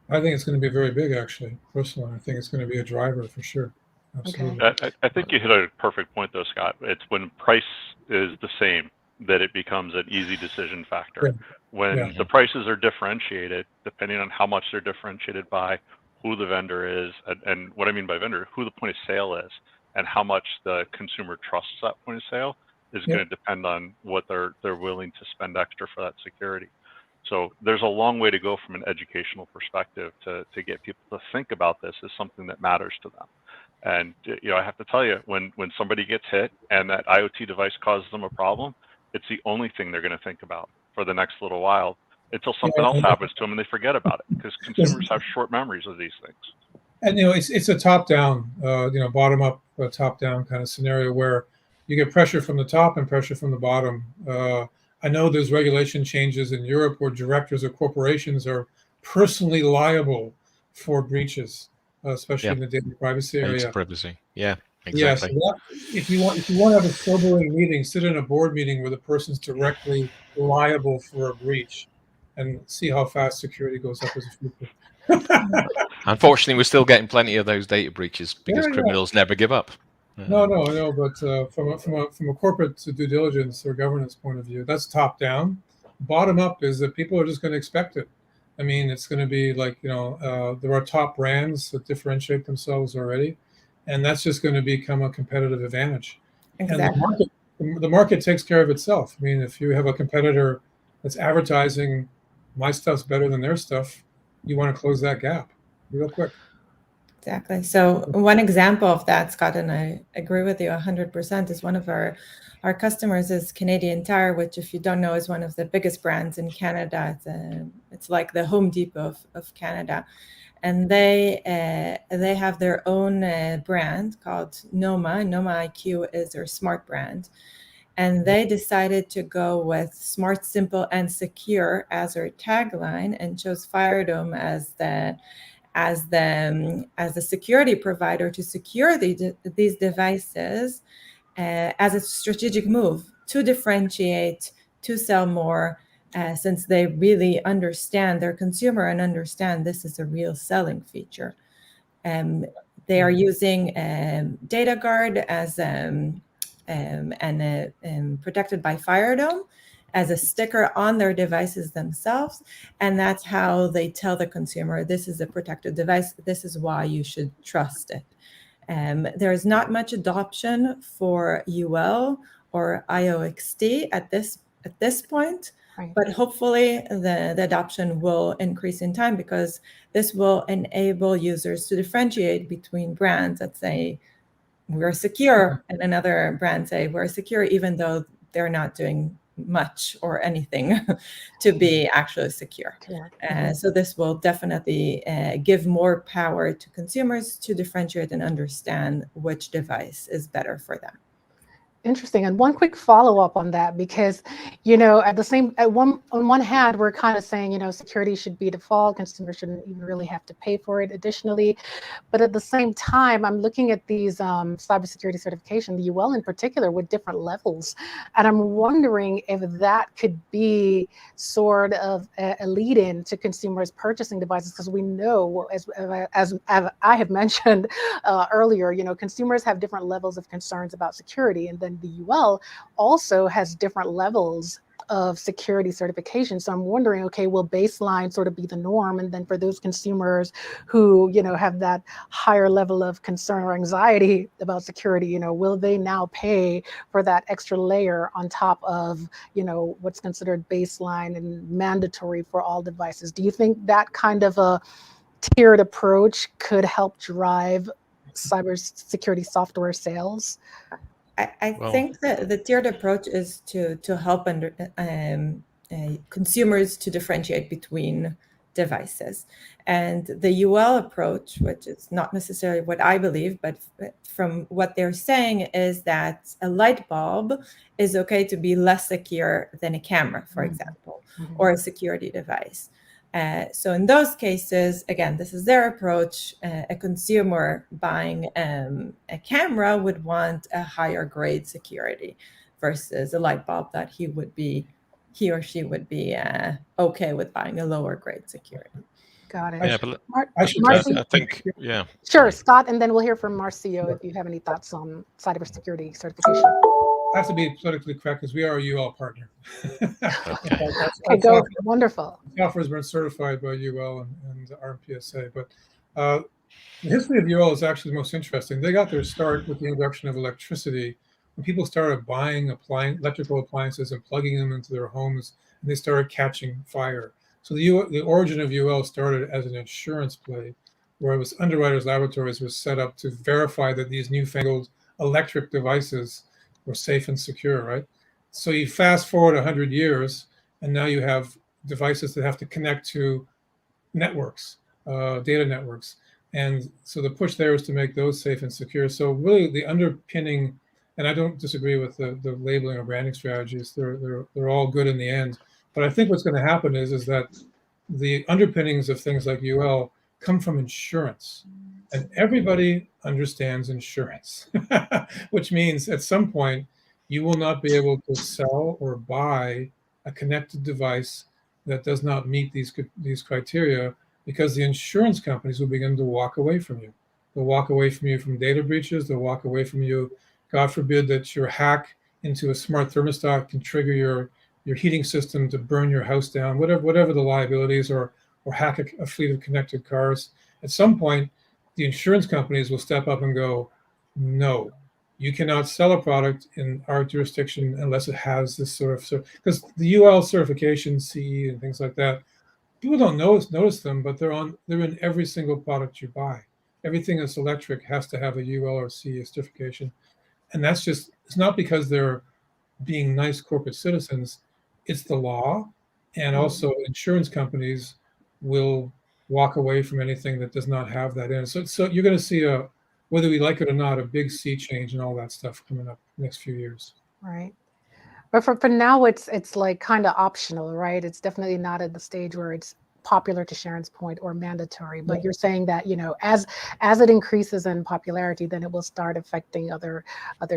I think it's going to be very big, actually. Personally, I think it's going to be a driver for sure. Absolutely. Okay. I think you hit a perfect point, though, Scott. It's when price is the same that it becomes an easy decision factor. Yeah. When the prices are differentiated, depending on how much they're differentiated by, who the vendor is, and what I mean by vendor, who the point of sale is, and how much the consumer trusts that point of sale is going to depend on what they're willing to spend extra for that security. So there's a long way to go from an educational perspective to get people to think about this as something that matters to them. And I have to tell you, when somebody gets hit and that IoT device causes them a problem, it's the only thing they're going to think about for the next little while until something else happens to them and they forget about it, because consumers have short memories of these things. And it's a top-down, bottom up, top-down kind of scenario where you get pressure from the top and pressure from the bottom. I know there's regulation changes in Europe where directors of corporations are personally liable for breaches, especially in the data privacy area. Data privacy, yeah, exactly. Yes, if you want to have a sobering meeting, sit in a board meeting where the person's directly liable for a breach, and see how fast security goes up as a future. Unfortunately, we're still getting plenty of those data breaches because criminals never give up. No, but from a corporate due diligence or governance point of view, that's top down. Bottom up is that people are just going to expect it. I mean, it's going to be like, there are top brands that differentiate themselves already, and that's just going to become a competitive advantage. Exactly. And the market takes care of itself. I mean, if you have a competitor that's advertising my stuff's better than their stuff, you want to close that gap real quick. Exactly. So one example of that, Scott, and I agree with you 100%, is one of our customers is Canadian Tire, which, if you don't know, is one of the biggest brands in Canada. It's like the Home Depot of Canada. And they have their own brand called Noma. Noma IQ is their smart brand. And they decided to go with smart, simple, and secure as their tagline, and chose FireDome as the security provider to secure these devices as a strategic move, to differentiate, to sell more, since they really understand their consumer and understand this is a real selling feature. They are using Data Guard as protected by FireDome as a sticker on their devices themselves, and that's how they tell the consumer this is a protected device. This is why you should trust it. There's not much adoption for UL or IOXT at this point. Right. But hopefully the adoption will increase in time, because this will enable users to differentiate between brands that say we're secure and another brand say we're secure, even though they're not doing much or anything to be actually secure. So this will definitely give more power to consumers to differentiate and understand which device is better for them. Interesting. And one quick follow-up on that, because, you know, on one hand, we're kind of saying, you know, security should be default, consumers shouldn't even really have to pay for it additionally. But at the same time, I'm looking at these cybersecurity certification, the UL in particular, with different levels. And I'm wondering if that could be sort of a lead-in to consumers purchasing devices, because we know, as I have mentioned earlier, you know, consumers have different levels of concerns about security, and then the UL also has different levels of security certification. So I'm wondering, okay, will baseline sort of be the norm? And then for those consumers who, you know, have that higher level of concern or anxiety about security, you know, will they now pay for that extra layer on top of, you know, what's considered baseline and mandatory for all devices? Do you think that kind of a tiered approach could help drive cybersecurity software sales? I think that the tiered approach is to help consumers to differentiate between devices. And the UL approach, which is not necessarily what I believe, but from what they're saying, is that a light bulb is okay to be less secure than a camera, for example, or a security device. So in those cases, again, this is their approach. A consumer buying a camera would want a higher grade security versus a light bulb that he or she would be okay with buying a lower grade security. Got it. Yeah, but Marcy? I think, yeah. Sure, Scott, and then we'll hear from Marcio if you have any thoughts on cybersecurity certification. I have to be politically correct because we are a UL partner. Okay, go. Wonderful. Software has been certified by UL and RMPSA, but the history of UL is actually most interesting. They got their start with the introduction of electricity, when people started buying electrical appliances and plugging them into their homes, and they started catching fire. So the origin of UL started as an insurance play, where it was Underwriters Laboratories was set up to verify that these newfangled electric devices were safe and secure, right? So you fast forward 100 years, and now you have devices that have to connect to networks, data networks. And so the push there is to make those safe and secure. So really the underpinning, and I don't disagree with the labeling or branding strategies, they're all good in the end. But I think what's going to happen is that the underpinnings of things like UL come from insurance. And everybody understands insurance, which means at some point you will not be able to sell or buy a connected device that does not meet these criteria, because the insurance companies will begin to walk away from you. They'll walk away from you from data breaches. They'll walk away from you. God forbid that your hack into a smart thermostat can trigger your heating system to burn your house down, whatever the liabilities, or hack a fleet of connected cars. At some point, the insurance companies will step up and go, no, you cannot sell a product in our jurisdiction unless it has this sort of, because the UL certification, CE and things like that, people don't notice them, but they're in every single product you buy. Everything that's electric has to have a UL or CE certification. And that's just, it's not because they're being nice corporate citizens, it's the law. And also insurance companies will walk away from anything that does not have that in it. So you're going to see whether we like it or not, a big sea change and all that stuff coming up next few years. Right. But for now, it's like kind of optional, right? It's definitely not at the stage where it's popular, to Sharon's point, or mandatory. But you're saying that, you know, as it increases in popularity, then it will start affecting other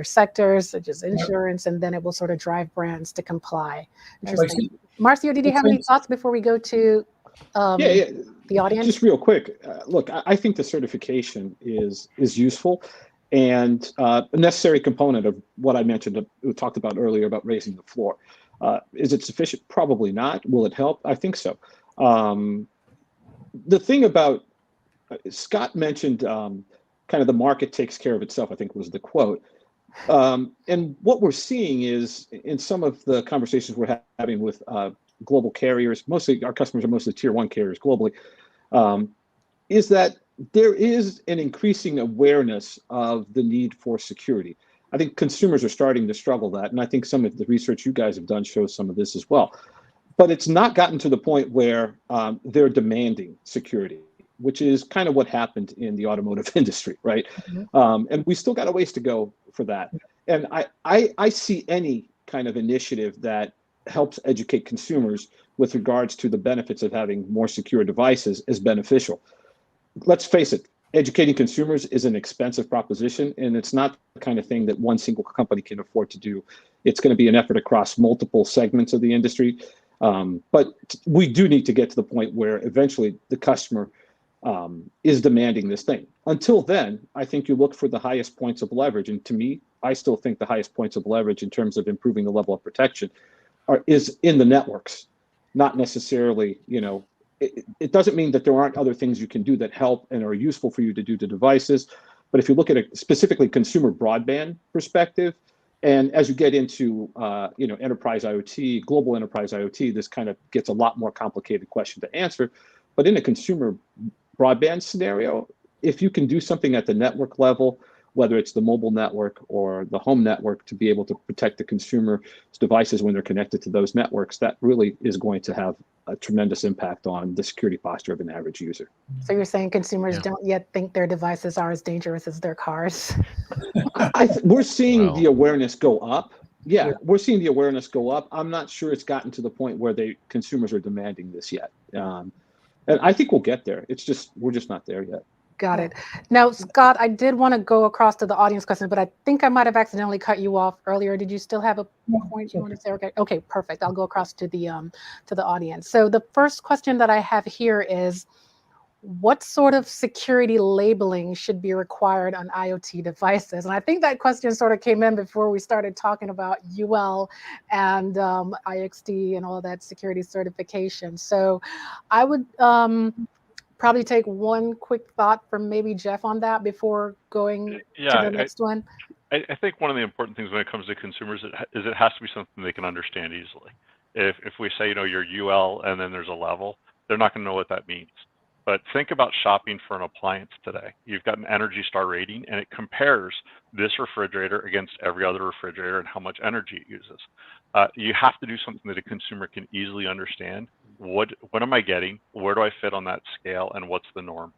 sectors such as insurance, and then it will sort of drive brands to comply. Interesting. Marcio, did you have any thoughts before we go to the audience? Just real quick. Look, I think the certification is useful and a necessary component of what I mentioned, we talked about earlier about raising the floor. Is it sufficient? Probably not. Will it help? I think so. The thing about, Scott mentioned kind of the market takes care of itself, I think was the quote. And what we're seeing is in some of the conversations we're having with global carriers, mostly our customers are mostly tier 1 carriers globally, is that there is an increasing awareness of the need for security. I think consumers are starting to struggle that, and I think some of the research you guys have done shows some of this as well. But it's not gotten to the point where they're demanding security, which is kind of what happened in the automotive industry, right? And we still got a ways to go for that. And I see any kind of initiative that helps educate consumers with regards to the benefits of having more secure devices as beneficial. Let's face it, educating consumers is an expensive proposition, and it's not the kind of thing that one single company can afford to do. It's going to be an effort across multiple segments of the industry. But we do need to get to the point where eventually the customer is demanding this thing. Until then, I think you look for the highest points of leverage. And to me, I still think the highest points of leverage in terms of improving the level of protection is in the networks, not necessarily, you know, it doesn't mean that there aren't other things you can do that help and are useful for you to do to devices. But if you look at a specifically consumer broadband perspective, and as you get into you know, enterprise IoT, global enterprise IoT, this kind of gets a lot more complicated question to answer. But in a consumer broadband scenario, if you can do something at the network level, whether it's the mobile network or the home network, to be able to protect the consumer's devices when they're connected to those networks, that really is going to have a tremendous impact on the security posture of an average user. So you're saying consumers don't yet think their devices are as dangerous as their cars? We're seeing the awareness go up. Yeah, we're seeing the awareness go up. I'm not sure it's gotten to the point where consumers are demanding this yet. And I think we'll get there. It's just, we're just not there yet. Got it. Now, Scott, I did want to go across to the audience question, but I think I might have accidentally cut you off earlier. Did you still have a point you want to say? Okay, perfect. I'll go across to the audience. So the first question that I have here is, what sort of security labeling should be required on IoT devices? And I think that question sort of came in before we started talking about UL and IXD and all of that security certification. So I would probably take one quick thought from maybe Jeff on that before going to the next one. I think one of the important things when it comes to consumers is it has to be something they can understand easily. If we say, you know, your UL and then there's a level, they're not going to know what that means. But think about shopping for an appliance today. You've got an Energy Star rating, and it compares this refrigerator against every other refrigerator and how much energy it uses. You have to do something that a consumer can easily understand. What am I getting? Where do I fit on that scale? And what's the norm?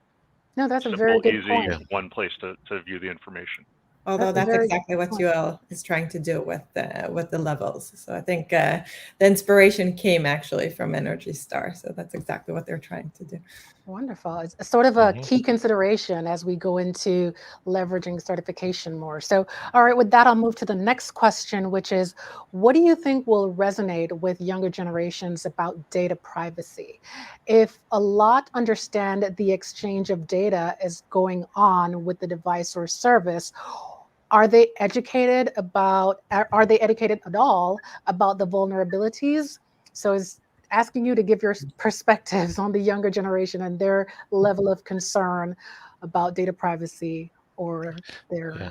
No, that's Simple, a very good easy, point. One place to view the information. Although that's exactly what UL is trying to do with the levels. So I think the inspiration came actually from Energy Star. So that's exactly what they're trying to do. Wonderful. It's sort of a key consideration as we go into leveraging certification more. So, all right, with that, I'll move to the next question, which is, what do you think will resonate with younger generations about data privacy? If a lot understand the exchange of data is going on with the device or service, are they educated at all about the vulnerabilities? So is asking you to give your perspectives on the younger generation and their level of concern about data privacy or their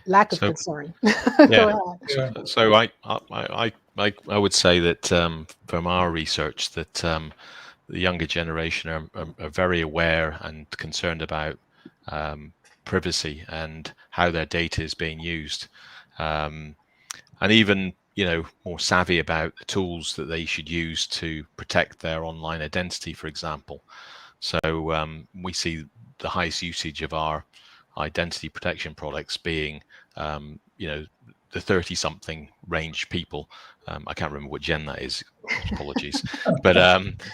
lack of concern. Go ahead. So I would say that from our research that the younger generation are very aware and concerned about privacy and how their data is being used, and even, you know, more savvy about the tools that they should use to protect their online identity, for example. So we see the highest usage of our identity protection products being, you know, the 30-something range people. I can't remember what gen that is. Apologies, but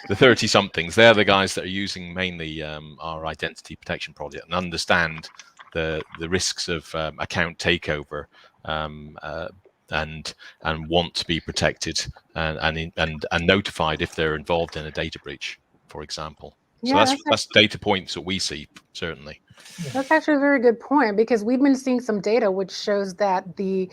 the 30-somethings, they're the guys that are using mainly our identity protection project and understand the risks of account takeover, and want to be protected and notified if they're involved in a data breach, for example. So Yeah, that's data points that we see, certainly. That's actually a very good point, because we've been seeing some data which shows that the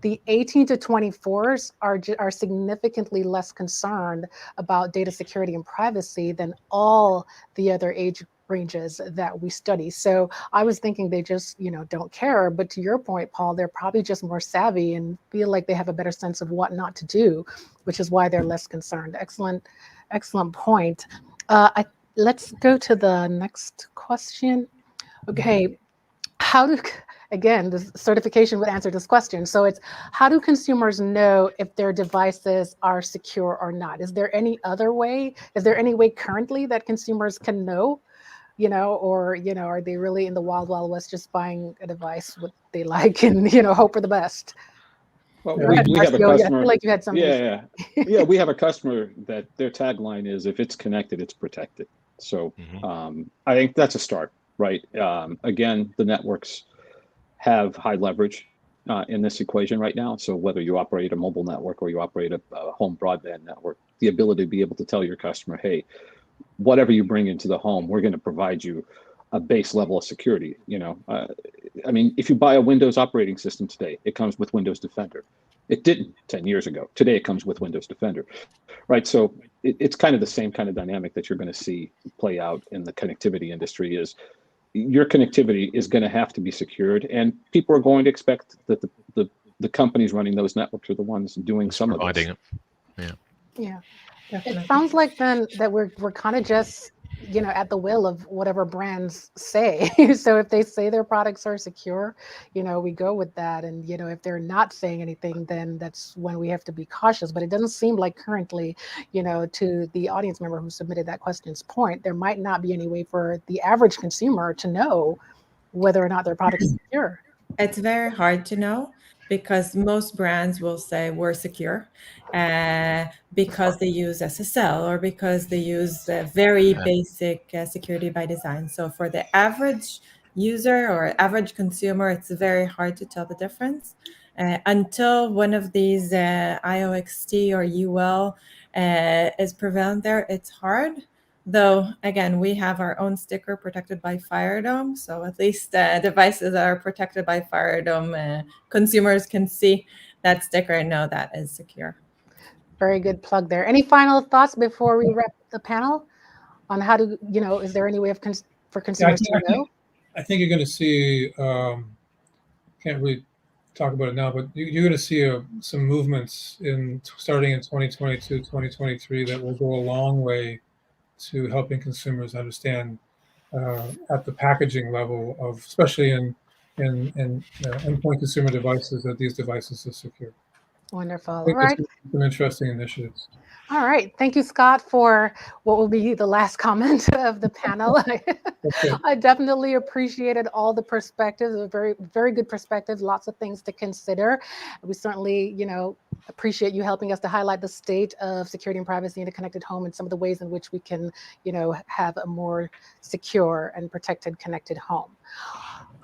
18 to 24s are significantly less concerned about data security and privacy than all the other age ranges that we study. So I was thinking they just, don't care. But to your point, Paul, they're probably just more savvy and feel like they have a better sense of what not to do, which is why they're less concerned. Excellent point. Let's go to the next question. Okay, again, the certification would answer this question. So it's, how do consumers know if their devices are secure or not? Is there any other way? Is there any way currently that consumers can know, or, are they really in the wild, wild west just buying a device what they like and, hope for the best? Well, we have a Marcio, customer. I feel like you had something. Yeah, we have a customer that their tagline is, if it's connected, it's protected. So I think that's a start, right? Again, the networks have high leverage in this equation right now. So whether you operate a mobile network or you operate a home broadband network, the ability to be able to tell your customer, hey, whatever you bring into the home, we're going to provide you a base level of security. I mean, if you buy a Windows operating system today, it comes with Windows Defender. It didn't 10 years ago. Today, it comes with Windows Defender, right? So it's kind of the same kind of dynamic that you're going to see play out in the connectivity industry. Is your connectivity is going to have to be secured, and people are going to expect that the companies running those networks are the ones doing some of this. Yeah. It sounds like then that we're kind of just, at the will of whatever brands say. So if they say their products are secure, we go with that. And, if they're not saying anything, then that's when we have to be cautious. But it doesn't seem like currently, to the audience member who submitted that question's point, there might not be any way for the average consumer to know whether or not their product is secure. It's very hard to know, because most brands will say we're secure because they use SSL or because they use very basic security by design. So for the average user or average consumer, it's very hard to tell the difference until one of these IOXT or UL is prevalent there. It's hard. Though, again, we have our own sticker protected by FireDome. So at least devices that are protected by FireDome, consumers can see that sticker and know that is secure. Very good plug there. Any final thoughts before we wrap the panel on how to, is there any way for consumers to know? I think you're going to see, can't really talk about it now, but you're going to see some movements starting in 2022, 2023 that will go a long way to helping consumers understand at the packaging level of, especially in endpoint consumer devices, that these devices are secure. Wonderful. All right. Some interesting initiatives. All right. Thank you, Scott, for what will be the last comment of the panel. I definitely appreciated all the perspectives, a very, very good perspective, lots of things to consider. We certainly, appreciate you helping us to highlight the state of security and privacy in a connected home and some of the ways in which we can, have a more secure and protected connected home.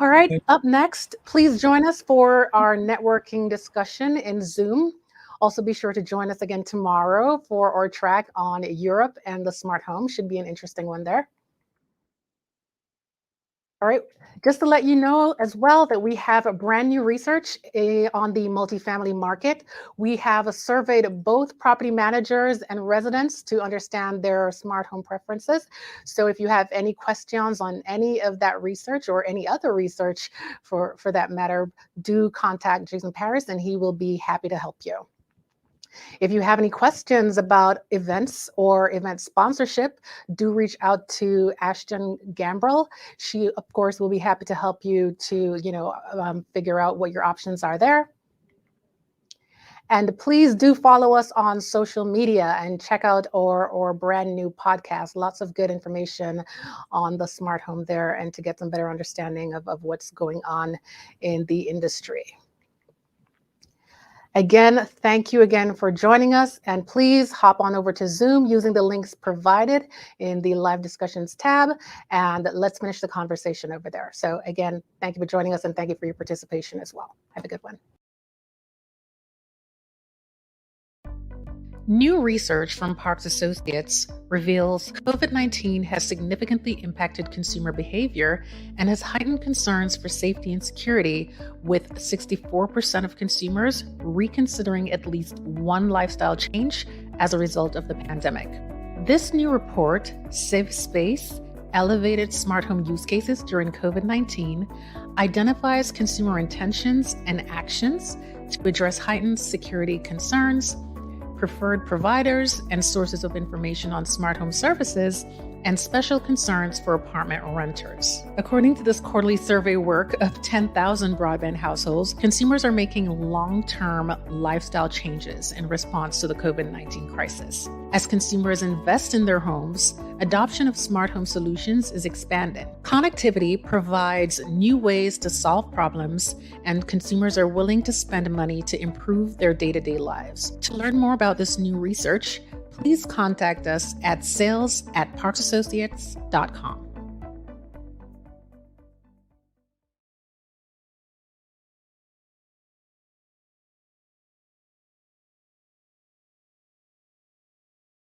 All right, up next, please join us for our networking discussion in Zoom. Also, be sure to join us again tomorrow for our track on Europe and the smart home. Should be an interesting one there. All right, just to let you know as well that we have a brand new research on the multifamily market. We have surveyed both property managers and residents to understand their smart home preferences. So if you have any questions on any of that research or any other research for that matter, do contact Jason Paris and he will be happy to help you. If you have any questions about events or event sponsorship, do reach out to Ashton Gambrell. She, of course, will be happy to help you to, figure out what your options are there. And please do follow us on social media and check out our brand new podcast. Lots of good information on the smart home there and to get some better understanding of what's going on in the industry. Again, thank you again for joining us, and please hop on over to Zoom using the links provided in the live discussions tab, and let's finish the conversation over there. So again, thank you for joining us, and thank you for your participation as well. Have a good one. New research from Parks Associates reveals COVID-19 has significantly impacted consumer behavior and has heightened concerns for safety and security, with 64% of consumers reconsidering at least one lifestyle change as a result of the pandemic. This new report, Safe Space, Elevated Smart Home Use Cases During COVID-19, identifies consumer intentions and actions to address heightened security concerns, preferred providers and sources of information on smart home services, and special concerns for apartment renters. According to this quarterly survey work of 10,000 broadband households, consumers are making long-term lifestyle changes in response to the COVID-19 crisis. As consumers invest in their homes, adoption of smart home solutions is expanding. Connectivity provides new ways to solve problems, and consumers are willing to spend money to improve their day-to-day lives. To learn more about this new research, please contact us at sales@parksassociates.com.